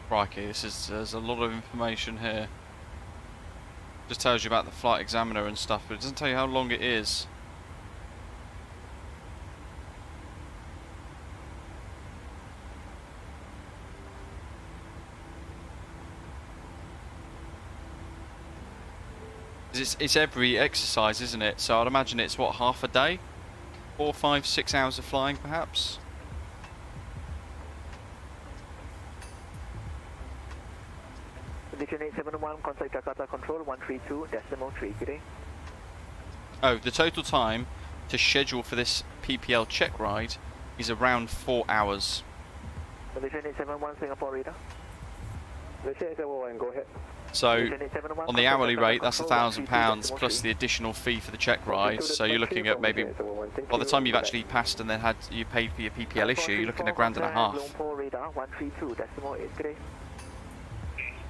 Crikey, there's a lot of information here. Just tells you about the flight examiner and stuff, but it doesn't tell you how long it is. It's every exercise, isn't it? So I'd imagine it's what, half a day? 4, 5, 6 hours of flying perhaps? Condition 871, contact Jakarta Control 132.3, good day. Oh, the total time to schedule for this PPL check ride is around 4 hours. Condition 871, Singapore radar. Condition 871, go ahead. So, on the hourly rate, that's £1,000 plus the additional fee for the check ride. So you're looking at maybe, by the time you've actually passed and then you paid for your PPL issue, you're looking at £1,500.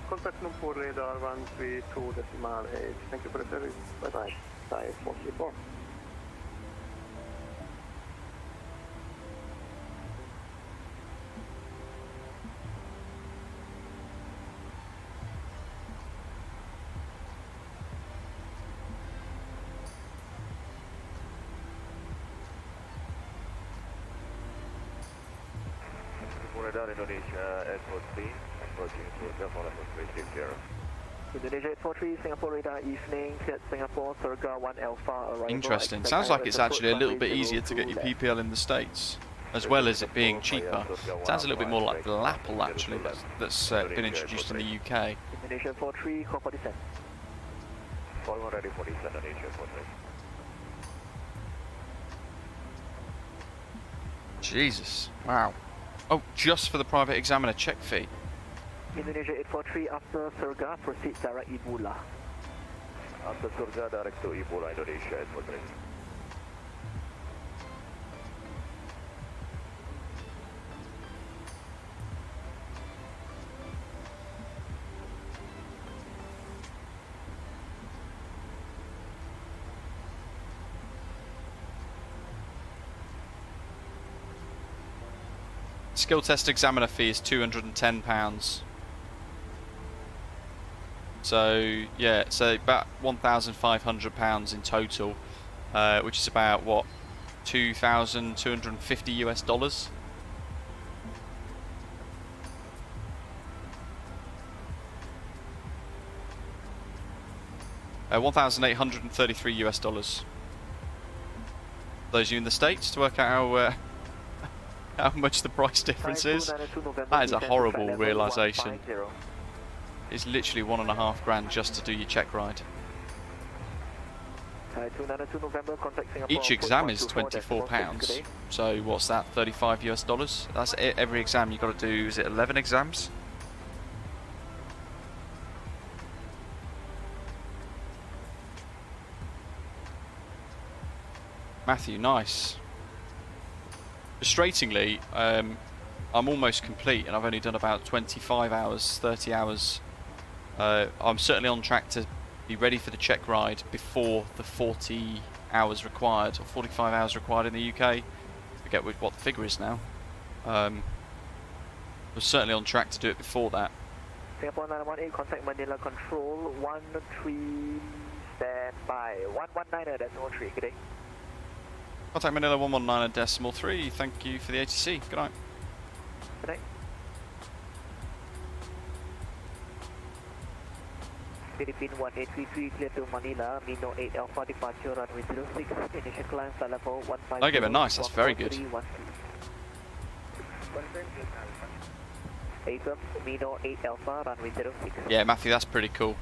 Contact Lumpur radar 132.8. Thank you for the service. Bye bye. Side 434. Down Indonesia, Airport 3, approaching to Java level 360. Indonesia 843, Singapore radar evening, set Singapore, Surga 1 Alpha, arrival. Interesting. Sounds like it's actually a little bit easier to get your PPL in the States, as well as it being cheaper. Sounds a little bit more like the Lapple actually, that's been introduced in the UK. Indonesia 43, call for descent. 41 ready for descent, Indonesia 43. Jesus. Wow. Oh, just for the private examiner check fee. Indonesia 843, after Surga, proceed direct Ebola. After Surga, direct to Ebola, Indonesia 843. Skill test examiner fee is £210. So yeah, so about £1,500 in total, which is about what, $2,250 US. 1,833 US. Those of you in the States to work out how much the price difference is. That is a horrible realisation. It's literally $1.5 grand just to do your check ride. Each exam is £24. So what's that? 35 US. That's it. Every exam you've got to do. Is it 11 exams? Matthew, nice. Frustratingly, I'm almost complete and I've only done about 25 hours, 30 hours. I'm certainly on track to be ready for the check ride before the 40 hours required, or 45 hours required in the UK. I forget what the figure is now. We're certainly on track to do it before that. Singapore 918, contact Manila Control 13, stand by 119.3, good day. Contact Manila 119.3, thank you for the ATC, good night. Good night. Philippine 1833, clear to Manila, Mino 8 Alpha, departure runway 06, initial climb, flight level 15. I give it nice, that's very good. Mino 8 Alpha, runway 06. Yeah, Matthew, that's pretty cool.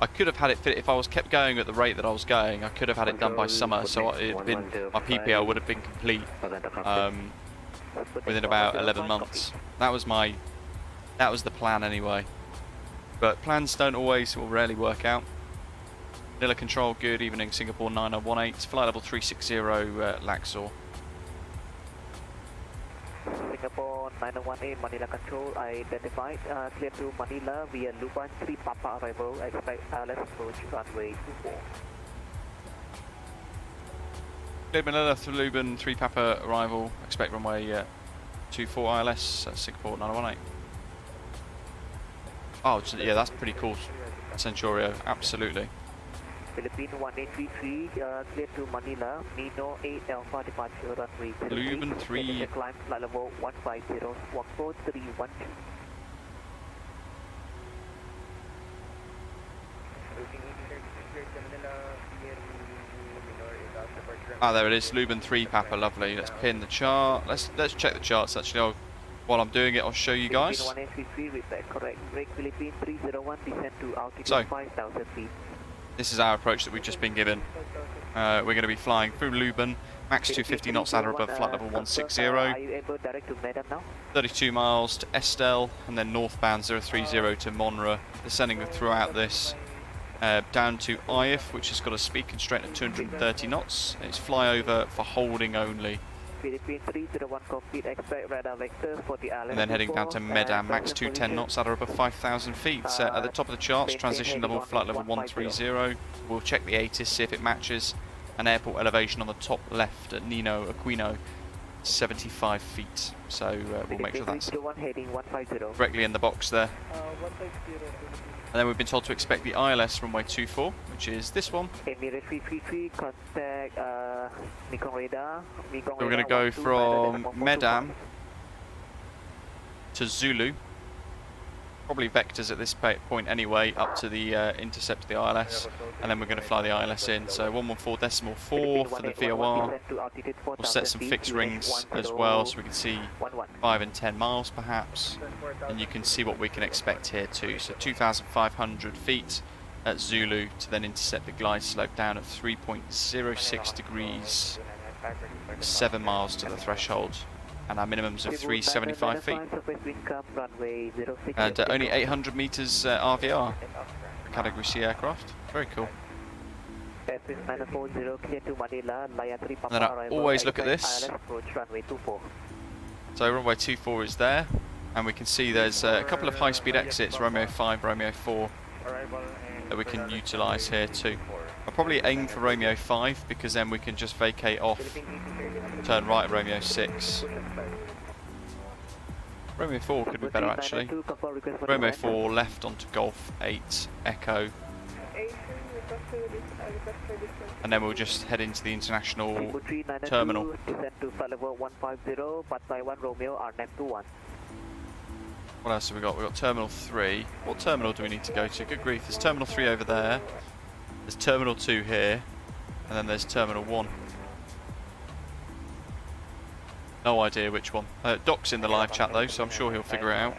I could have had it fit if I was kept going at the rate that I was going. I could have had it done by summer, so it'd been, my PPL would have been complete within about 11 months. That was the plan anyway. But plans don't always or rarely work out. Manila Control, good evening. Singapore 9018, flight level 360, Laxor. Singapore 918, Manila Control, identified, clear to Manila via Luban 3 Papa arrival, expect ILS approach runway 24. Clear Manila through Luban 3 Papa arrival, expect runway 24 ILS, Singapore 918. Oh, yeah, that's pretty cool, Centurio, absolutely. Philippine 1833, clear to Manila, Mino 8 Alpha, departure runway 03. Luban 3. Climb, flight level 150, squawk code 312. Ah, there it is, Luban 3 Papa, lovely. Let's pin the chart. Let's check the charts actually. While I'm doing it, I'll show you guys. So, this is our approach that we've just been given. We're going to be flying through Luban, max 250 knots at or above flight level 160. 32 miles to Estelle, and then northbound 030 to Monra, descending throughout this. Down to IF, which has got a speed constraint of 230 knots. It's flyover for holding only. Philippine 301 cockpit, expect radar vector for the island. And then heading down to Medan, max 210 knots at or above 5,000 feet. At the top of the charts, transition level, flight level 130. We'll check the ATIS, see if it matches. An airport elevation on the top left at Nino Aquino, 75 feet. So we'll make sure that's correctly in the box there. And then we've been told to expect the ILS runway 24, which is this one. So we're going to go from Medan to Zulu. Probably vectors at this point anyway, up to the intercept of the ILS, and then we're going to fly the ILS in. So 114.4 for the VOR. We'll set some fixed rings as well, so we can see 5 and 10 miles perhaps, and you can see what we can expect here too. So 2,500 feet at Zulu to then intercept the glide slope down at 3.06 degrees, 7 miles to the threshold. And our minimums of 375 feet. And only 800 meters RVR for Category C aircraft. Very cool. And then I always look at this. So runway 24 is there, and we can see there's a couple of high-speed exits, Romeo 5, Romeo 4, that we can utilise here too. I'll probably aim for Romeo 5 because then we can just vacate off, turn right at Romeo 6. Romeo 4 could be better actually. Romeo 4 left onto Golf 8 Echo. And then we'll just head into the international terminal. What else have we got? We've got Terminal 3. What terminal do we need to go to? Good grief, there's Terminal 3 over there. There's Terminal 2 here. And then there's Terminal 1. No idea which one. Doc's in the live chat though, so I'm sure he'll figure it out.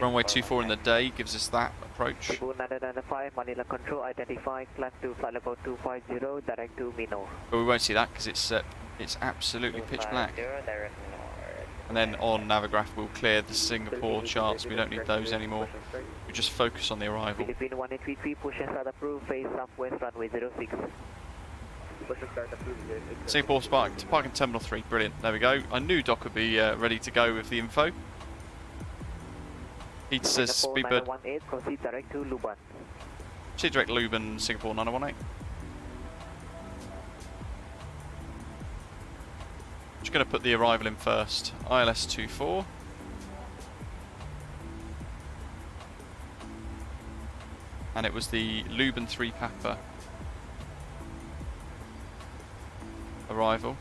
Runway 24 in the day gives us that approach. Manila control identify, climb to flight level 250, direct to Mino. But we won't see that because it's absolutely pitch black. And then on Navigraph we'll clear the Singapore charts, we don't need those anymore. We just focus on the arrival. Philippine 1833, push and start approved, face southwest runway 06. Singapore parking Terminal 3, brilliant, there we go. I knew Doc would be ready to go with the info. He says Speedbird. Proceed direct to Luban. Proceed direct Luban, Singapore 9018. Just going to put the arrival in first. ILS 24. And it was the Luban 3 Papa arrival.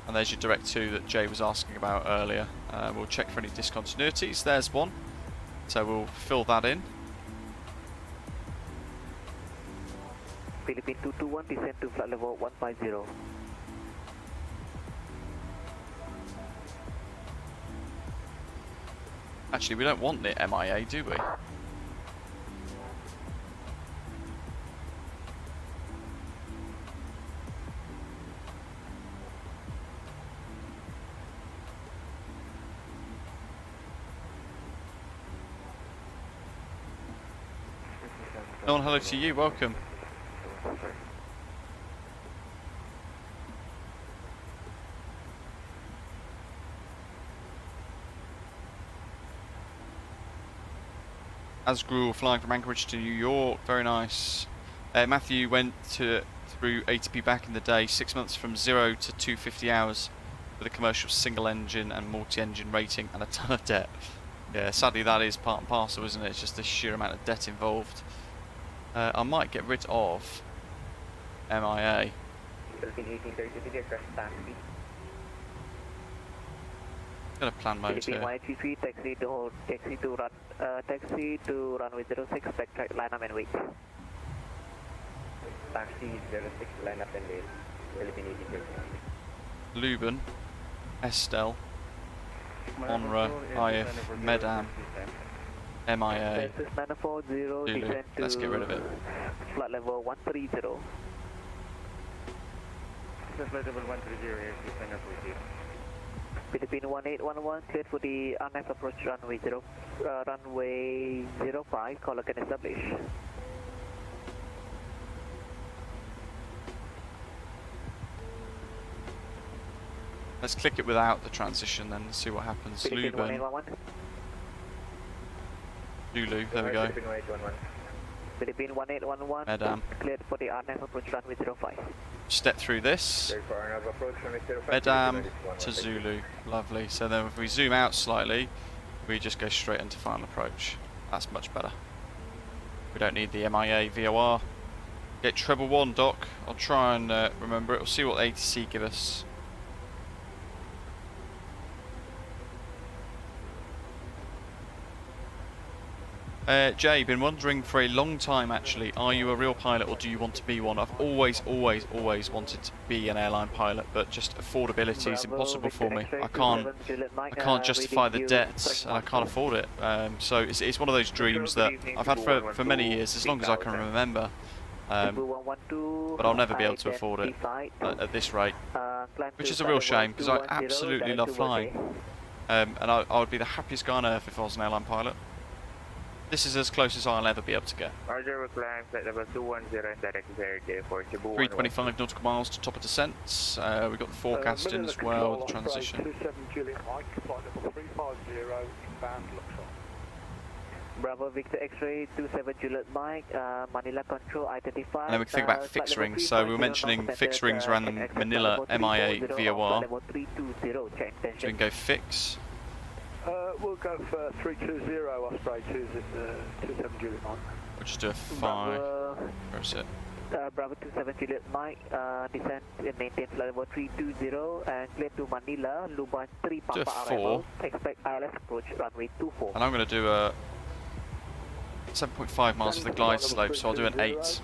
And there's your direct 2 that Jay was asking about earlier. We'll check for any discontinuities. There's one. So we'll fill that in. Philippine 221, descend to flight level 150. Actually, we don't want the MIA, do we? Nolan, hello to you, welcome. Asgrul flying from Anchorage to New York, very nice. Matthew went through ATP back in the day, 6 months from 0 to 250 hours with a commercial single engine and multi-engine rating and a ton of debt. Yeah, sadly that is part and parcel, isn't it? It's just the sheer amount of debt involved. I might get rid of MIA. Got a plan mode here. Taxi to runway 06, backtrack, line up and wait. Taxi 06, line up and wait. Philippine 1833. Luban, Estel, Onra, IF, Medan, MIA, Zulu. Let's get rid of it. Flight level 130. Flight level 130, Philippine 1811, cleared for the RNF approach runway 05, caller can establish. Let's click it without the transition then and see what happens. Philippine Luban, 1811. Lulu, there we go. Philippine 1811. Medam. Cleared for the RNF approach runway 05. Step through this. Medam to Zulu. Lovely. So then if we zoom out slightly, we just go straight into final approach. That's much better. We don't need the MIA VOR. Get treble 1, Doc. I'll try and remember it. We'll see what ATC give us. Jay, been wondering for a long time actually, are you a real pilot or do you want to be one? I've always wanted to be an airline pilot, but just affordability is impossible for me. I can't justify the debts and I can't afford it. So it's one of those dreams that I've had for many years, as long as I can remember. But I'll never be able to afford it at this rate, which is a real shame because I absolutely love flying. And I would be the happiest guy on earth if I was an airline pilot. This is as close as I'll ever be able to get. Roger, we're climb flight level 210 and direct Air for Cebu. 325 nautical miles to top of descent. We've got the forecast in as well, the transition. 27 Juliet Mike, flight level 350, inbound Luxor. Bravo Victor X-ray 27 Juliet Mike, Manila Control I-35. And then we can think about fixed rings. So we were mentioning fixed rings around the Manila MIA VOR. So we can go fix. We'll go for 320 Osprey 27 Juliet Mike. We'll just do a 5. Where is it? Bravo 27 Juliet Mike, descent and maintain flight level 320 and clear to Manila, Luban 3 Do a Papa 4. arrival, expect ILS approach runway 24. And I'm going to do a 7.5 miles for the glide slope, so I'll do an 8. So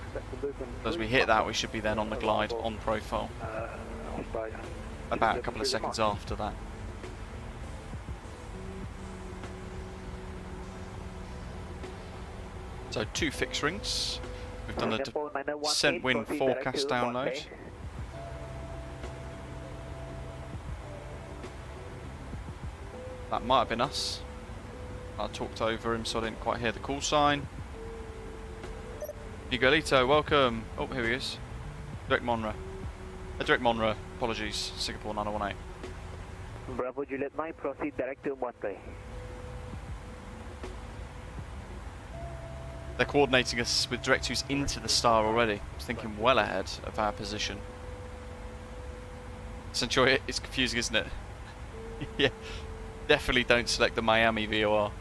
as we hit that, we should be then on the glide on profile. About a couple of seconds after that. So 2 fixed rings. We've done the descent wind forecast download. That might have been us. I talked over him so I didn't quite hear the call sign. Miguelito, welcome. Oh, here he is. Direct Monroe. Direct Monroe, apologies. Singapore 9018. Bravo Juliet Mike, proceed direct to Monterey. They're coordinating us with directives into the star already. I was thinking well ahead of our position. Centurion, it's confusing, isn't it? Yeah, definitely don't select the Miami VOR.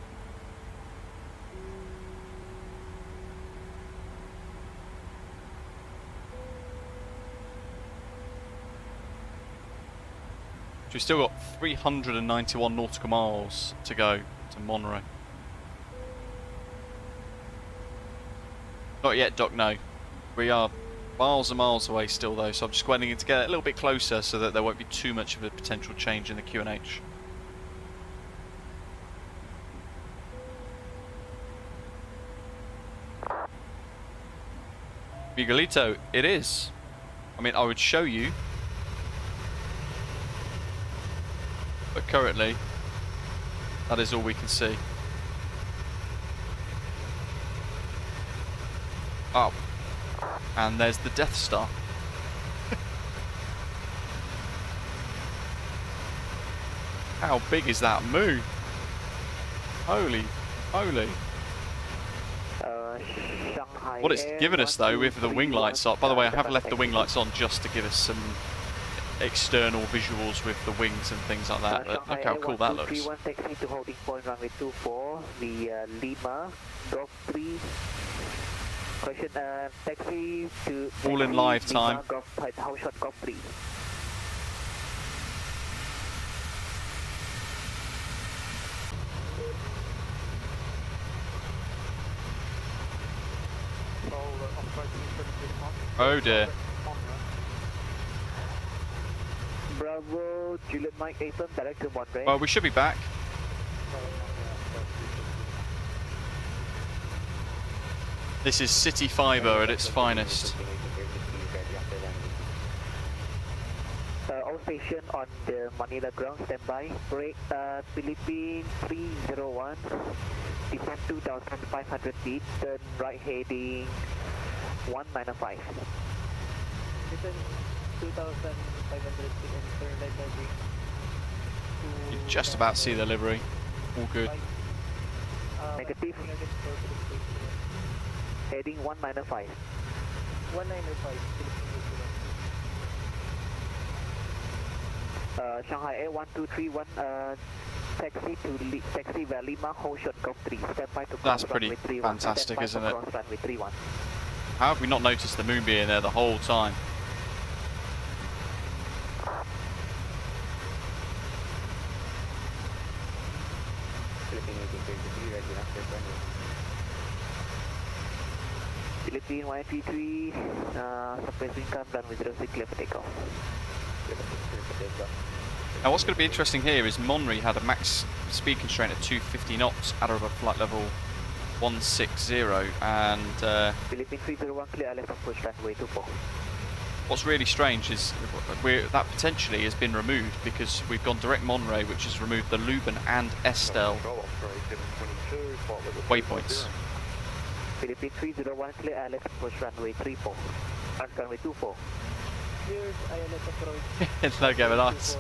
We've still got 391 nautical miles to go to Monterey. Not yet, Doc, no. We are miles and miles away still, though, so I'm just waiting to get a little bit closer so that there won't be too much of a potential change in the QNH. Miguelito, it is. I mean, I would show you. But currently, that is all we can see. Oh, and there's the Death Star. How big is that moon? Holy, holy. What it's given us though with the wing lights on. By the way, I have left the wing lights on just to give us some external visuals with the wings and things like that. But look how cool that looks. Taxi to holding point runway 24, the Lima, Golf 3. Question, taxi to... All in live time. House shot Golf 3. Oh dear. Bravo, Juliet Mike 8, direct to Monterey. Well, we should be back. This is City Fibre at its finest. All station on the Manila ground, standby. Break, Philippine 301, descend 2,500 feet, turn right heading 195. Descend 2,500 feet and turn right heading You can just about see the livery. All good. Negative. Heading 195. 195. Shanghai Air 1231. Taxi to taxi via Lima. Hold short Golf 3. Stand by to That's cross pretty runway 31. fantastic, isn't it? Cross runway 31. How have we not noticed the moon being there the whole time? Philippine 133, surface wind calm, runway 06, clear for takeoff. Now what's going to be interesting here is Monry had a max speed constraint of 250 knots at over flight level 160, and Philippine 301, clear LS approach runway 24. what's really strange is that potentially has been removed because we've gone direct Monterey, which has removed the Leuven and Estelle waypoints. Philippine 301, clear ILS approach runway 34. Runway 24. Here's ILS approach. No go with us.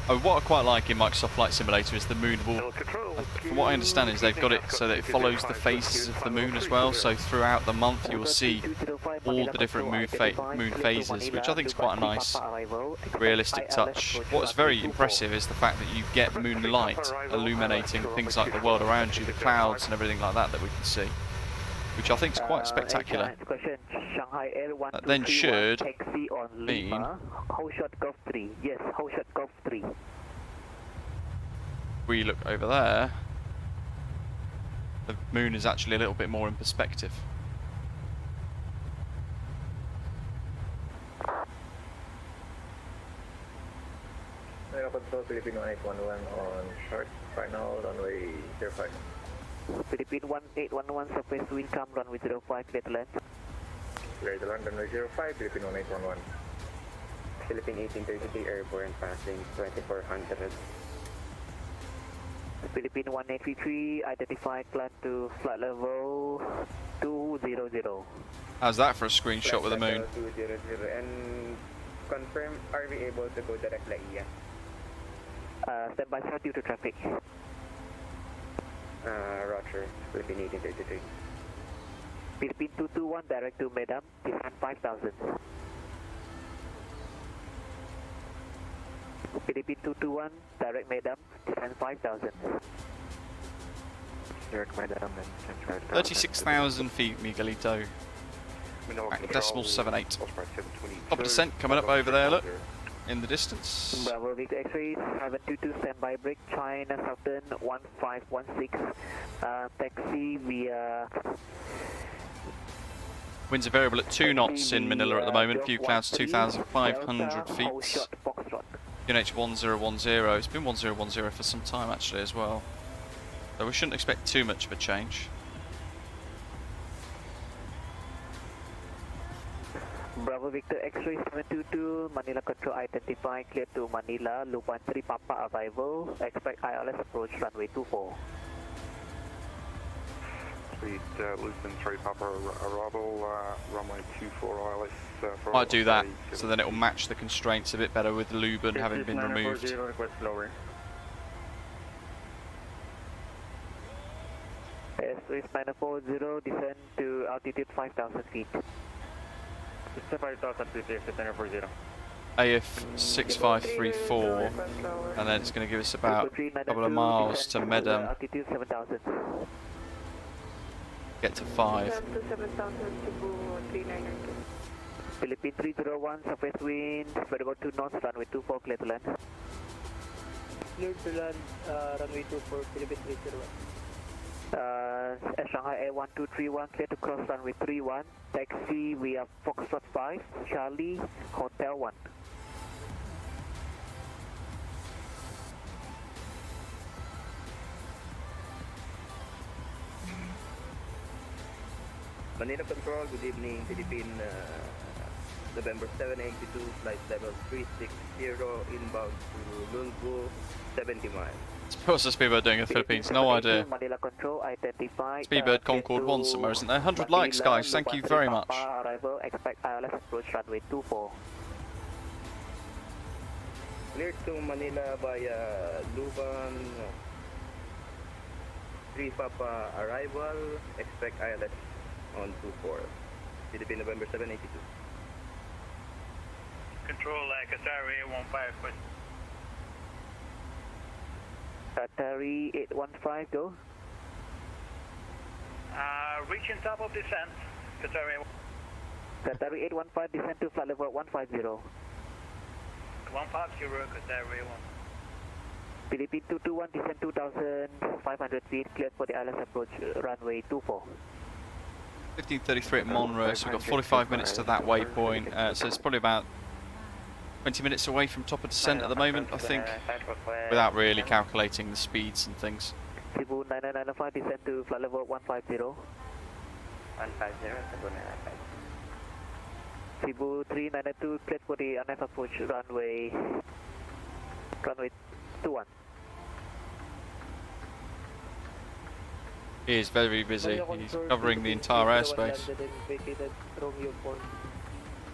Oh, what I quite like in Microsoft Flight Simulator is the moon will, from what I understand is they've got it so that it follows the phases of the moon as well, so throughout the month you will see all the different moon phases, which I think is quite a nice realistic touch. What's very impressive is the fact that you get moonlight illuminating things like the world around you, the clouds and everything like that we can see, which I think is quite spectacular. That then should mean hold short Golf 3. Yes, hold short Golf 3. We look over there, the moon is actually a little bit more in perspective. Control Philippine 1811 on short, final runway 05. Philippine 1811, surface wind calm, runway 05, clear to land. Clear to land, runway 05, Philippine 1811. Philippine 1833 airborne passing 2400. Philippine 1833, identify, climb to flight level 200. How's that for a screenshot with the moon? 200 and confirm, are we able to go direct La Ia? Stand by sir due to traffic. Roger, Philippine 1833. Philippine 221, direct to Medam, descend 5000. Philippine 221, direct Medam, descend 5000. Direct Medam and descend 5000. 36,000 feet, Miguelito. At decimal 78. Top of descent coming up over there, look, in the distance. Bravo Victor X-ray 722, standby break, China Southern 1516, taxi via... Winds are variable at 2 knots in Manila at the moment, few clouds 2,500 feet. UNH 1010, it's been 1010 for some time actually as well. So we shouldn't expect too much of a change. Bravo Victor X-ray 722, Manila Control identify, clear to Manila, Lupan 3 Papa arrival, expect ILS approach runway 24. Speed Lisbon 3 Papa arrival, runway 24 ILS. Might do that, so then it will match the constraints a bit better with Leuven having been removed. S3 940, descend to altitude 5000 feet. AF 6534, and then it's going to give us about a couple of miles to Medam. Altitude 7000. Get to 5. Philippine 301, surface wind, spread about 2 knots, runway 24, clear to land. Clear to land, runway 24, Philippine 301. Shanghai Air 1231, clear to cross runway 31, taxi via Foxtrot 5, Charlie, Hotel 1. Manila Control, good evening, Philippine November 782, flight level 360, inbound to Lungu, 70 miles. What's the Speedbird doing in the Philippines? No idea. Manila Control, identify, Speedbird Concord 1 somewhere, isn't there? 100 likes, guys. Thank you very much. Arrival, expect ILS approach runway 24. Cleared to Manila via Luban. 3 Papa arrival. Expect ILS on 24. Philippine November 782. Control Qatari 15. Qatari 815, go. Reaching top of descent. Qatari Qatari 815, descend to flight level 150. 150, Qatari 1. Philippine 221, descend 2,500 feet, cleared for the ILS approach, runway 24. 15:33 at Monroe, so we've got 45 minutes to that waypoint, so it's probably about 20 minutes away from top of descent at the moment, I think, without really calculating the speeds and things. Cebu 9995, descend to flight level 150. 150, Cebu 995. Cebu 3992, cleared for the ILS approach, runway 21. He is very busy, he's covering the entire airspace.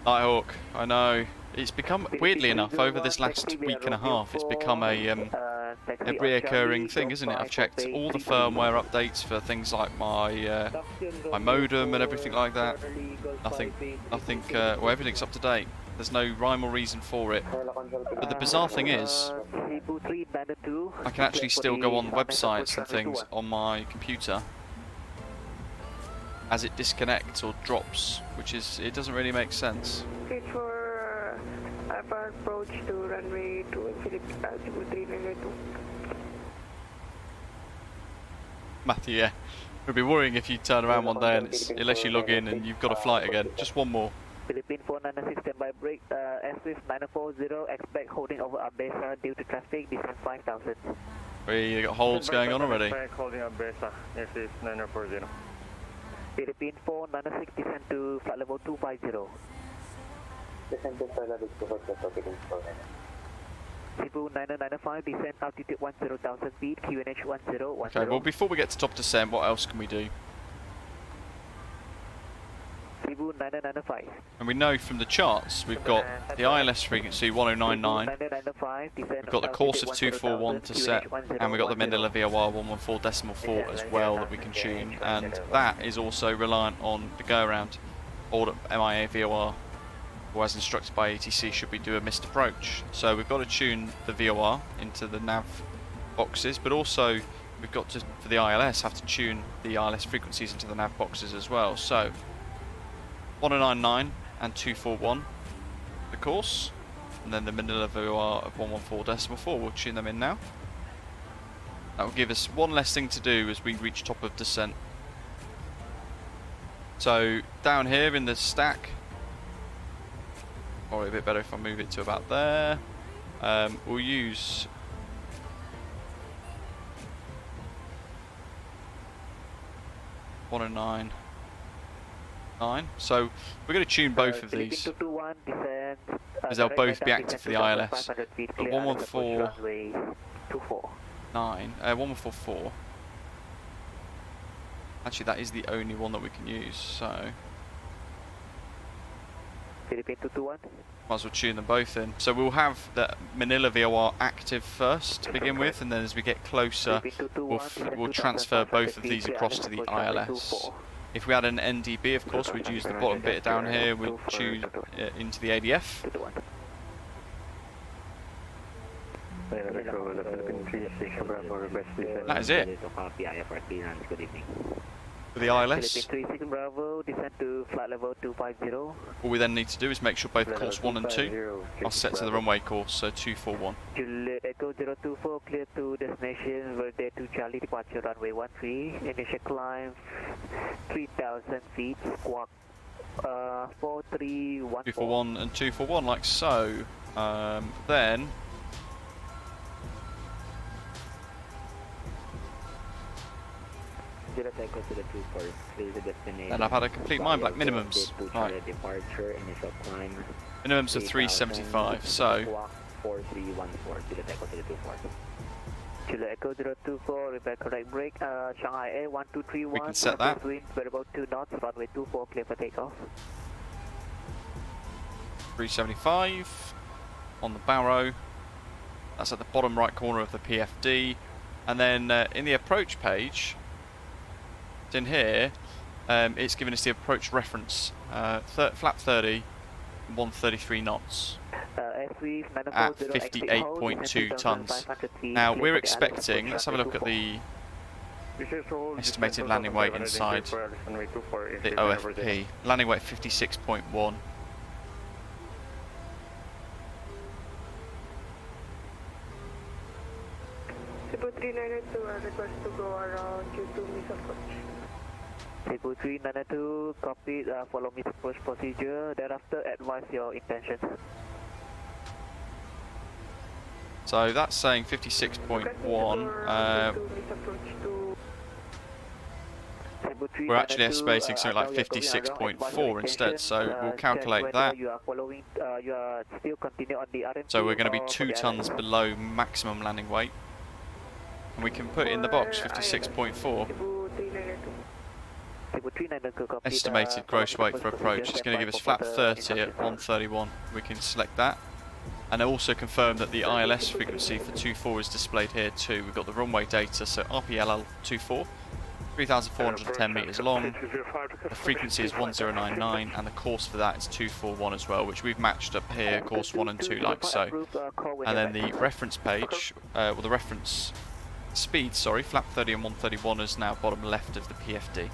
Nighthawk, I know. It's become, weirdly enough, over this last week and a half, it's become a reoccurring thing, isn't it? I've checked all the firmware updates for things like my my modem and everything like that. Nothing, well, everything's up to date. There's no rhyme or reason for it. But the bizarre thing is, I can actually still go on websites and things on my computer as it disconnects or drops, which is, it doesn't really make sense. For our approach to runway 2 Cebu 392. Matthew, yeah. It would be worrying if you turn around one day and it's, unless you log in and you've got a flight again. Just one more. Philippine 496, standby break, S-Swift 940, expect holding over Abesa due to traffic, descent 5,000. We got holds going on already. Holding Abesa, S-Swift 940. Philippine 496, descend to flight level 250. Descend to flight level 250, Cebu 9995, descend altitude 10,000 feet, QNH 1010. Okay, well before we get to top descent, what else can we do? Cebu 9995. And we know from the charts, we've got the ILS frequency 1099, we've got the course of 241 to set, and we've got the Manila VOR 114.4 as well that we can tune, and that is also reliant on the go-around, or the MIA VOR, or as instructed by ATC, should we do a missed approach. So we've got to tune the VOR into the nav boxes, but also we've got to, for the ILS, have to tune the ILS frequencies into the nav boxes as well. So 1099 and 241 the course, and then the Manila VOR of 114.4. We'll tune them in now. That will give us one less thing to do as we reach top of descent. So down here in the stack, probably a bit better if I move it to about there, we'll use .109. So we're going to tune both of these because they'll both be active for the ILS. But 1149, 1144. Actually, that is the only one that we can use. So Philippine 221. Might as well tune them both in. So we'll have the Manila VOR active first to begin with, and then as we get closer, we'll transfer both of these across to the ILS. If we had an NDB, of course, we'd use the bottom bit down here, we'd tune into the ADF. That is it. For the ILS, Bravo, descend to flight level 250. all we then need to do is make sure both course 1 and 2 are set to the runway course, so 241. Juliet Echo 024, clear to destination, Verde to Charlie, departure runway 13, initial climb 3,000 feet, squawk 4314. 241 and 241, like so. Then and I've had a complete mind blank. Minimums, right? Minimums of 375. So Juliet Echo 024, repair correct brake. Shanghai Air 1231. we can set that. Variable 2 knots, runway 24, clear for takeoff. 375 on the Barrow. That's at the bottom right corner of the PFD. And then in the approach page, it's in here, it's giving us the approach reference, flap 30, 133 knots. At 58.2 tons. Now we're expecting, let's have a look at the estimated landing weight inside the OFP. Landing weight 56.1. Cebu 3992, request to go around Q2 miss approach. Cebu 3992, copy, follow miss approach procedure, thereafter advise your intentions. So that's saying 56.1. We're actually estimating something like 56.4 instead, so we'll calculate that. So we're going to be 2 tons below maximum landing weight. And we can put in the box 56.4. Estimated gross weight for approach. It's going to give us flap 30 at 131. We can select that. And also confirm that the ILS frequency for 24 is displayed here too. We've got the runway data, so RPLL 24, 3,410 metres long. The frequency is 1099 and the course for that is 241 as well, which we've matched up here, course 1 and 2 like so. And then the reference page, well the reference speed, sorry, flap 30 and 131 is now bottom left of the PFD.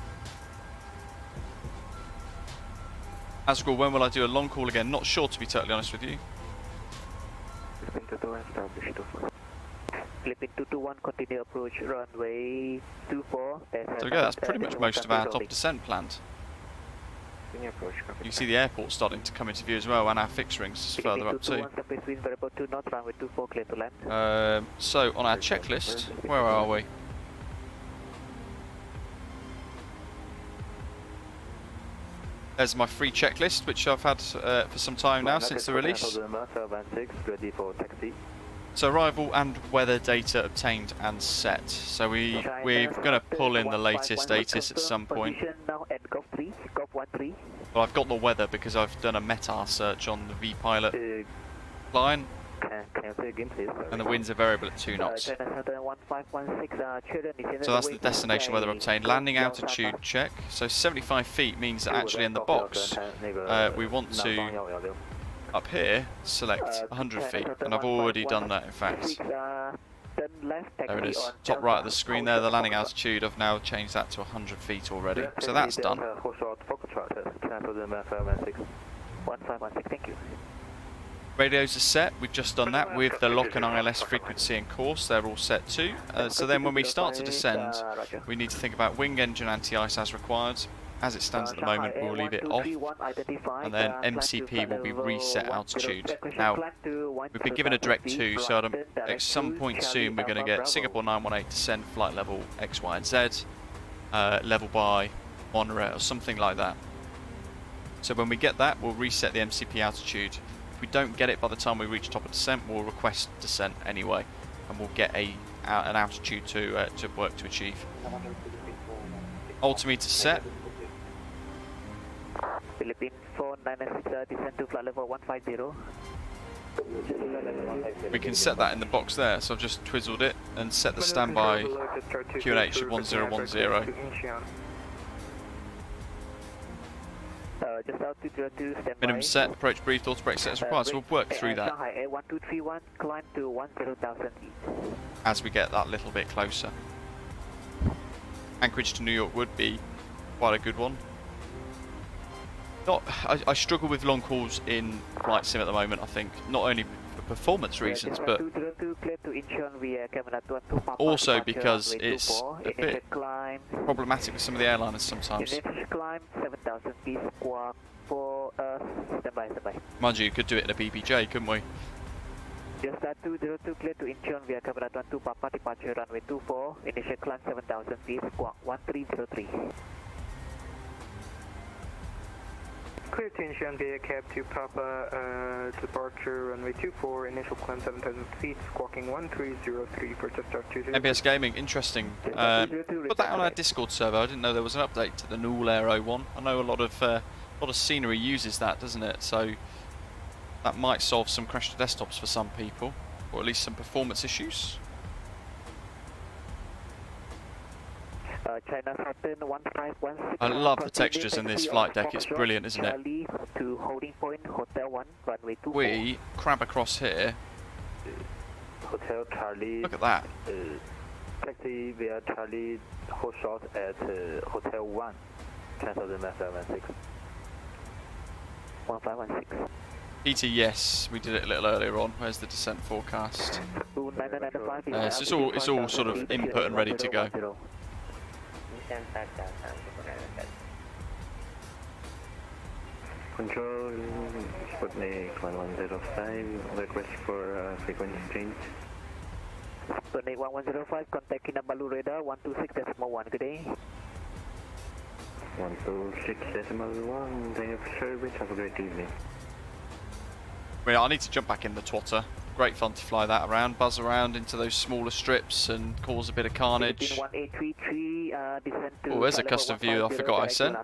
Asgore, when will I do a long call again? Not sure, to be totally honest with you. Flipping 221, continue approach runway 24. So there we go, that's pretty much most of our top descent planned. You can see the airport starting to come into view as well, and our fixed rings is further up too. So on our checklist, where are we? There's my free checklist, which I've had for some time now since the release. So arrival and weather data obtained and set. So we're going to pull in the latest ATIS at some point. Well, I've got the weather because I've done a METAR search on the V-Pilot line. And the winds are variable at 2 knots. So that's the destination weather obtained. Landing altitude check. So 75 feet means that actually in the box we want to, up here, select 100 feet. And I've already done that in fact. There it is. Top right of the screen there, the landing altitude. I've now changed that to 100 feet already. So that's done. 1516, thank you. Radios are set, we've just done that with the lock and ILS frequency and course, they're all set too. So then when we start to descend, we need to think about wing engine anti-ice as required. As it stands at the moment, we'll leave it off, and then MCP will be reset altitude. Now, we've been given a direct 2, so at some point soon we're going to get Singapore 918 descend flight level X, Y and Z, level by monorail or something like that. So when we get that, we'll reset the MCP altitude. If we don't get it by the time we reach top of descent, we'll request descent anyway, and we'll get an altitude to work to achieve. Altimeter set. Philippine 496, descend to flight level 150. We can set that in the box there, so I've just twizzled it and set the standby QNH at 1010. Minimum set, approach brief, auto brake set as required, so we'll work through that as we get that little bit closer. Anchorage to New York would be quite a good one. I struggle with long calls in flight sim at the moment, I think, not only for performance reasons, but also because it's a bit problematic with some of the airliners sometimes. Mind you, you could do it in a BBJ, couldn't we? Just 202 clear to Incheon via camera 12 Papa departure runway 24, initial climb 7,000 feet, squawk 1303. Clear to Incheon via cab 2 Papa, departure runway 24, initial climb 7,000 feet, squawking 1303 for just start 20. MBS Gaming, interesting. Put that on our Discord server. I didn't know there was an update to the Null Aero one. I know a lot of scenery uses that, doesn't it? So that might solve some crash to desktops for some people. or at least some performance issues. China Southern 1516. I love the textures in this flight deck, it's brilliant, isn't it? Charlie to holding point, Hotel 1, runway 24. We crab across here. Hotel Charlie. Look at that. Taxi via Charlie, hold short at Hotel 1, 10,000 1516. 1516. PT, yes, we did it a little earlier on. Where's the descent forecast? It's all sort of input and ready to go. Control, Sputnik 1105, request for frequency change. Sputnik 1105, contact Kinabalu radar 126.1, good day. 126.1, thank you for service, have a great evening. Well, I need to jump back in the twotter. Great fun to fly that around, buzz around into those smaller strips and cause a bit of carnage. Oh, there's a custom view I forgot I sent.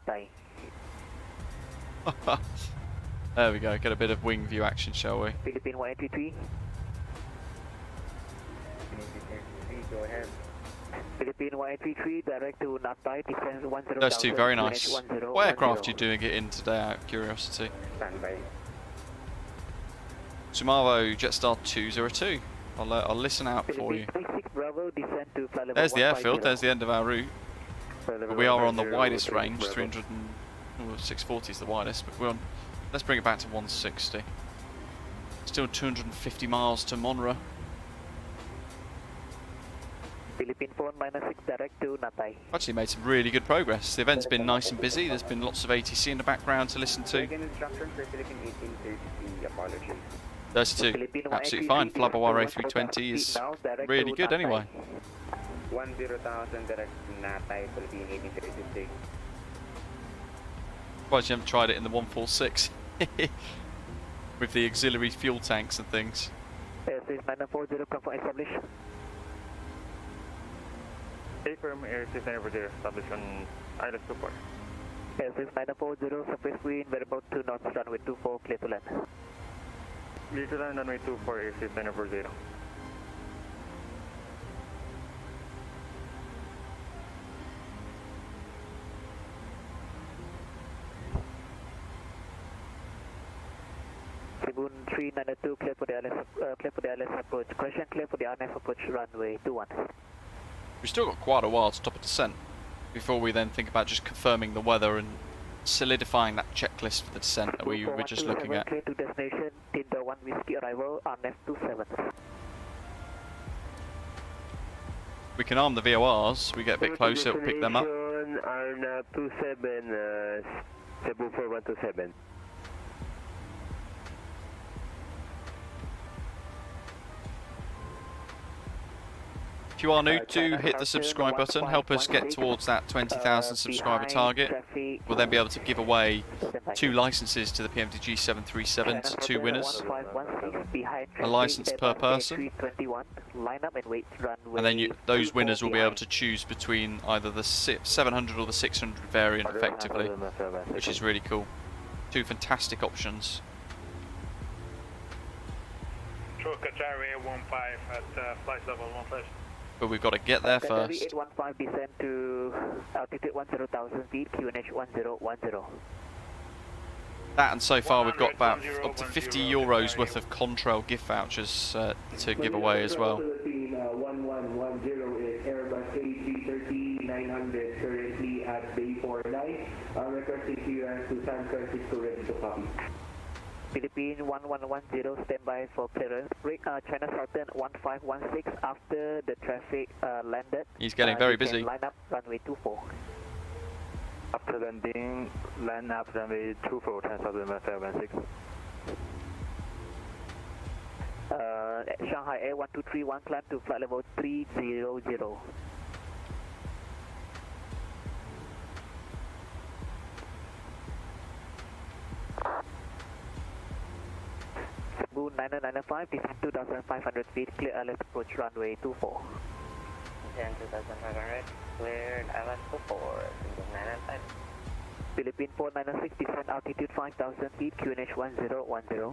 There we go, get a bit of wing view action, shall we? Philippine 1833. Go ahead. Philippine 1833, direct to Natai, descend 10,000. Those two, very nice. What aircraft are you doing it in today, out of curiosity? Standby. Sumavo Jetstar 202. I'll listen out for you. There's the airfield, there's the end of our route. But we are on the widest range, 640 is the widest, but we're on, let's bring it back to 160. Still 250 miles to Monra. Philippine 496 direct to Natai. Actually made some really good progress. The event's been nice and busy, there's been lots of ATC in the background to listen to. Those two, absolutely fine. Flabawar A320 is really good anyway. 10,000 direct to Natai, Philippine 1836. Surprised you haven't tried it in the 146 with the auxiliary fuel tanks and things. Airspace 940, confirm establish. Affirm, airspace 940, establish on ILS 24. Airspace 940, surface wind, variable 2 knots, runway 24, clear to land. Clear to land, runway 24, airspace 940. Tribune 392, clear for the ILS approach. Question clear for the RNF approach, runway 21. We've still got quite a while to stop a descent before we then think about just confirming the weather and solidifying that checklist for the descent that we were just looking at. Clear to destination, Tinder 1 Whiskey arrival, RNF 27. We can arm the VORs, we get a bit closer, it'll pick them up. RNF 27, Cebu 4127. If you are new, do hit the subscribe button, help us get towards that 20,000 subscriber target. We'll then be able to give away 2 licenses to the PMDG 737 to 2 winners. A license per person. And then those winners will be able to choose between either the 700 or the 600 variant effectively, which is really cool. 2 fantastic options. Sure, Qatari 15 at flight level 15. But we've got to get there first. 815 descend to altitude 10,000 feet, QNH 1010. That, and so far we've got about up to €50 worth of Contrail gift vouchers to give away as well. 1110 is Airbus A330-900 currently at Bay 49. Requesting clearance to San Francisco, ready to copy. Philippine 1110, standby for clearance. China Southern 1516, after the traffic landed. He's getting very busy. Line up runway 24. After landing, land up runway 24, 10,000 1516. Shanghai Air 1231, climb to flight level 300. Cebu 9995, descend 2,500 feet, clear ILS approach runway 24. Descend 2,500, cleared ILS 24, 995. Philippine 496, descend altitude 5,000 feet, QNH 1010.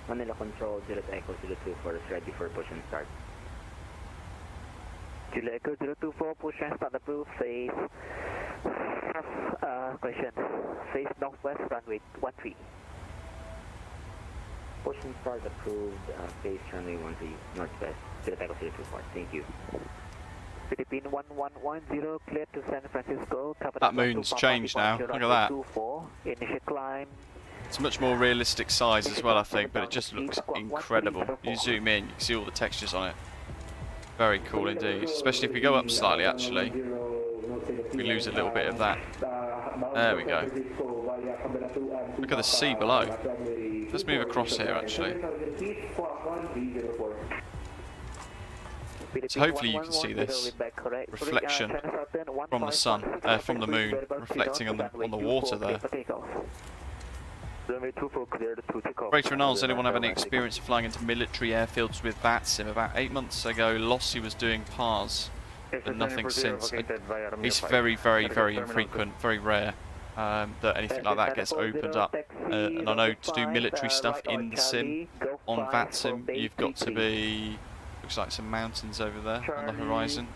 Manila Control, Juliet Echo 024 is ready for push and start. Juliet Echo 024, push and start approved, face, question, face northwest, runway 13. Push and start approved, face runway 13, northwest, Juliet Echo 024, thank you. Philippine 1110, clear to San Francisco. That moon's changed now, look at that. 24, initial climb. It's a much more realistic size as well, I think, but it just looks incredible. You zoom in, you can see all the textures on it. Very cool indeed, especially if we go up slightly actually. We lose a little bit of that. There we go. Look at the sea below. Let's move across here actually. So hopefully you can see this reflection from the sun, from the moon, reflecting on the water there. Greater Annals, anyone have any experience of flying into military airfields with VATSIM? About 8 months ago, Lossy was doing PARS, but nothing since. It's very, very, very infrequent, very rare that anything like that gets opened up. And I know to do military stuff in the sim, on VATSIM, you've got to be, looks like some mountains over there on the horizon.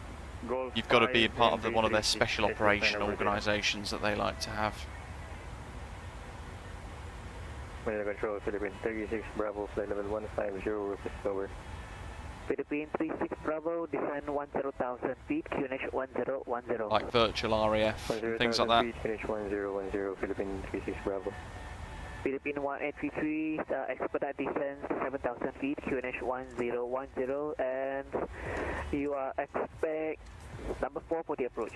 You've got to be a part of one of their special operation organisations that they like to have. Manila Control, Philippine 36 Bravo, flight level 150, request over. Philippine 36 Bravo, descend 10,000 feet, QNH 1010. Like virtual RAF, things like that. QNH 1010, Philippine 36 Bravo. Philippine 1833, expedite descent 7,000 feet, QNH 1010, and you are expect number 4 for the approach.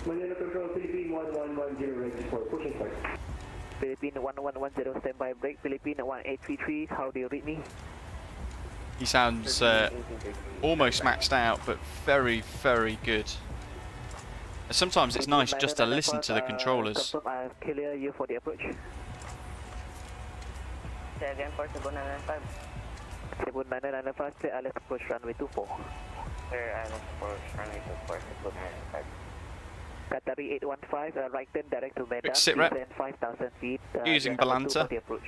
Manila Control, Philippine 1110, ready for push and start. Philippine 1110, standby break. Philippine 1833, how do you read me? He sounds almost maxed out, but very, very good. Sometimes it's nice just to listen to the controllers. I'll clear you for the approach. 7 for Cebu 995. Cebu 995, clear Alex approach runway 24. Clear Alex approach runway 24, Cebu 995. Qatari 815, right turn direct to Medan, Sit rep. 5,000 feet. Using Balanta. Look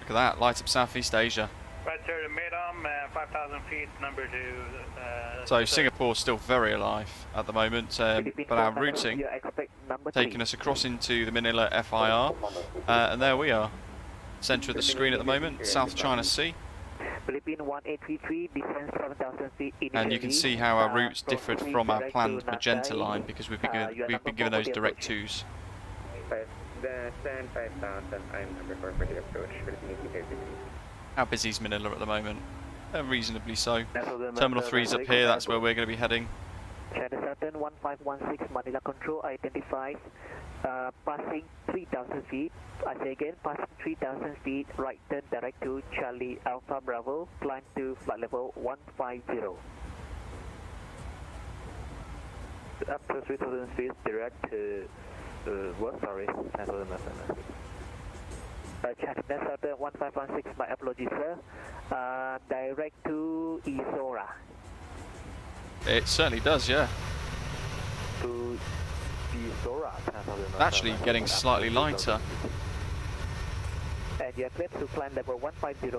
at that, light up Southeast Asia. Right, sir, to Medan, 5,000 feet, number 2. So Singapore's still very alive at the moment, but our routing taking us across into the Manila FIR, and there we are, centre of the screen at the moment, South China Sea. Philippine 1833, descend 7,000 feet initially. And you can see how our routes differed from our planned magenta line because we've been given those direct twos. Descend 5,000, I'm number 4 for the approach, Philippine 1833. How busy is Manila at the moment? Reasonably so. Terminal 3's up here, that's where we're going to be heading. China Southern 1516, Manila Control, identified, passing 3,000 feet. I say again, passing 3,000 feet, right turn direct to Charlie Alpha Bravo, climb to flight level 150. Up to 3,000 feet, direct to, what, sorry, 10,000 China Southern 1516, my apologies sir, direct to Isora. It certainly does, yeah. To Isora, actually getting slightly lighter. And you are clear to climb level 150.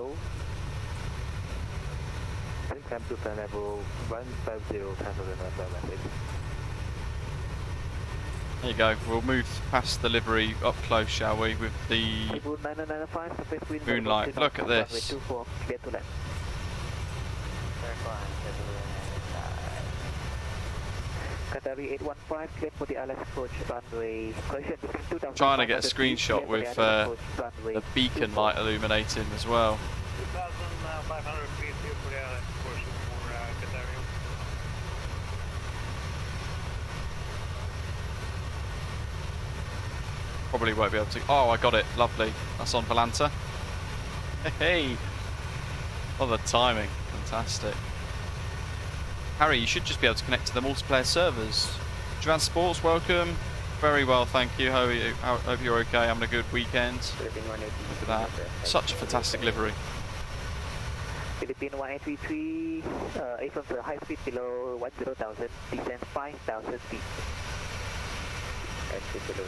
Climb to climb level 150, 10,000. There you go, we'll move past the livery up close, shall we, with the moonlight. Look at this. Qatari 815, clear for the Alex approach runway. Trying to get a screenshot with the beacon light illuminating as well. 2,500 feet here for the Alex approach for Qatari. Probably won't be able to. Oh, I got it. Lovely. That's on Valanta. Hey. Oh, the timing. Fantastic. Harry, you should just be able to connect to the multiplayer servers. Javan Sports, welcome. Very well, thank you. Hope you're okay. Having a good weekend. Look at that. Such a fantastic livery. Philippine 1833, aim from the high speed below 10,000, descend 5,000 feet.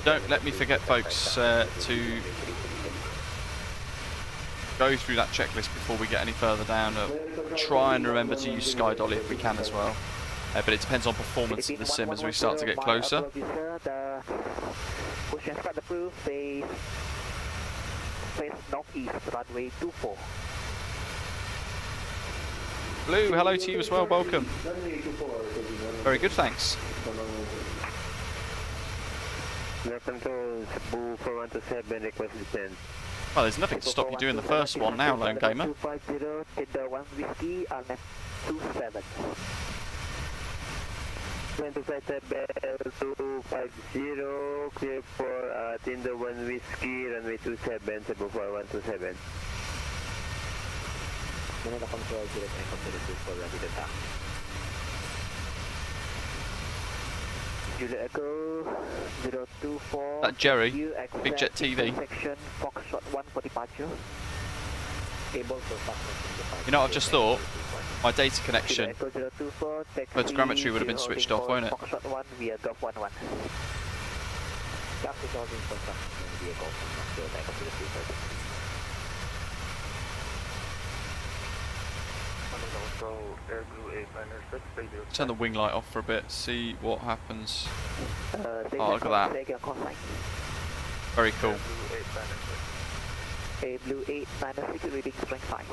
Don't let me forget, folks, to go through that checklist before we get any further down. Try and remember to use Sky Dolly if we can as well. But it depends on performance of the sim as we start to get closer. The push and start approved, face northeast, runway 24. Blue, hello to you as well, welcome. Very good, thanks. Control, Cebu 4127, request descent. Well, there's nothing to stop you doing the first one now, Lone Gamer. 250, Tinder 1 Whiskey, RNF 27. 250, clear for Tinder 1 Whiskey, runway 27, Cebu 4127. Manila Control 0 for rapid attack. Juliet Echo 024. That Jerry, Big Jet TV. Section Foxtrot 1 for departure. Able to You know, I've just thought my data connection, photogrammetry would have been switched off, won't it? Foxtrot 1 via Gulf 11. Gulf 2000 via Gulf 11. Turn the wing light off for a bit, see what happens. Oh, look at that. Very cool. A Blue 8, 906, reading strength 5.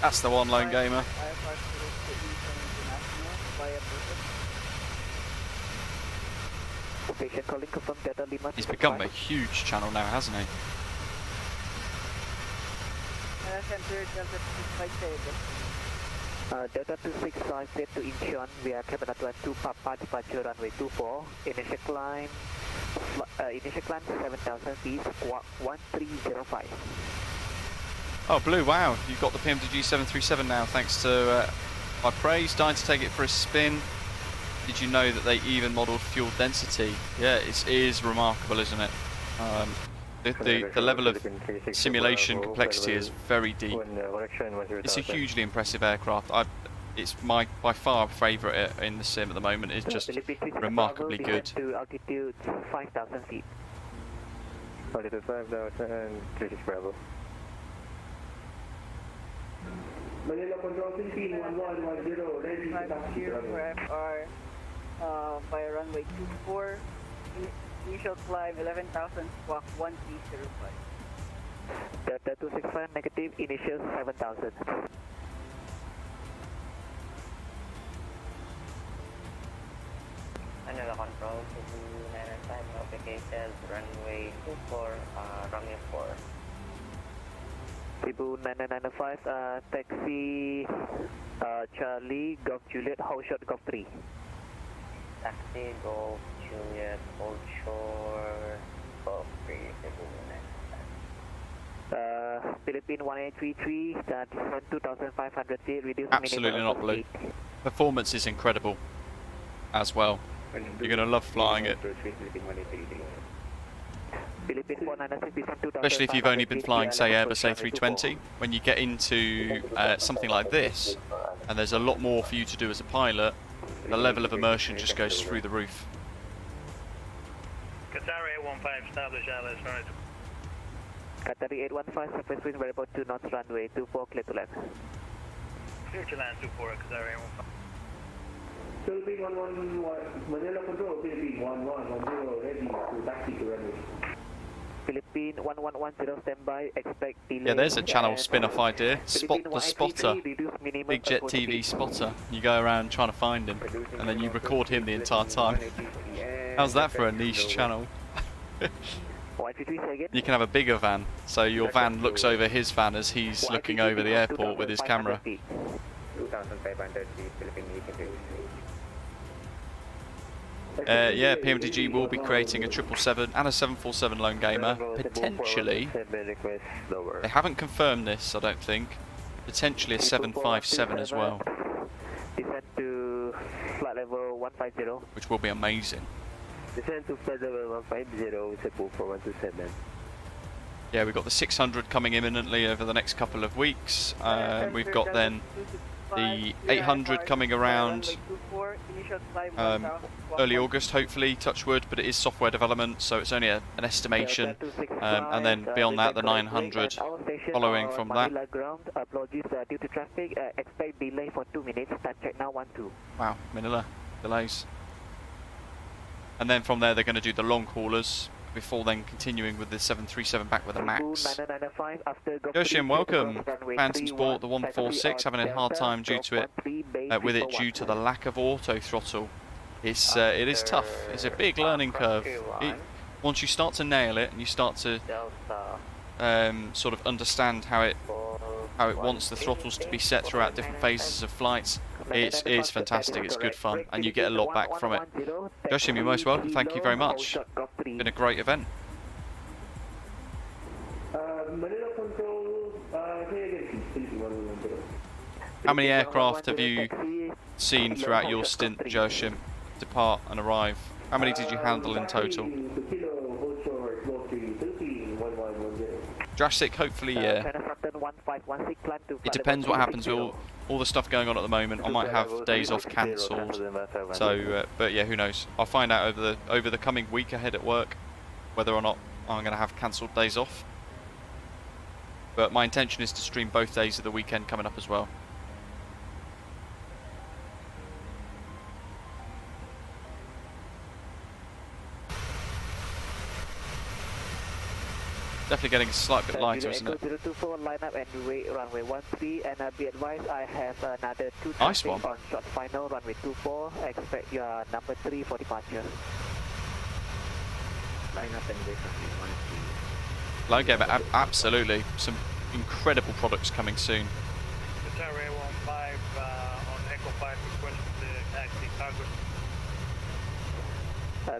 That's the one, Lone Gamer. He's become a huge channel now, hasn't he? Delta 265 set to Incheon via Cabana 2 Papa departure runway 24. Initial climb 7,000 feet, squawk 1305. Oh, Blue, wow, you've got the PMDG 737 now, thanks to my praise. Dying to take it for a spin. Did you know that they even modelled fuel density? Yeah, it is remarkable, isn't it? The level of simulation complexity is very deep. It's a hugely impressive aircraft. It's my by far favourite in the sim at the moment. It's just remarkably good. To altitude 5,000 feet. Altitude 5,000, 36 Bravo. Manila Control 15, 1110, ready to taxi. FR by runway 24. Initial climb 11,000, squawk 1305. Delta 265 negative, initial 7,000. Manila Control 295, notificated, runway 24, runway 4. Cebu 9995, taxi Charlie, Golf Juliet, hold short Golf 3. Taxi, Golf Juliet, hold shore, Golf 3, Cebu 995. Philippine 1833, that 2,500 feet, reduce Absolutely not, Blue. Performance is incredible as well. You're going to love flying it. Especially if you've only been flying, say, Airbus A320. When you get into something like this, and there's a lot more for you to do as a pilot, the level of immersion just goes through the roof. Qatari 815, establish Alice, right. Qatari 815, surface wind variable 2 knots, runway 24, clear to land. Clear to land 24, Qatari 815. Philippine 111, Manila Control, Philippine 1110, ready to taxi to runway. Philippine 1110, standby, expect delay. Yeah, there's a channel spin-off idea. Spot the spotter. Big Jet TV spotter. You go around trying to find him, and then you record him the entire time. How's that for a niche channel? You can have a bigger van, so your van looks over his van as he's looking over the airport with his camera. 2,500 feet, Philippine Yeah, PMDG will be creating a 777 and a 747 lone gamer, potentially. They haven't confirmed this, I don't think. Potentially a 757 as well. Descend to flight level 150. Which will be amazing. Descend to flight level 150, Cebu 4127. Yeah, we've got the 600 coming imminently over the next couple of weeks. We've got then the 800 coming around early August, hopefully, touch wood, but it is software development, so it's only an estimation. And then beyond that, the 900 following from that. Apologies due to traffic, expect delay for 2 minutes, time check now 12. Wow, Manila, delays. And then from there, they're going to do the long haulers, before then continuing with the 737 back with a MAX. Yoshim, welcome. Phantom Sport, the 146, having a hard time due to it, with it due to the lack of auto throttle. It is tough. It's a big learning curve. Once you start to nail it and you start to sort of understand how it wants the throttles to be set throughout different phases of flights, it's fantastic. It's good fun, and you get a lot back from it. Yoshim, you're most welcome. Thank you very much. It's been a great event. How many aircraft have you seen throughout your stint, Joshim, depart and arrive? How many did you handle in total? Jurassic, hopefully, yeah. It depends what happens with all the stuff going on at the moment. I might have days off cancelled. So, but yeah, who knows? I'll find out over the coming week ahead at work whether or not I'm going to have cancelled days off. But my intention is to stream both days of the weekend coming up as well. Definitely getting a slight bit lighter, isn't it? 024, line up and wait runway 13, and be advised I have another 2 nice one. On short final runway 24. Expect your number 3 for departure. Line up and wait runway 13. Low gamer, absolutely. Some incredible products coming soon. Qatar 15 on Echo 5 request the taxi cargo.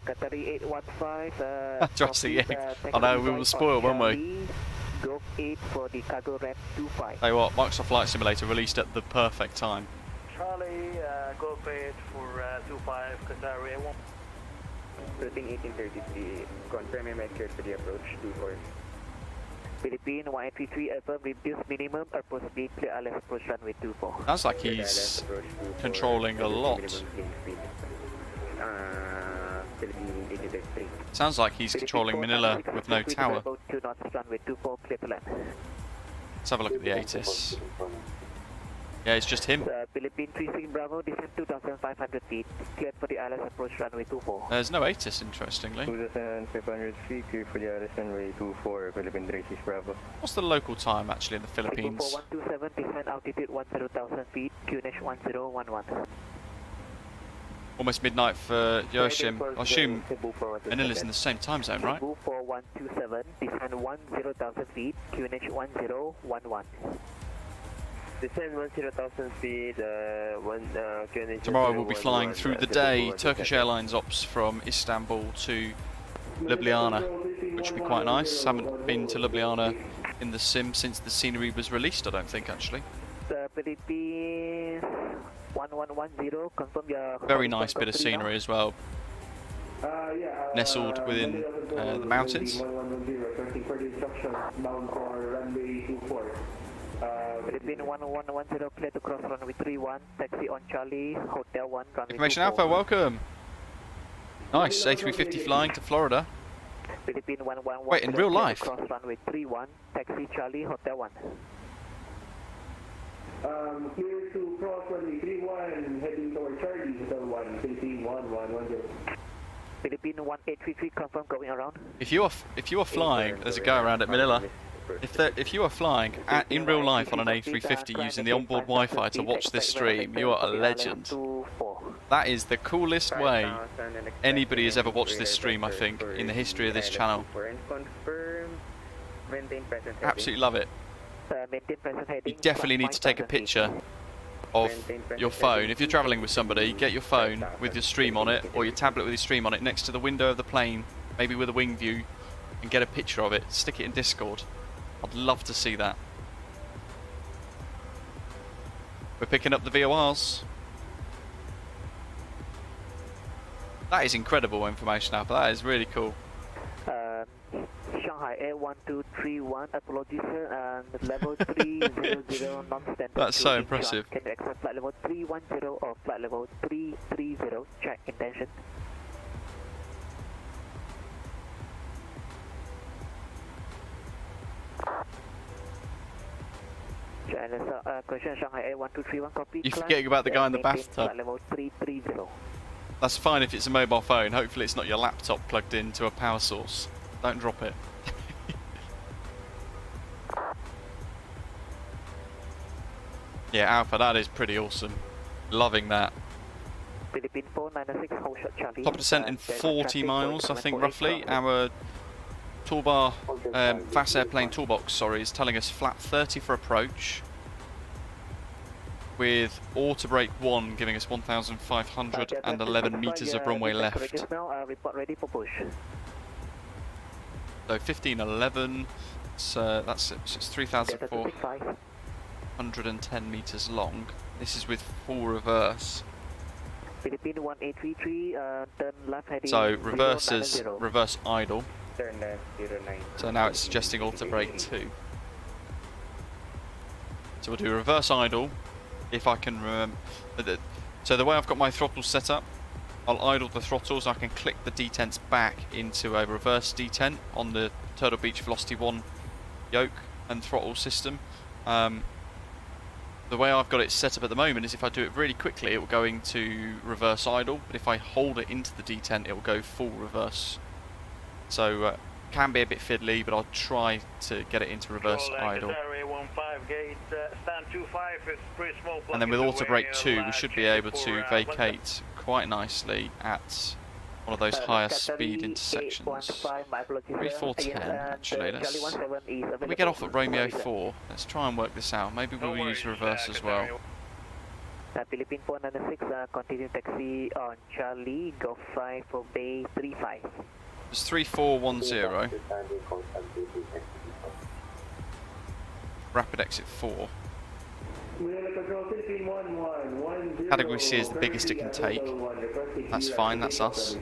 Qatari 815. Jurassic, yeah. I know, we will spoil, won't we? Go 8 for the cargo ramp 25. Tell you what, Microsoft Flight Simulator released at the perfect time. Charlie, go 8 for 25, Qatar 1. Routing 1833, confirming my clear for the approach 24. Philippine 1833, affirm reduce minimum, approach speed, clear ILS approach runway 24. Sounds like he's controlling a lot. Sounds like he's controlling Manila with no tower. Let's have a look at the ATIS. Yeah, it's just him. Philippine 36 Bravo, descend 2,500 feet, cleared for the ILS approach runway 24. There's no ATIS, interestingly. 2,500 feet, clear for the ILS runway 24, Philippine 36 Bravo. What's the local time actually in the Philippines? 127, descend altitude 10,000 feet, QNH 1011. Almost midnight for Yoshim. I assume Manila's in the same time zone, right? 4127, descend 10,000 feet, QNH 1011. Descend 10,000 feet, QNH. Tomorrow we'll be flying through the day Turkish Airlines ops from Istanbul to Ljubljana, which would be quite nice. Haven't been to Ljubljana in the sim since the scenery was released, I don't think, actually. Philippines 1110, confirm your... Very nice bit of scenery as well. Nestled within the mountains. Philippine 1110, clear to cross runway 31, taxi on Charlie, Hotel 1, runway Information Alpha, welcome. Nice, A350 flying to Florida. Philippine 111, wait, in real life? cross runway 31, taxi Charlie, Hotel 1. Clear to cross runway 31, heading toward Charlie, Hotel 1, Philippine 1110. Philippine 1833, confirm going around. If you are flying, there's a go around at Manila. If you are flying in real life on an A350 using the onboard Wi-Fi to watch this stream, you are a legend. That is the coolest way anybody has ever watched this stream, I think, in the history of this channel. Absolutely love it. You definitely need to take a picture of your phone. If you're travelling with somebody, get your phone with your stream on it, or your tablet with your stream on it, next to the window of the plane, maybe with a wing view, and get a picture of it. Stick it in Discord. I'd love to see that. We're picking up the VORs. That is incredible information, Alpha. That is really cool. Shanghai Air 1231, apologies sir, and level 300 non-standard. That's so impressive. Can you accept flight level 310 or flight level 330? Check intention. Question Shanghai Air 1231, copy. You're forgetting about the guy in the bathtub. Flight level 330. That's fine if it's a mobile phone. Hopefully it's not your laptop plugged into a power source. Don't drop it. Yeah, Alpha, that is pretty awesome. Loving that. Philippine 496, hold shot Charlie. Top of descent in 40 miles, I think, roughly. Our toolbar, fast airplane toolbox, sorry, is telling us flat 30 for approach, with auto brake 1 giving us 1,511 metres of runway left. Report ready for push. So 1511, so that's it. So it's 3,410 metres long. This is with full reverse. Philippine 1833, turn left heading. So reverse is 090. reverse idle. Turn left 09. So now it's suggesting auto brake 2. So we'll do reverse idle, if I can remember. So the way I've got my throttle set up, I'll idle the throttles, I can click the detents back into a reverse detent on the Turtle Beach Velocity 1 yoke and throttle system. The way I've got it set up at the moment is if I do it really quickly, it will go into reverse idle, but if I hold it into the detent, it will go full reverse. So can be a bit fiddly, but I'll try to get it into reverse idle. And then with auto brake 2, we should be able to vacate quite nicely at one of those higher speed intersections. 3410 actually. Can we get off at Romeo 4? Let's try and work this out. Maybe we'll use reverse as well. Philippine 496, continue taxi on Charlie, go 5 for Bay 35. It's 3410. Rapid exit 4. Category C is the biggest it can take. That's fine, that's us.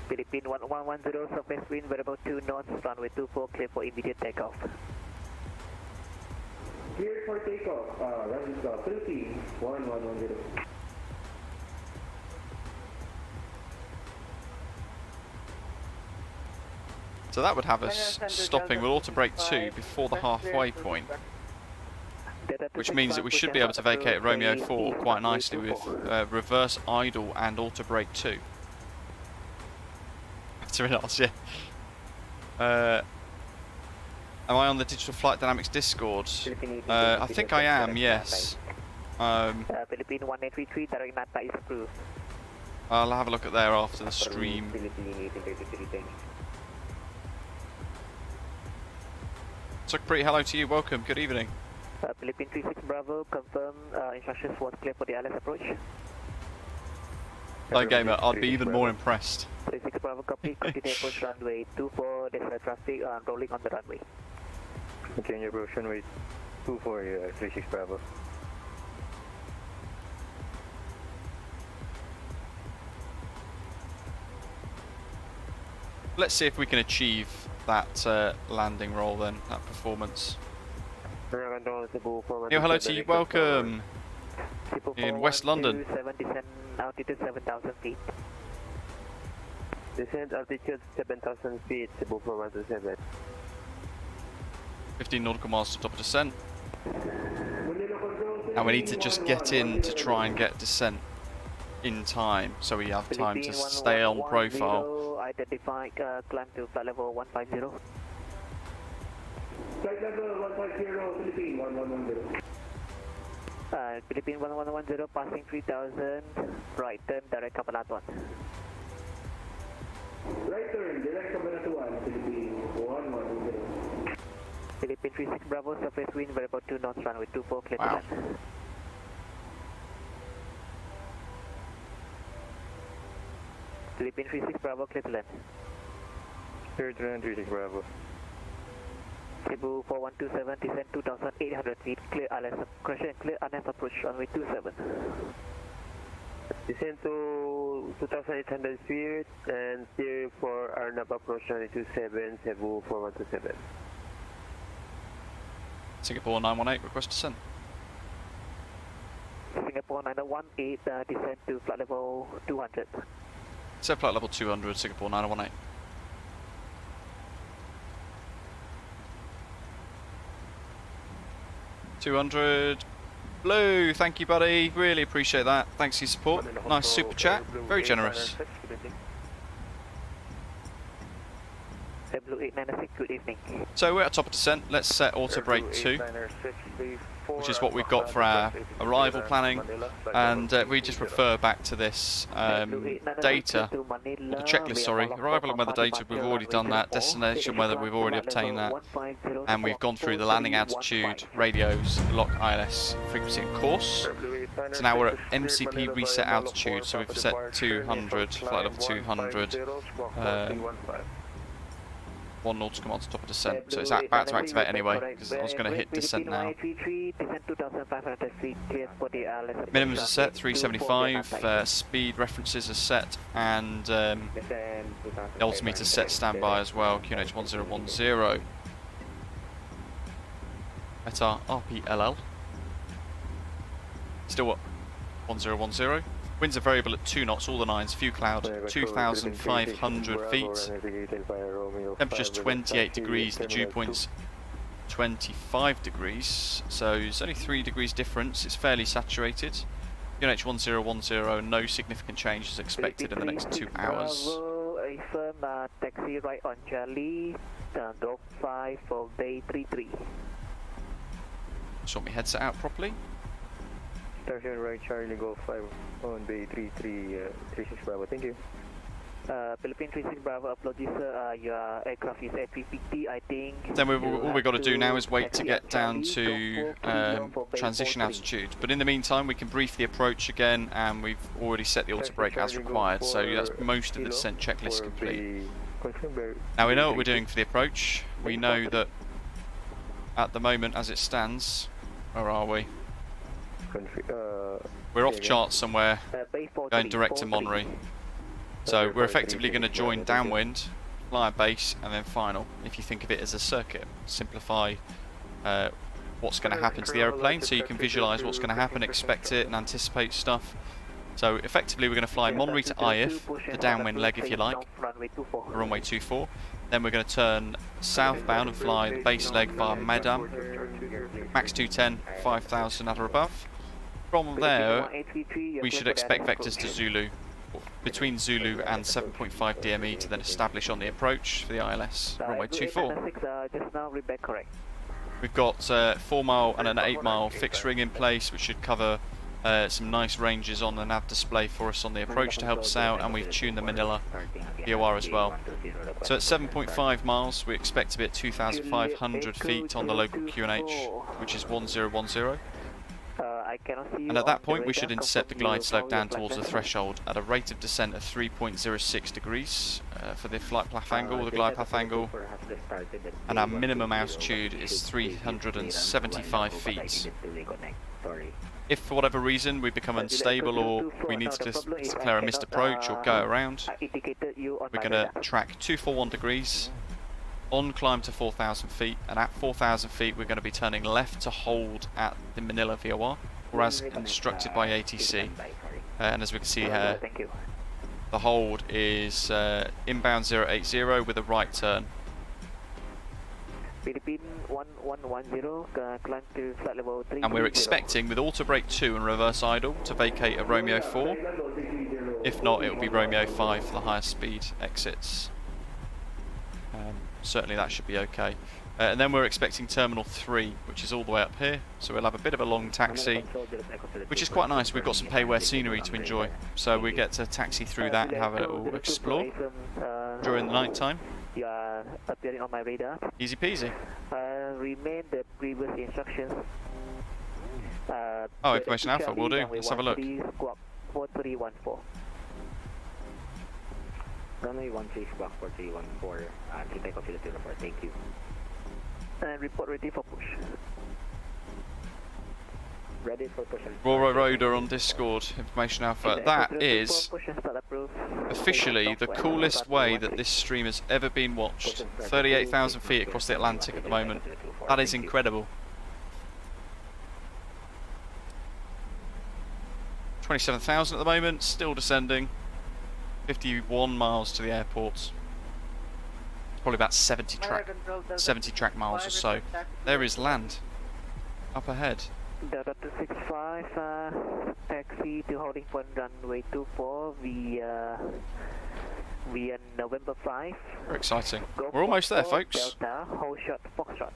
Philippine 1110, surface wind, variable 2 knots, runway 24, clear for immediate takeoff. Cleared for takeoff, runway Philippine 1110. So that would have us stopping with auto brake 2 before the halfway point, which means that we should be able to vacate Romeo 4 quite nicely with reverse idle and auto brake 2. That's really nice, yeah. Am I on the Digital Flight Dynamics Discord? I think I am, yes. Philippine 1833, direct NATA is approved. I'll have a look at there after the stream. So pretty hello to you, welcome, good evening. Philippine 36 Bravo, confirm instructions was clear for the ILS approach. No gamer, I'd be even more impressed. 36 Bravo, copy, continue approach runway 24, there's traffic rolling on the runway. Continue approach runway 24, 36 Bravo. Let's see if we can achieve that landing roll then, that performance. Yo, hello to you, welcome in West London. Descent altitude 7,000 feet. Descent altitude 7,000 feet, Cebu 4127. 15 nautical miles to top of descent. And we need to just get in to try and get descent in time, so we have time to stay on profile. Identify, climb to flight level 150. Flight level 150, Philippine 1110. Philippine 1110, passing 3000, right turn, direct Cabanatuan. Right turn, direct Cabanatuan, Philippine 1110. Philippine 36 Bravo, surface wind, variable 2 knots, runway 24, clear to land. Philippine 36 Bravo, clear to land. Clear to land 36 Bravo. Cebu 4127, descend 2,800 feet, clear ILS, correction, clear ILS approach, runway 27. Descend to 2,800 feet and steer for Arnab approach runway 27, Cebu 4127. Singapore 918, request descent. Singapore 918, descend to flight level 200. Set flight level 200, Singapore 918. $200. Blue, thank you, buddy. Really appreciate that. Thanks for your support. Nice super chat. Very generous. Blue 896, good evening. So we're at top of descent. Let's set auto brake 2, which is what we've got for our arrival planning, and we just refer back to this data, the checklist, sorry, arrival and weather data, we've already done that, destination weather, we've already obtained that, and we've gone through the landing altitude, radios, lock ILS, frequency and course. So now we're at MCP reset altitude, so we've set 200, flight level 200, 1 nautical mile to top of descent, so it's about to activate anyway, because I was going to hit descent now. Minimums are set, 375, speed references are set, and the altimeter set standby as well, QNH 1010. At our RPLL. Still what? 1010. Winds are variable at 2 knots, all the 9s, few cloud, 2,500 feet. Temperature's 28 degrees, the dew point's 25 degrees, so it's only 3 degrees difference, it's fairly saturated. UNH 1010, no significant changes expected in the next 2 hours. Taxi right on Charlie, go 5 for day 33. Just want my headset out properly. Taxi right Charlie, go 5 on bay 36 Bravo, thank you. Philippine 36 Bravo, apologies sir, your aircraft is at 350, I think. Then all we've got to do now is wait to get down to transition altitude. But in the meantime, we can brief the approach again, and we've already set the auto brake as required, so that's most of the descent checklist complete. Now we know what we're doing for the approach. We know that at the moment, as it stands, where are we? We're off chart somewhere, going direct to Monterey. So we're effectively going to join downwind, fly a base, and then final, if you think of it as a circuit. Simplify what's going to happen to the aeroplane, so you can visualise what's going to happen, expect it, and anticipate stuff. So effectively we're going to fly Monterey to IF, the downwind leg if you like, runway 24. Then we're going to turn southbound and fly the base leg via Madam, max 210, 5,000 at or above. From there, we should expect vectors to Zulu, between Zulu and 7.5 DME to then establish on the approach for the ILS, runway 24. We've got a 4 mile and an 8 mile fixed ring in place, which should cover some nice ranges on the nav display for us on the approach to help us out, and we've tuned the Manila VOR as well. So at 7.5 miles, we expect to be at 2,500 feet on the local QNH, which is 1010. And at that point we should intercept the glide slope down towards the threshold at a rate of descent of 3.06 degrees for the flight path angle, the glide path angle, and our minimum altitude is 375 feet. If for whatever reason we become unstable or we need to declare a missed approach or go around, we're going to track 241 degrees, on climb to 4,000 feet, and at 4,000 feet we're going to be turning left to hold at the Manila VOR, or as instructed by ATC. And as we can see here, the hold is inbound 080 with a right turn. And we're expecting, with auto brake 2 and reverse idle, to vacate a Romeo 4. If not, it will be Romeo 5 for the higher speed exits. Certainly that should be okay. And then we're expecting Terminal 3, which is all the way up here. So we'll have a bit of a long taxi, which is quite nice. We've got some payware scenery to enjoy. So we get to taxi through that and have a little explore during the night time. You are appearing on my radar. Easy peasy. Remain the previous instructions. Oh, information alpha, will do. Let's have a look. 4314. Runway 13 Pushback 4314, to takeoff to the 04, thank you. And report ready for push. Ready for push. Roro Roder on Discord, information alpha. That is officially the coolest way that this stream has ever been watched. 38,000 feet across the Atlantic at the moment. That is incredible. 27,000 at the moment, still descending. 51 miles to the airport. It's probably about 70 track miles or so. There is land up ahead. Delta 265, taxi to holding point runway 24 via November 5. Very exciting. We're almost there, folks. Delta, hold shot, Foxtrot.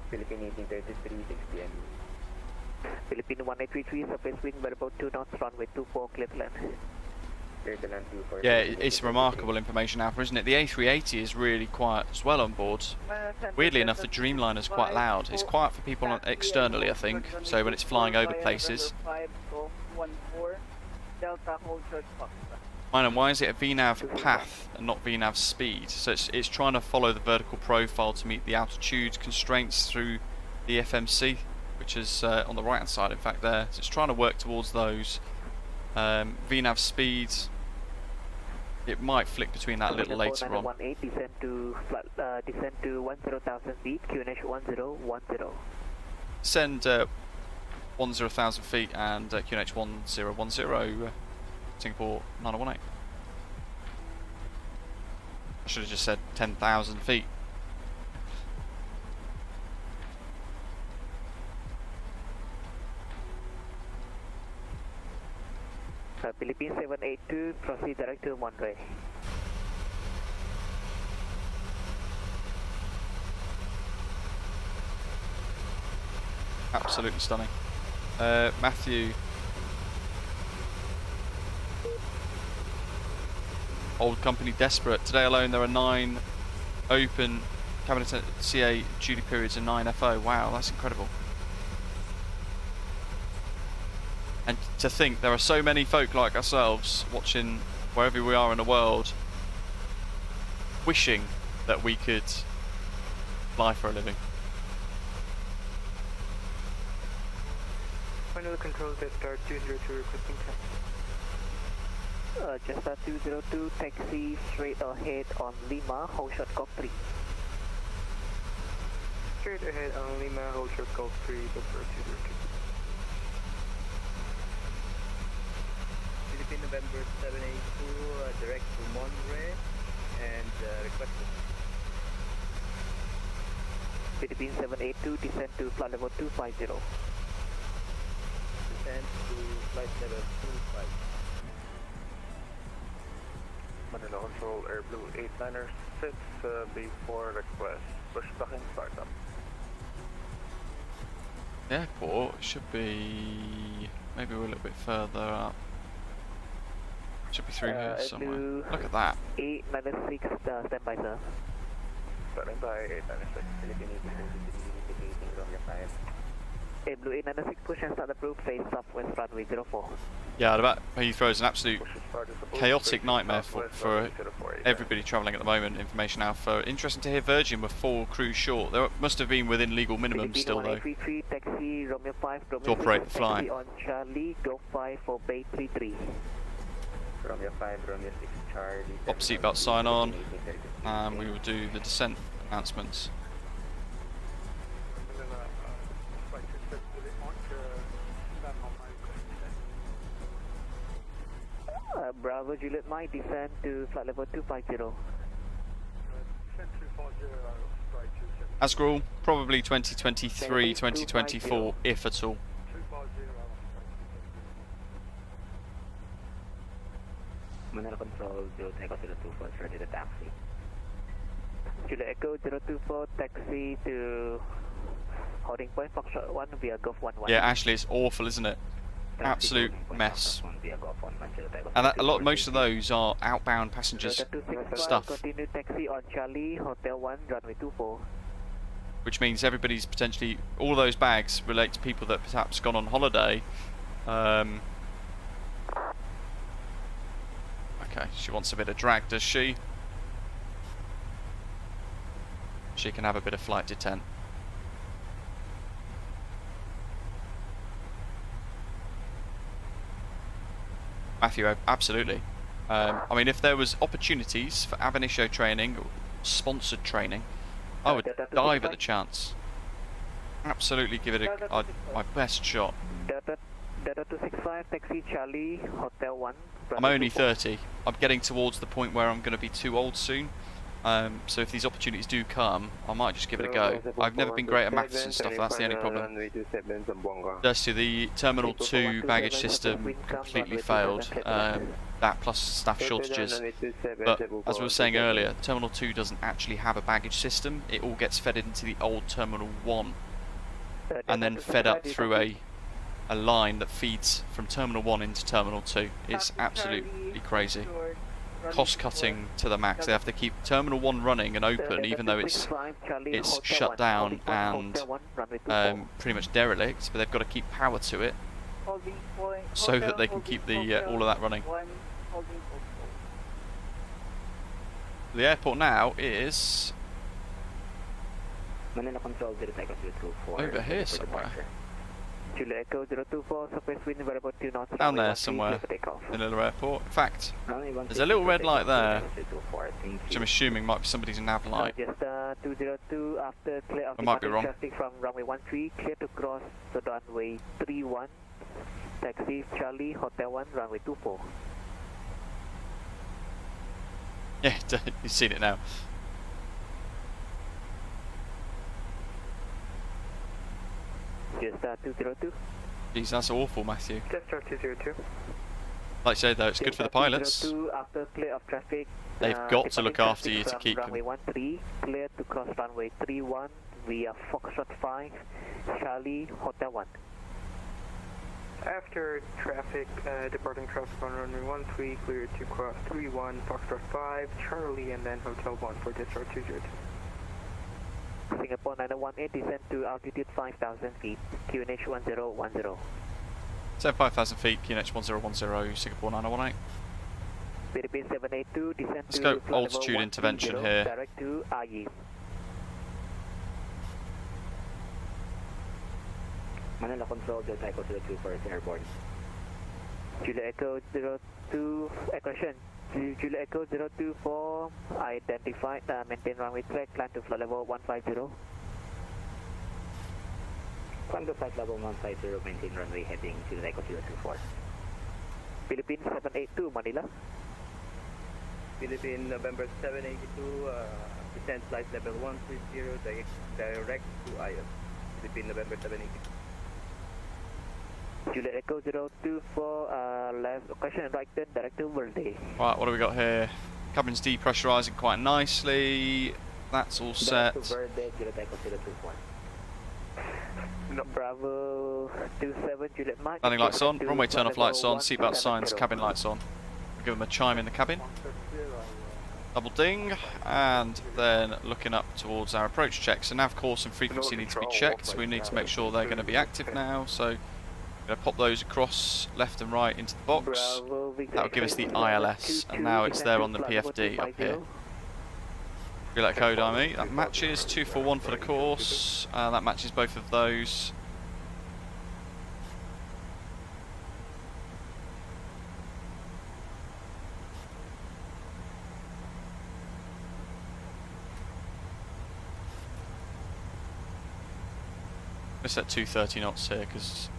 Philippine 1833, 6 p.m. Philippine 1833, surface wind by about 2 knots, runway 24, clear to land. Yeah, it's remarkable information alpha, isn't it? The A380 is really quiet as well on board. Weirdly enough, the Dreamliner's quite loud. It's quiet for people externally, I think, so when it's flying over places. And why is it a VNAV path and not VNAV speed? So it's trying to follow the vertical profile to meet the altitude constraints through the FMC, which is on the right hand side, in fact, there. So it's trying to work towards those. VNAV speed, it might flick between that a little later on. 18, descend to 10,000 feet, QNH 1010. Send 10,000 feet and QNH 1010, Singapore 9018. I should have just said 10,000 feet. Philippines 782, proceed direct to Monterey. Absolutely stunning. Matthew. Old company desperate. Today alone there are 9 open cabinet CA duty periods and 9 FO. Wow, that's incredible. And to think there are so many folk like ourselves watching wherever we are in the world, wishing that we could fly for a living. Final control Jetstar 202 requesting taxi. Jetstar 202, taxi straight ahead on Lima, hold short Golf 3. Straight ahead on Lima, hold short Golf 3, Jetstar 202. Philippine November 782, direct to Monterey and requested. Philippine 782, descend to flight level 250. Descend to flight level 25. Manila Control, Air Blue 896, before request, pushback and startup. The airport should be maybe we're a little bit further up. Should be through here somewhere. Look at that. 896, stand by, sir. Starting by 896. Philippine 1833, Romeo 5. Air Blue 896, push and start approved, face southwest runway 04. Yeah, Heathrow is an absolute chaotic nightmare for everybody travelling at the moment. Information alpha. Interesting to hear Virgin were 4 crews short. They must have been within legal minimum still though. Taxi, Romeo 5, Romeo to operate the flight. on Charlie, Go 5 for Bay 33. Romeo 5, Romeo 6, Charlie. Pop seatbelt sign on, and we will do the descent announcements. Bravo Juliet Mike, descend to flight level 250. Asgrul, probably 2023, 2024, if at all. Manila Control, Zero Echo 024, ready to taxi. Juliet Echo 024, taxi to holding point Foxtrot 1 via Golf 11. Yeah, Ashley, it's awful, isn't it? Absolute mess. And most of those are outbound passengers stuff. Continue taxi on Charlie, Hotel 1, runway 24. which means everybody's potentially, all those bags relate to people that perhaps gone on holiday. Okay, she wants a bit of drag, does she? She can have a bit of flight detent. Matthew, absolutely. I mean, if there was opportunities for ab initio training, or sponsored training, I would dive at the chance. Absolutely give it my best shot. Delta 265, taxi Charlie, Hotel 1. I'm only 30. I'm getting towards the point where I'm going to be too old soon. So if these opportunities do come, I might just give it a go. I've never been great at maths and stuff, that's the only problem. As to the Terminal 2 baggage system, completely failed. That plus staff shortages. But as we were saying earlier, Terminal 2 doesn't actually have a baggage system. It all gets fed into the old Terminal 1 and then fed up through a line that feeds from Terminal 1 into Terminal 2. It's absolutely crazy. Cost cutting to the max. They have to keep Terminal 1 running and open even though it's shut down and pretty much derelict, but they've got to keep power to it so that they can keep the all of that running. The airport now is over here somewhere. Down there somewhere, Manila Airport. In fact, there's a little red light there, which I'm assuming might be somebody's nav light. I might be wrong. From runway 13, clear to cross the runway 31, taxi Charlie, Hotel 1, runway 24. Yeah, you've seen it now. Jetstar 202. Jeez, that's awful, Matthew. Jetstar 202. Like I say though, it's good for the pilots. After clear of traffic, They've got to look after you to keep them. Runway 13, clear to cross runway 31 via Foxtrot 5, Charlie, Hotel 1. After traffic, departing traffic on runway 13, clear to cross 31, Foxtrot 5, Charlie, and then Hotel 1 for Jetstar 202. Singapore 9018, descend to altitude 5,000 feet, QNH 1010. So 5,000 feet, QNH 1010, Singapore 9018. Philippines 782, descend Let's to go flight altitude level intervention 130, here. direct to AYI. Manila Control, Delta Echo 02 for airborne. Julia Echo 02, correction. Julia Echo 024, identified, maintain runway track, climb to flight level 150. Climb to flight level 150, maintain runway heading Julia Echo 024. Philippines 782, Manila. Philippine November 782, descent flight level 130, direct to IO. Philippine November 782. Julia Echo 024, left, question, right turn, direct to Verde. Right, what do we got here? Cabin's depressurising quite nicely. That's all set. Verde, Julia Echo 024. Bravo 27, Juliet Mike. Landing lights on, runway turn off lights on, seatbelt signs, cabin lights on. Give them a chime in the cabin. Double ding, and then looking up towards our approach check. So nav course and frequency need to be checked, so we need to make sure they're going to be active now. So I'm going to pop those across left and right into the box. That will give us the ILS, and now it's there on the PFD up here. Let code IME, that matches 241 for the course, that matches both of those. Let's set 230 knots here because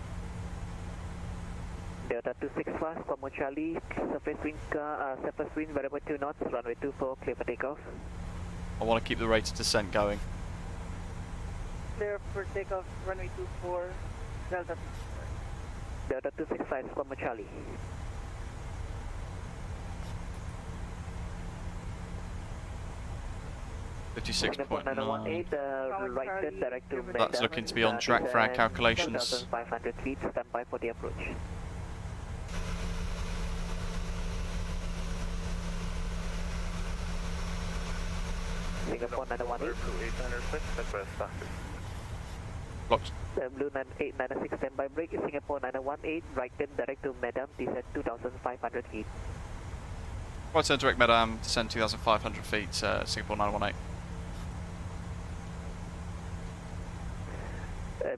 Delta 265, Quamo Charlie, surface wind variable 2 knots, runway 24, clear for takeoff. I want to keep the rate of descent going. Clear for takeoff, runway 24, Delta 265. Delta 265, Quamo Charlie. Right turn, direct to That's looking to be on track for our calculations. 2,500 feet, stand by for the approach. Singapore 918. Blue 896, request taxi. Blocked. Blue 896, standby break. Singapore 918, right turn direct to Madam, descend 2,500 feet. Right turn direct Madam, descend 2,500 feet, Singapore 918.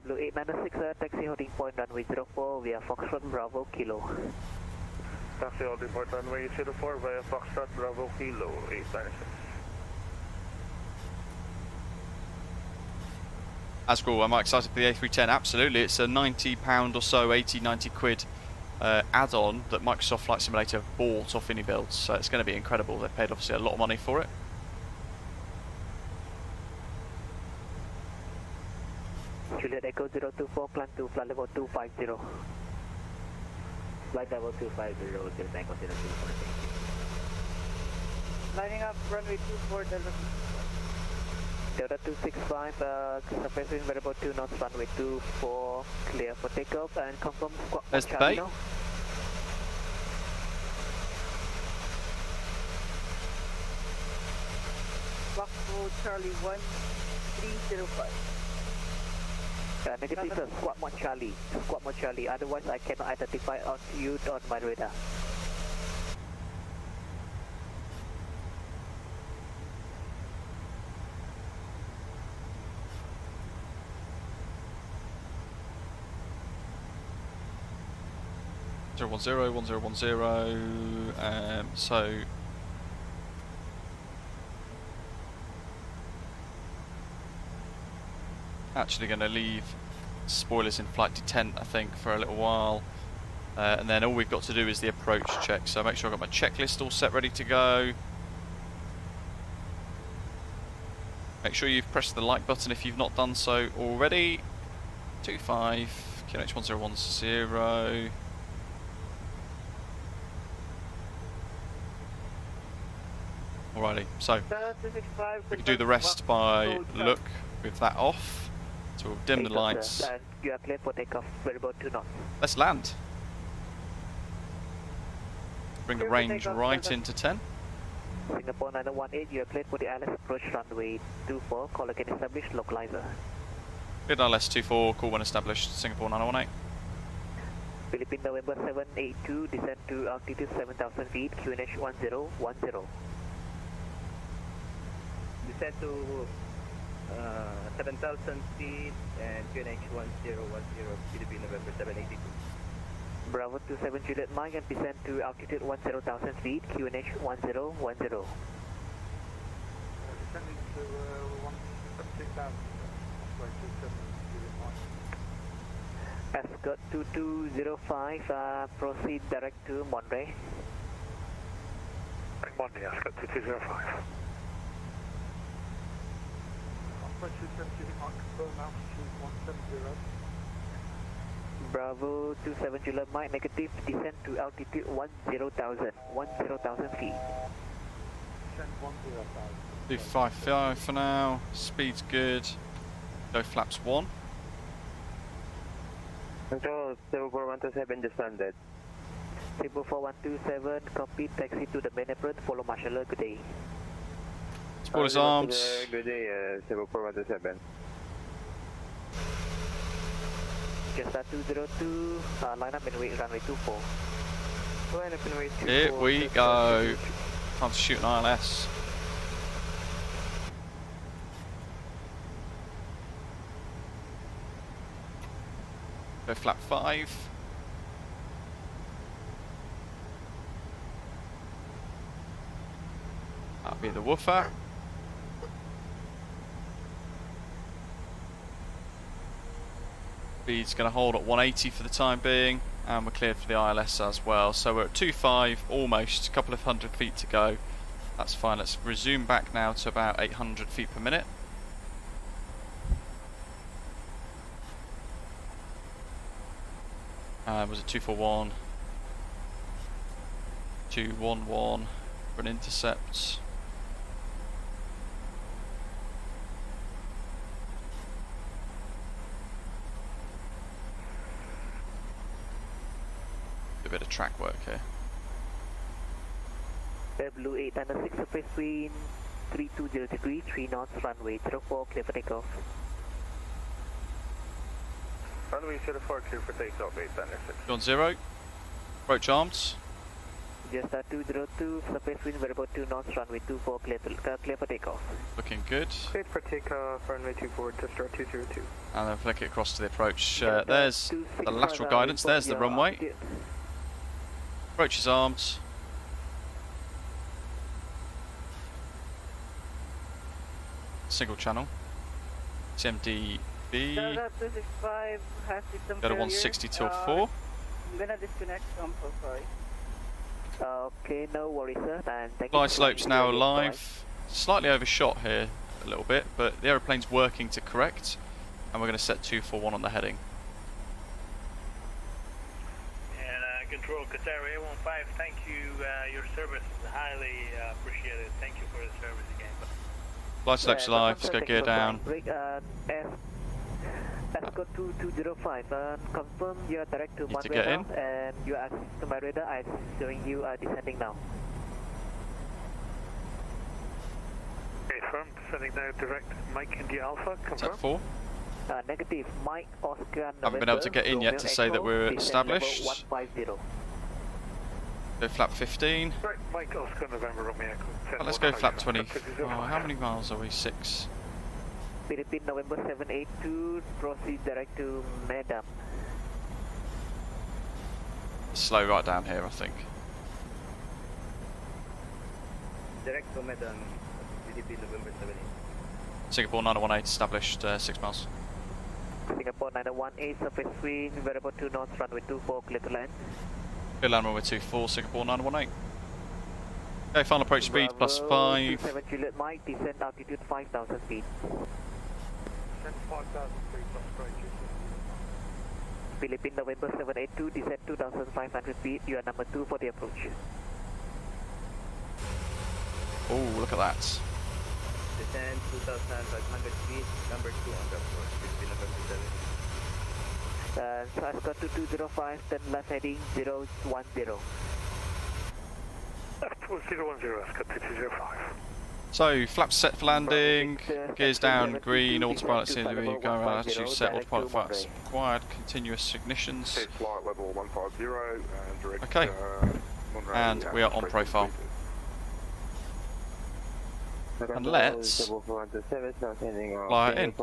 Blue 896, taxi holding point runway 04 via Foxtrot Bravo Kilo. Taxi holding point runway 04 via Foxtrot Bravo Kilo 896. That's cool. Am I excited for the A310? Absolutely. It's a £90 or so, 80, 90 quid add-on that Microsoft Flight Simulator bought off Unibuilds. So it's going to be incredible. They paid obviously a lot of money for it. Juliet Echo 024, climb to flight level 250. Flight level 250, Juliet Echo 024. Lining up runway 24, Delta 265, surface wind variable 2 knots, runway 24, clear for takeoff and confirm squawk. There's the bait. Squawk Charlie 1305. Negative sir, squawk mod Charlie, otherwise I cannot identify on you on my radar. Zero 1010. So actually going to leave spoilers in flight detent, I think, for a little while, and then all we've got to do is the approach check. So make sure I've got my checklist all set, ready to go. Make sure you've pressed the like button if you've not done so already. 25 QNH 1010. Alrighty, so we can do the rest by look with that off. So we'll dim the lights. And you are clear for takeoff, variable 2 knots. Let's land. Bring the range right into 10. Singapore 918, you are cleared for the ILS approach runway 24, call again established, localizer. Cleared ILS 24, call when established, Singapore 918. Philippine November 782, descend to altitude 7,000 feet, QNH 1010. Descend to 7,000 feet and QNH 1010, Philippine November 782. Bravo 27 Juliet Mike and descend to altitude 10,000 feet, QNH 1010. Descending to 176,000. Ascot 2205, proceed direct to Monterey. Monday, Ascot 2205. Bravo 27 Juliet Mike, negative, descend to altitude 10,000 feet. Do 55 for now, speed's good. Go flaps 1. Control 74127 just landed. 74127, copy, taxi to the main apron, follow marshal, good day. Spoilers arms. Good day, 74127. Jetstar 202, line up and wait, runway 24. Line up and wait 24. Here we go. Time to shoot an ILS. Go flap 5. That'll be the woofer. Speed's going to hold at 180 for the time being, and we're cleared for the ILS as well. So we're at 2.5, almost, a couple of hundred feet to go. That's fine. Let's resume back now to about 800 feet per minute. Was it 241? 211 for an intercept. A bit of track work here. Blue 896, surface wind 320 degrees, 3 knots, runway 04, clear for takeoff. Runway 04, clear for takeoff, 8 Thunder 6. John 0. Approach arms. Just 202, surface wind, variable 2 knots, runway 24, clear for takeoff. Looking good. Cleared for takeoff, runway 24, just start 202. And then flick it across to the approach. There's the lateral guidance, there's the runway. Approach is armed. Single channel. PMDG. Delta 265 has system Go to 160 till 4. I'm gonna disconnect, I'm so sorry. Okay, no worries, sir. And thank Glide you. slope's now live. Slightly overshot here a little bit, but the aeroplane's working to correct. And we're going to set 241 on the heading. And control Qatar A15, thank you. Your service is highly appreciated. Thank you for the service again. Glide slope's live. Let's go gear down. Escort 2205, confirm you are direct to Need to Monterey get now, in. and you are to my radar. I'm showing you descending now. Okay, firm, descending now direct Mike India Alpha, confirm. Set 4. Negative, Mike Oscar Haven't been able to get in yet to say that we're established. 150. Go flap 15. Right, Mike Oscar November Romeo Echo. Well, let's go flap 20. Oh, how many miles are we? 6. Philippine November 782, proceed direct to Medam. Slow right down here, I think. Direct to Medan, Philippine November 78. Singapore 918 established 6 miles. Singapore 918, surface wind, variable 2 knots, runway 24, clear to land. Clear land runway 24, Singapore 918. Okay, final approach speed plus 5. 7 Juliet Mike, descent altitude 5,000 feet. Descent 5,000 feet, that's great. Philippine November 782, descent 2,500 feet, you are number 2 for the approach. Oh, look at that. Descent 2,500 feet, number 2 on the approach, Philippine November 7. So Escort 2205, turn left heading 010. Left 010, Escort 2205. So, flaps set for landing, gears down, green, autopilot CW, go around attitude set, autopilot flaps required, continuous ignitions. Flight level 150 and direct Okay, and we are on profile. And let's fly it in.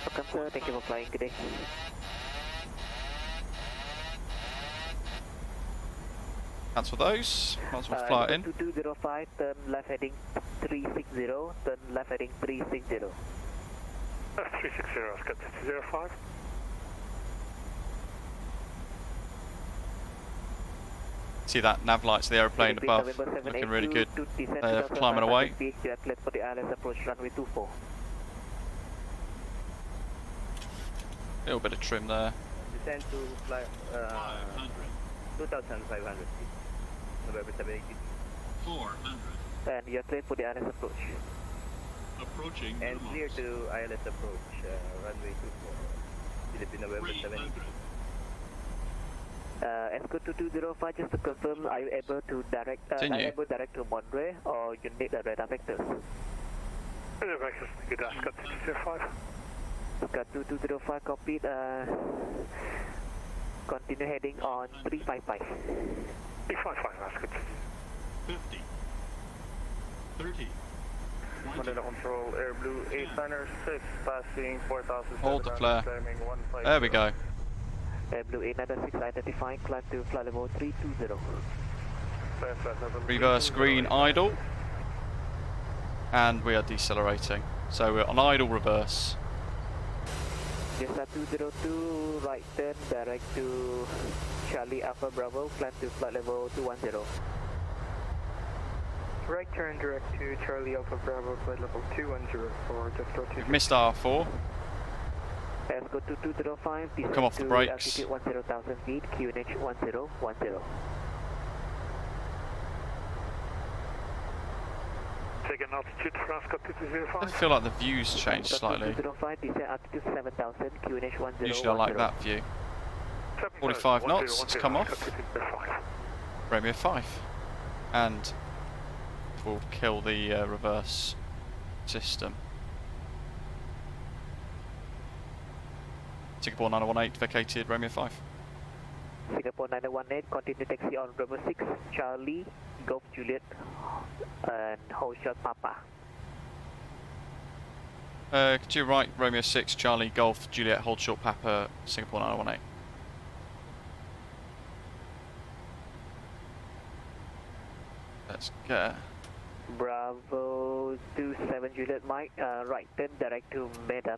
Welcome sir, thank you for flying today. Cancel those, might as well fly it in. 2205, turn left heading 360, turn left heading 360. 360, Escort 2205. See that nav lights of the aeroplane above, looking really good. They're climbing away. Cleared for the ILS approach runway 24. A little bit of trim there. Descend to fly 2,500 feet. November 780. 400. And you're cleared for the ILS approach. Approaching. And clear to ILS approach, runway 24. Philippine November 780. Escort 2205, just to confirm, are you able to direct to Monterey, or you need the radar vectors? Radar vectors, good, Escort 2205. Escort 2205, copied. Continue heading on 355. 355, Escort 50. 30. Manila Control, Air Blue 896, passing 4,000. Hold the flare. There we go. Air Blue 896, I-35, climb to flight level 320. Reverse green idle. And we are decelerating. So we're on idle reverse. Jessa 202, right turn, direct to Charlie Alpha Bravo, climb to flight level 210. Right turn direct to Charlie Alpha Bravo, flight level 210 for just start 2. We've missed R4. Escort 2205, descend Come off the to brakes. altitude 10,000 feet, QNH 1010. Take an altitude for Escort I 2205. feel like the view's changed slightly. 2205, descend altitude 7,000, QNH 1010. Usually I like that view. 45 knots, let's come off. Romeo 5. And will kill the reverse system. Singapore 918 vacated, Romeo 5. Singapore 918, continue taxi on Bravo 6, Charlie, Golf Juliet, and hold short Papa. Could you write Romeo 6, Charlie, Golf, Juliet, hold short Papa, Singapore 918. Let's go. Bravo 27 Juliet Mike, right turn direct to Medan.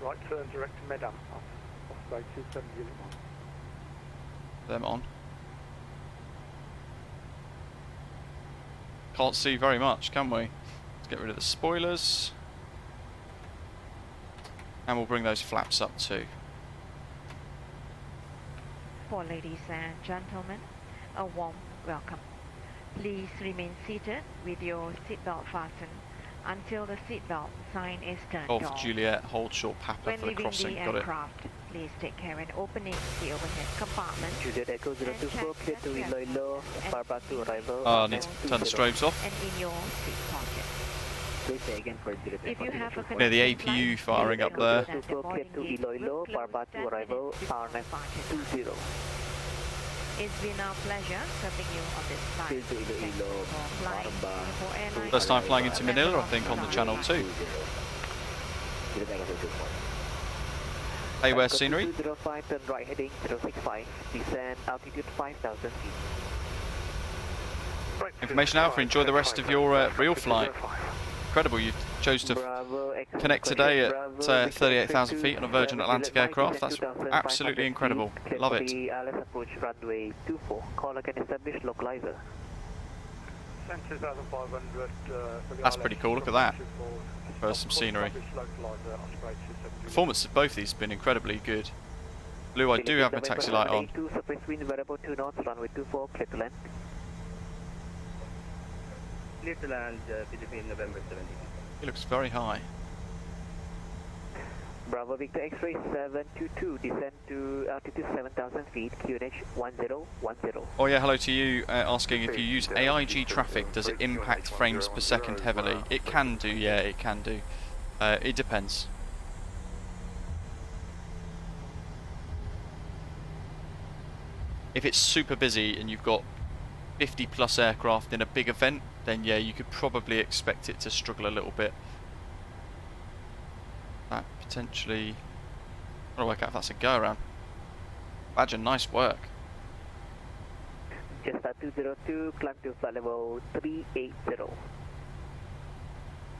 Right turn direct to Medan. Offside 27 Juliet. Them on. Can't see very much, can we? Let's get rid of the spoilers. And we'll bring those flaps up too. For ladies and gentlemen, a warm welcome. Please remain seated with your seatbelt fastened until the seatbelt sign is turned Golf off. Juliet, hold short Papa When for the leaving crossing. the Got it. aircraft, please take care when opening the overhead compartment. Juliet Echo 024, clear to Iloilo, Barbara to arrival. I need to turn the strobes off. And in your seat pocket. Please say again for Juliet If you have a Near the connecting APU flight, firing up please there. note that the Clear to boarding gate Iloilo, will close Barbara to 10 arrival, minutes before R920. departure. It's been our pleasure serving you on this flight. Clear to Iloilo, Singapore Airlines. First time flying into Manila, I think, on the channel too. Hey, where's scenery? 205, turn right heading 065, descend altitude 5,000 feet. Information Alpha, enjoy the rest of your real flight. Incredible, you chose to connect today at 38,000 feet on a Virgin Atlantic aircraft. That's absolutely incredible. Love it. Let's approach runway 24. Caller can establish localizer. That's pretty cool, look at that. For some scenery. Performance of both these has been incredibly good. Blue, I do have my taxi light on. 2 surface wind variable 2 knots, runway 24, clear to land. Clear to land, Philippine November 17. It looks very high. Bravo Victor X-ray 722, descend to altitude 7,000 feet, QNH 1010. Oh yeah, hello to you, asking if you use AIG traffic, does it impact frames per second heavily? It can do, yeah, it can do. It depends. If it's super busy and you've got 50 plus aircraft in a big event, then yeah, you could probably expect it to struggle a little bit. That potentially... I'm trying to work out if that's a go around. Badger, nice work. Jetstar 202, climb to flight level 380.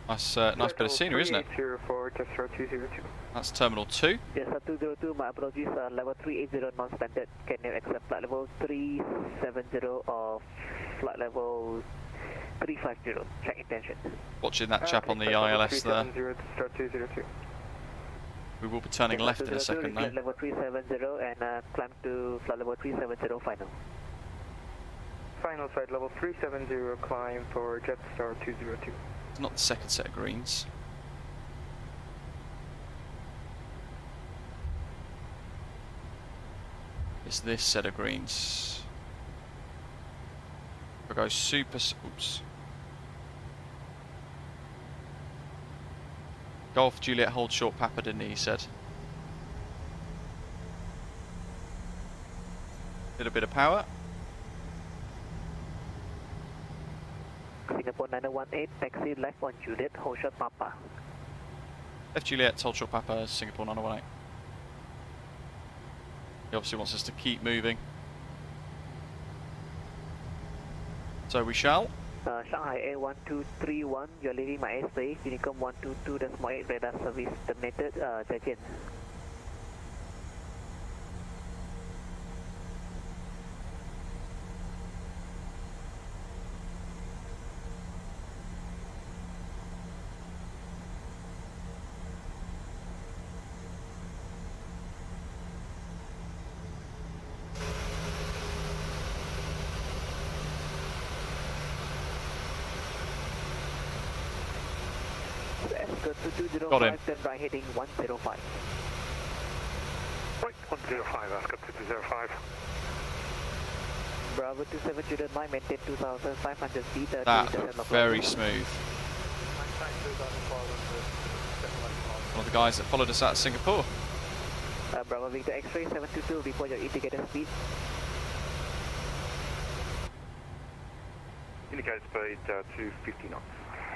Nice bit of scenery, isn't it? 380 for Jetstar 202. That's Terminal 2. Jetstar 202, my apologies, level 380 non-standard. Can you accept flight level 370 or flight level 350? Check intention. Watching that chap on the ILS there. 370 to start 202. We will be turning left in a second now. Level 370 and climb to flight level 370 final. Final side level 370, climb for Jetstar 202. It's not the second set of greens. It's this set of greens. We'll go super... Oops. Golf Juliet hold short Papa, didn't he said. Little bit of power. Singapore 918, taxi left on Juliet, hold short Papa. Left Juliet, hold short Papa, Singapore 918. He obviously wants us to keep moving. So we shall. Shanghai A1231, you're leaving my airspace, Unicom 122.8 radar service terminated, Zaijian. Got him. Then right heading 105. Right, 105, Ascot 205. Bravo 27 Juliet 9, maintain 2,500 feet. That very smooth. One of the guys that followed us out of Singapore. Bravo Victor X-ray 722, report your indicator speed. Indicator speed 250 knots.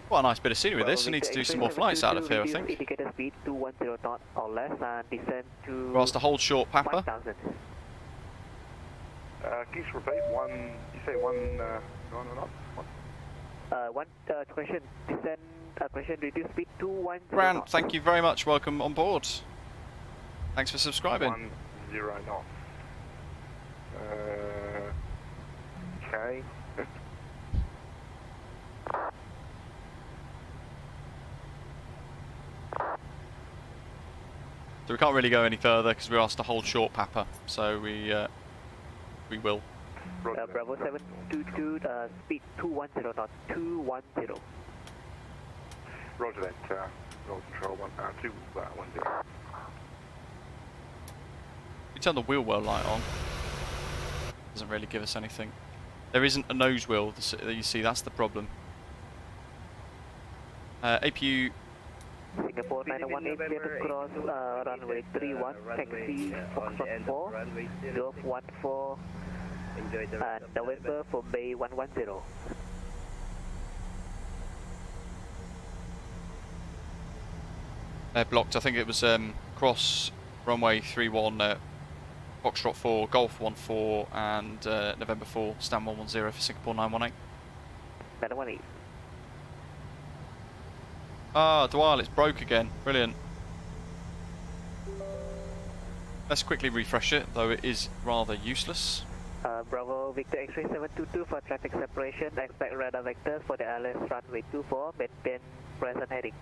What a nice bit of scenery this. We need to do some more flights out of here, I think. Indicator speed 210 knot or less and descend to. We're asked to hold short, Papa. 1,000. Can you just repeat one? You say one or not? One question. Descend. Question reduce speed 210. Grant, thank you very much. Welcome on board. Thanks for subscribing. 10 knots. Okay. So we can't really go any further because we're asked to hold short, Papa. So we will. Bravo 722, speed 210 knot. 210. Roger that. Roll control 210. We turn the wheel well light on. Doesn't really give us anything. There isn't a nose wheel that you see. That's the problem. APU. Singapore 918, clear to cross runway 31, taxi Foxtrot 4, Golf 14, and November for Bay 110. Blocked. I think it was cross runway 31, Foxtrot 4, Golf 14, and November 4, stand 110 for Singapore 918. 918. Ah, Dwal, it's broke again. Brilliant. Let's quickly refresh it, though it is rather useless. Bravo Victor X-ray 722 for traffic separation. Expect radar vectors for the ILS runway 24. Maintain present heading.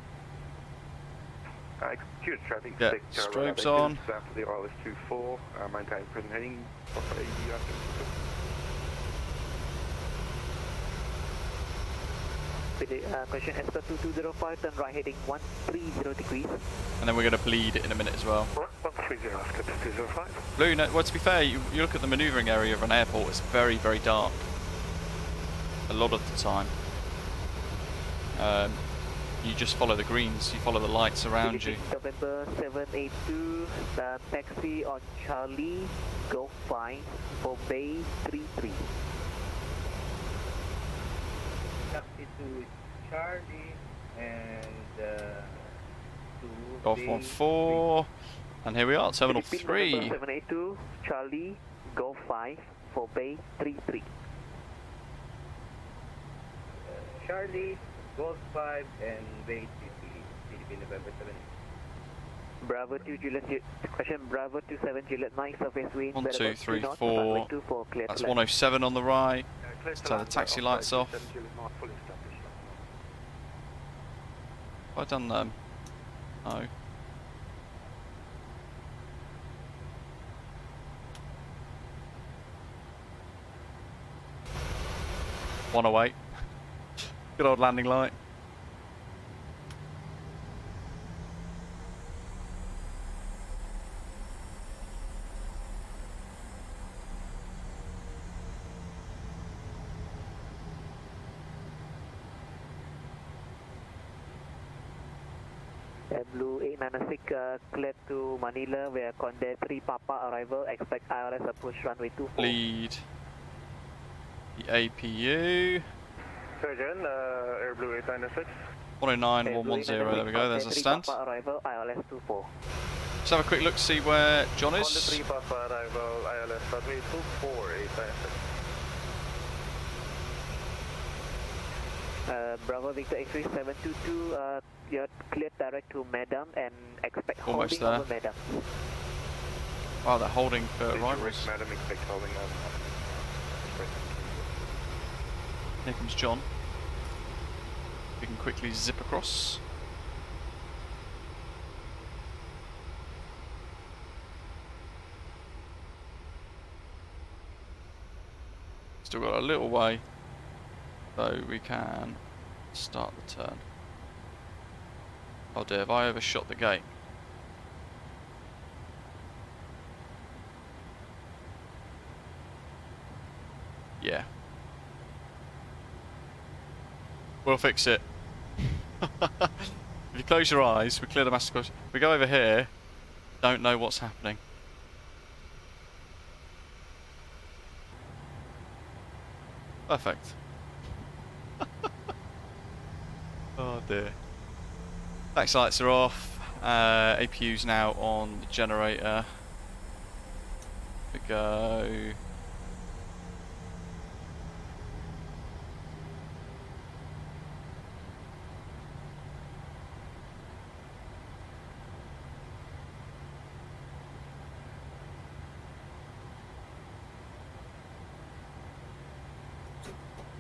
Execute traffic. Yeah, strobes on. After the ILS 24. Maintain present heading. Question Escort 2205, turn right heading 130 degrees. And then we're going to bleed it in a minute as well. 130, Escort 2205. Blue, no, well, to be fair, you look at the manoeuvring area of an airport, it's very, very dark. A lot of the time. You just follow the greens, you follow the lights around you. November 782, taxi on Charlie, Golf 5 for Bay 33. Taxi to Charlie and to Golf 14, and here we are, Terminal 3. 782, Charlie, Golf 5 for Bay 33. Charlie, Golf 5 and Bay 33, November 7. Bravo 2 Juliet, question Bravo 27 Juliet 9, surface wind. 1, 2, 3, 4. That's 107 on the right. Let's turn the taxi lights off. Have I done them? No. (108). Good old landing light. Blue 896 cleared to Manila where Conde 3 Papa arrival, expect ILS approach runway 24. Lead the APU. Surgeon, Air Blue 896. 109, 110, there we go, there's a stand. Papa arrival, ILS 24. Let's have a quick look to see where John is. Conde 3 Papa arrival, ILS runway 24, 896. Bravo Victor X-ray 722, you're cleared direct to Madam and expect almost holding there. over Madam. Oh, they're holding for arrivals. Madam, expect holding Here comes John. We can quickly zip across. Still got a little way, so we can start the turn. Oh dear, have I overshot the gate? Yeah. We'll fix it. If you close your eyes, we clear the master course. We go over here, don't know what's happening. Perfect. Oh dear. Taxi lights are off. APU's now on the generator. We go.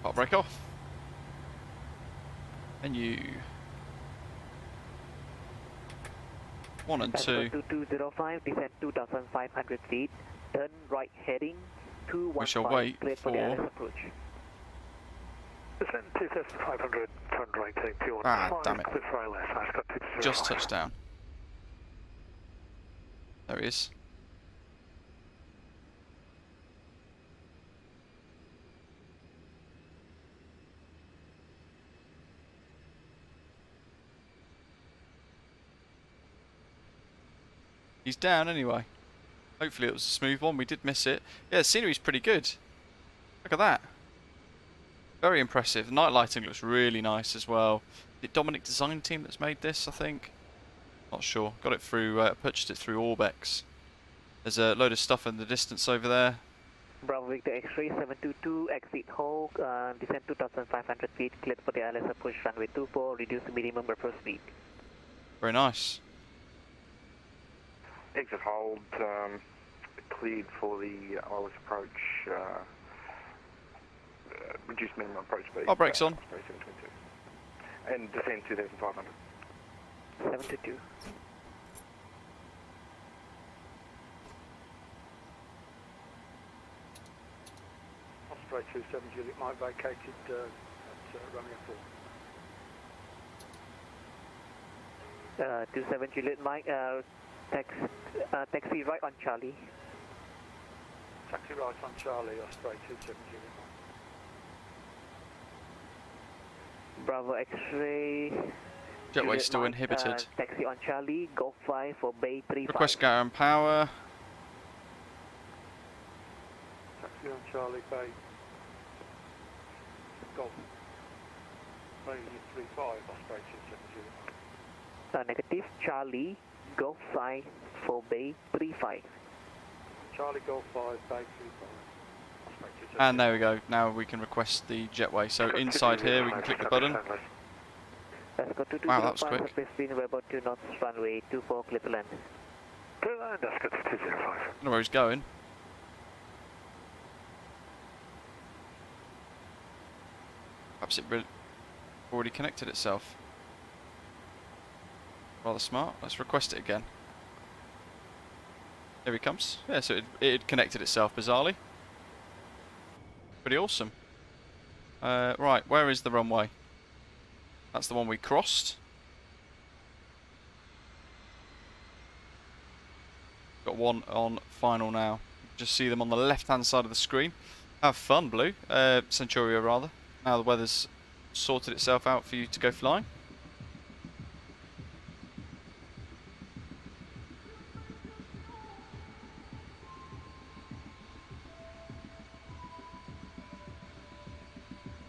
I'll break off. Menu. 1 and 2. 2205, descend 2,500 feet, turn right heading 215. We shall wait clear for the for- LS approach. Descent 2,500, turn right, take 215. Ah, damn it. Clear for ILS, Ascot 205. Just touched down. There he is. He's down anyway. Hopefully it was a smooth one. We did miss it. Yeah, the scenery's pretty good. Look at that. Very impressive. The night lighting looks really nice as well. The Dominic design team that's made this, I think. Not sure. Got it through, purchased it through Orbex. There's a load of stuff in the distance over there. Bravo Victor X-ray 722, exit hold, descend 2,500 feet, cleared for the LS approach runway 24, reduce the minimum approach speed. Very nice. Exit hold, cleared for the ILS approach, reduced minimum approach speed. Oh, brakes on. 722. And descend 2,500. 722. Osprey 27 Juliet, Mike vacated at runway 4. 27 Juliet Mike, taxi right on Charlie. Taxi right on Charlie, Osprey 27 Juliet Mike. Bravo X-ray. Jetway Juliet still Mike, inhibited. Taxi on Charlie, Golf 5 for Bay 35. Request Garra and power. Taxi on Charlie, Bay. Golf. Bay 35, Osprey 27 Juliet Mike. Negative, Charlie, Golf 5 for Bay 35. Charlie Golf 5, Bay 35. And there we go. Now we can request the jetway. So inside here we can click the button. Wow, that was quick. We're about 2 knots, runway 24, clear to land. Clear to land, Ascot 205. I don't know where he's going. Perhaps it already connected itself. Rather smart. Let's request it again. Here he comes. Yeah, so it had connected itself bizarrely. Pretty awesome. Right, where is the runway? That's the one we crossed. Got one on final now. Just see them on the left-hand side of the screen. Have fun, Blue. Centuria, rather. Now the weather's sorted itself out for you to go flying.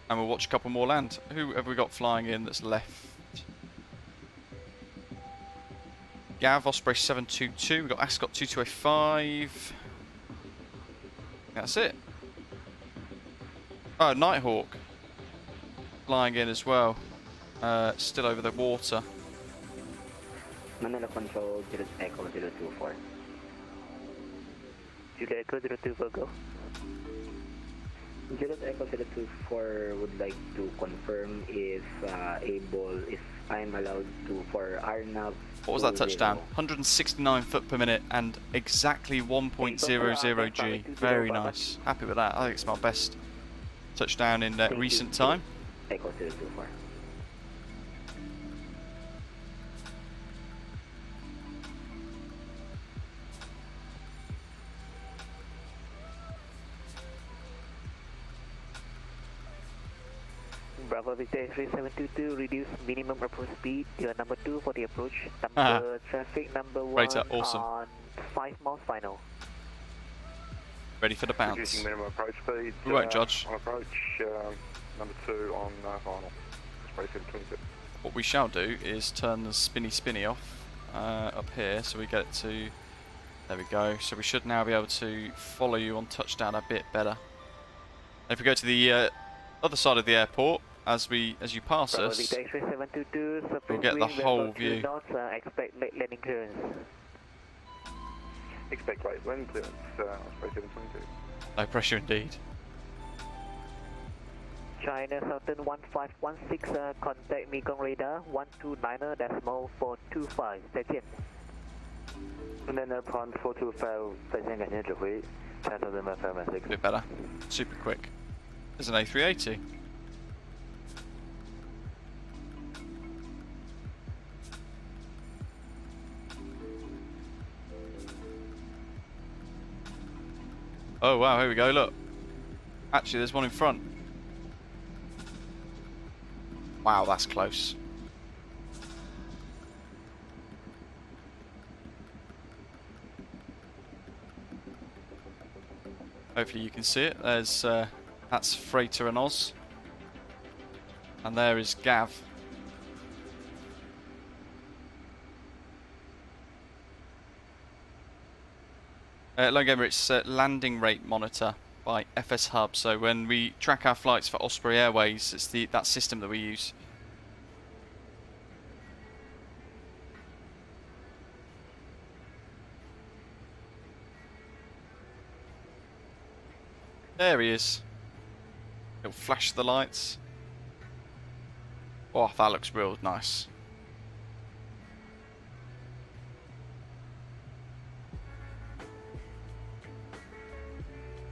And we'll watch a couple more land. Who have we got flying in that's left? Gav, Osprey 722. We've got Ascot 2205. That's it. Oh, Nighthawk. Flying in as well. Still over the water. Manila Control, Juliet Echo 024. Juliet Echo 024, go. Juliet Echo 024 would like to confirm if I'm allowed to for RNAV. What was that touchdown? 169 foot per minute and exactly 1.00 G. Very nice. Happy with that. I think it's my best touchdown in recent time. Echo 024. Bravo Victor X-ray 722, reduce minimum approach speed. Your number 2 for the approach. Number traffic number 1 awesome. on 5 miles final. Ready for the bounce. Reducing minimum approach speed. We won't judge. On approach, number 2 on final. Spray 726. What we shall do is turn the spinny off up here, so we get it to. There we go. So we should now be able to follow you on touchdown a bit better. And if we go to the other side of the airport, as you pass us, we'll get the whole view. Expect late landing clearance. Expect late landing clearance. Spray 722. No pressure indeed. China Southern 1516, contact Mekong radar 129.425，再见。Manila Pond 425，再见，感谢指挥。China Southern 1516。 A bit better. Super quick. There's an A380. Oh wow, here we go, look. Actually, there's one in front. Wow, that's close. Hopefully you can see it. There's that's Freighter and Oz. And there is Gav. Logamer, it's landing rate monitor by FS Hub. So when we track our flights for Osprey Airways, it's that system that we use. There he is. It'll flash the lights. Oh, that looks real nice.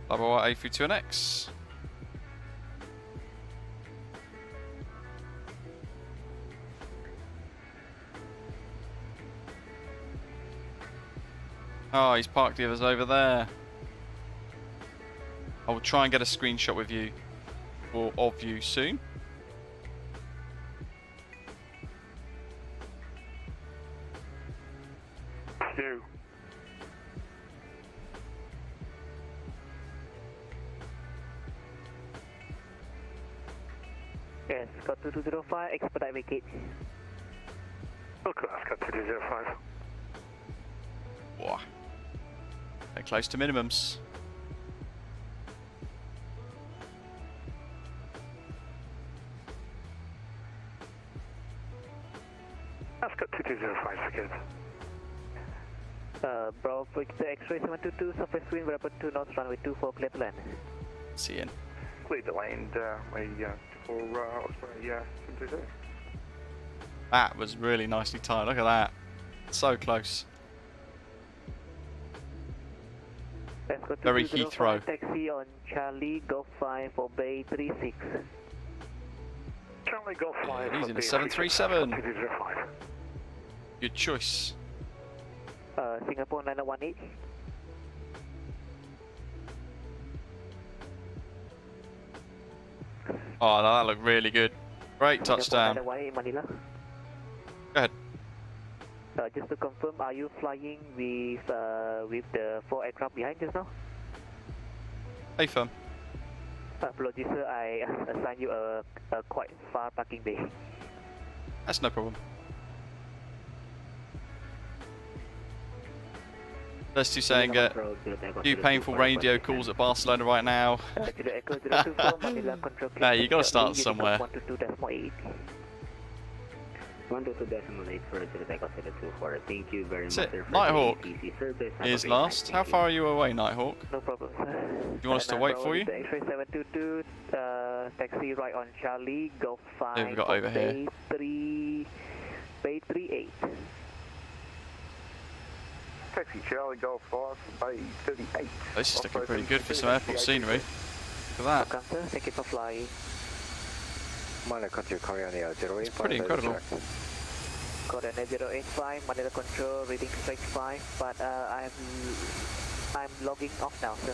Bravo A32NX. Oh, he's parked the others over there. I will try and get a screenshot with you, or of you soon. You. Yes, got 2205, expedite vacate. Okay, I've got 2205. Wow. They're close to minimums. I've got 2205 for good. Bravo Victor X-ray 722, surface wind, rapid 2 knots, runway 24, clear to land. See you in. Clear to land, for Osprey 722. That was really nicely timed. Look at that. So close. Very Heathrow. Taxi on Charlie, Golf 5 for Bay 36. Charlie Golf 5. He's in a 737. Good choice. Singapore 9018. Oh, no, that looked really good. Great touchdown. Go Manila. ahead. Just to confirm, are you flying with the 4 aircraft behind just now? Hey, firm. Apologies, sir. I assigned you a quite far parking bay. That's no problem. There's two saying, do painful radio calls at Barcelona right now. Nah, you gotta start somewhere. 122.8 for the Takeoff 724. Thank you very much. Nighthawk is last. How far are you away, Nighthawk? No problem, sir. Do you want us to wait for you? X-ray 722, taxi right on Charlie, Golf 5. Who have we got over here? Bay 38. Taxi Charlie Golf 5 Bay 38. This is looking pretty good for some airport scenery. Look at that. Thank you for flying. It's pretty incredible. Coordinate 085, Manila Control, reading straight 5, but I'm logging off now, sir.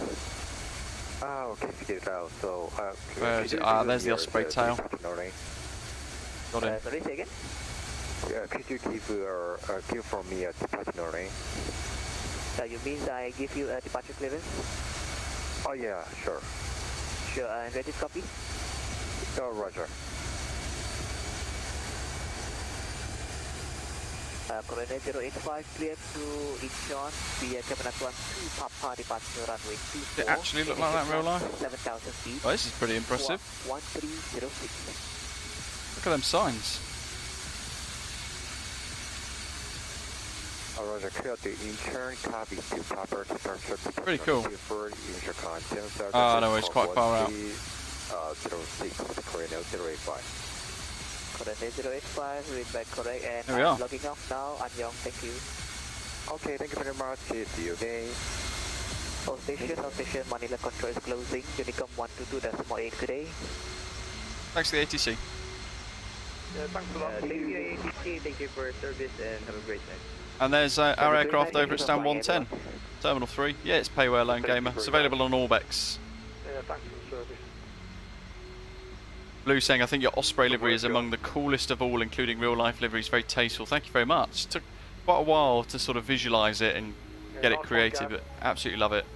Okay, figured it out. So, Where is it? Ah, there's the osprey tail. Got him. Sorry, say again? Could you give from me a departure range? You mean I give you a departure clearance? Oh yeah, sure. Sure, and ready to copy? Oh, roger. Coordinate 085, clear to Incheon via Cabinet 12 Papa departure runway 24. Does it actually look like that in real life? 7,000 feet. Oh, this is pretty impressive. 1306. Look at them signs. Roger, clear to Incheon, copy to proper departure. Pretty cool. Oh, no, it's quite far out. 06, coordinate 085. Coordinate 085, read back correct, and there we are. Logging off now, Annyeong, thank you. Okay, thank you very much. See you again. All station, Manila control is closing. Unicom 122.8 good day. Thanks for the ATC. Thanks a lot. Thank you, ATC. Thank you for your service and have a great night. And there's our aircraft over at stand 110, Terminal 3. Yeah, it's Payware Lone Gamer. It's available on Orbex. Yeah, thanks for the service. Blue saying, I think your Osprey livery is among the coolest of all, including real life liveries. Very tasteful. Thank you very much. It took quite a while to sort of visualise it and get it creative, but absolutely love it.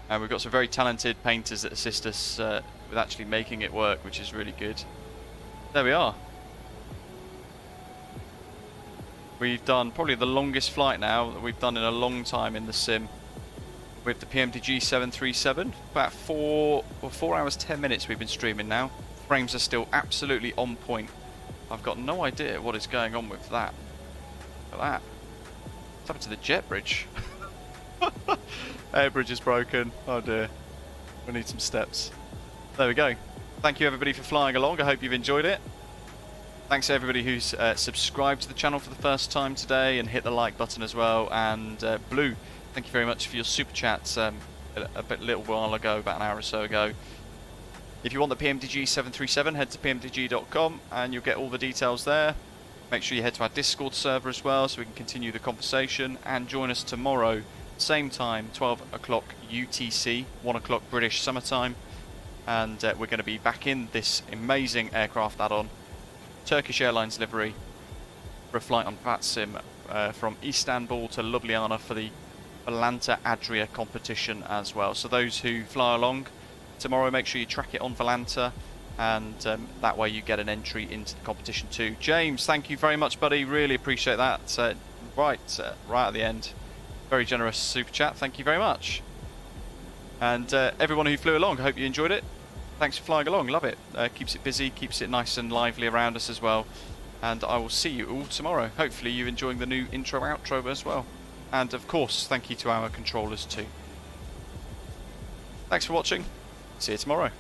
And we've got some very talented painters that assist us with actually making it work, which is really good. There we are. We've done probably the longest flight now that we've done in a long time in the sim with the PMDG 737. About 4 hours 10 minutes we've been streaming now. Frames are still absolutely on point. I've got no idea what is going on with that. Look at that. What's happened to the jet bridge? Air bridge is broken. Oh dear. We need some steps. There we go. Thank you everybody for flying along. I hope you've enjoyed it. Thanks to everybody who's subscribed to the channel for the first time today and hit the like button as well. And Blue, thank you very much for your super chats a little while ago, about an hour or so ago. If you want the PMDG 737, head to pmdg.com and you'll get all the details there. Make sure you head to our Discord server as well so we can continue the conversation, and join us tomorrow, same time, 12 o'clock UTC, 1 o'clock British summertime. And we're going to be back in this amazing aircraft add-on, Turkish Airlines livery, for a flight on VATSIM from Istanbul to Ljubljana for the Volanta Adria competition as well. So those who fly along tomorrow, make sure you track it on Volanta, and that way you get an entry into the competition too. James, thank you very much, buddy. Really appreciate that. Right at the end. Very generous super chat. Thank you very much. And everyone who flew along, I hope you enjoyed it. Thanks for flying along. Love it. Keeps it busy, keeps it nice and lively around us as well. And I will see you all tomorrow. Hopefully you're enjoying the new intro outro as well. And of course, thank you to our controllers too. Thanks for watching. See you tomorrow.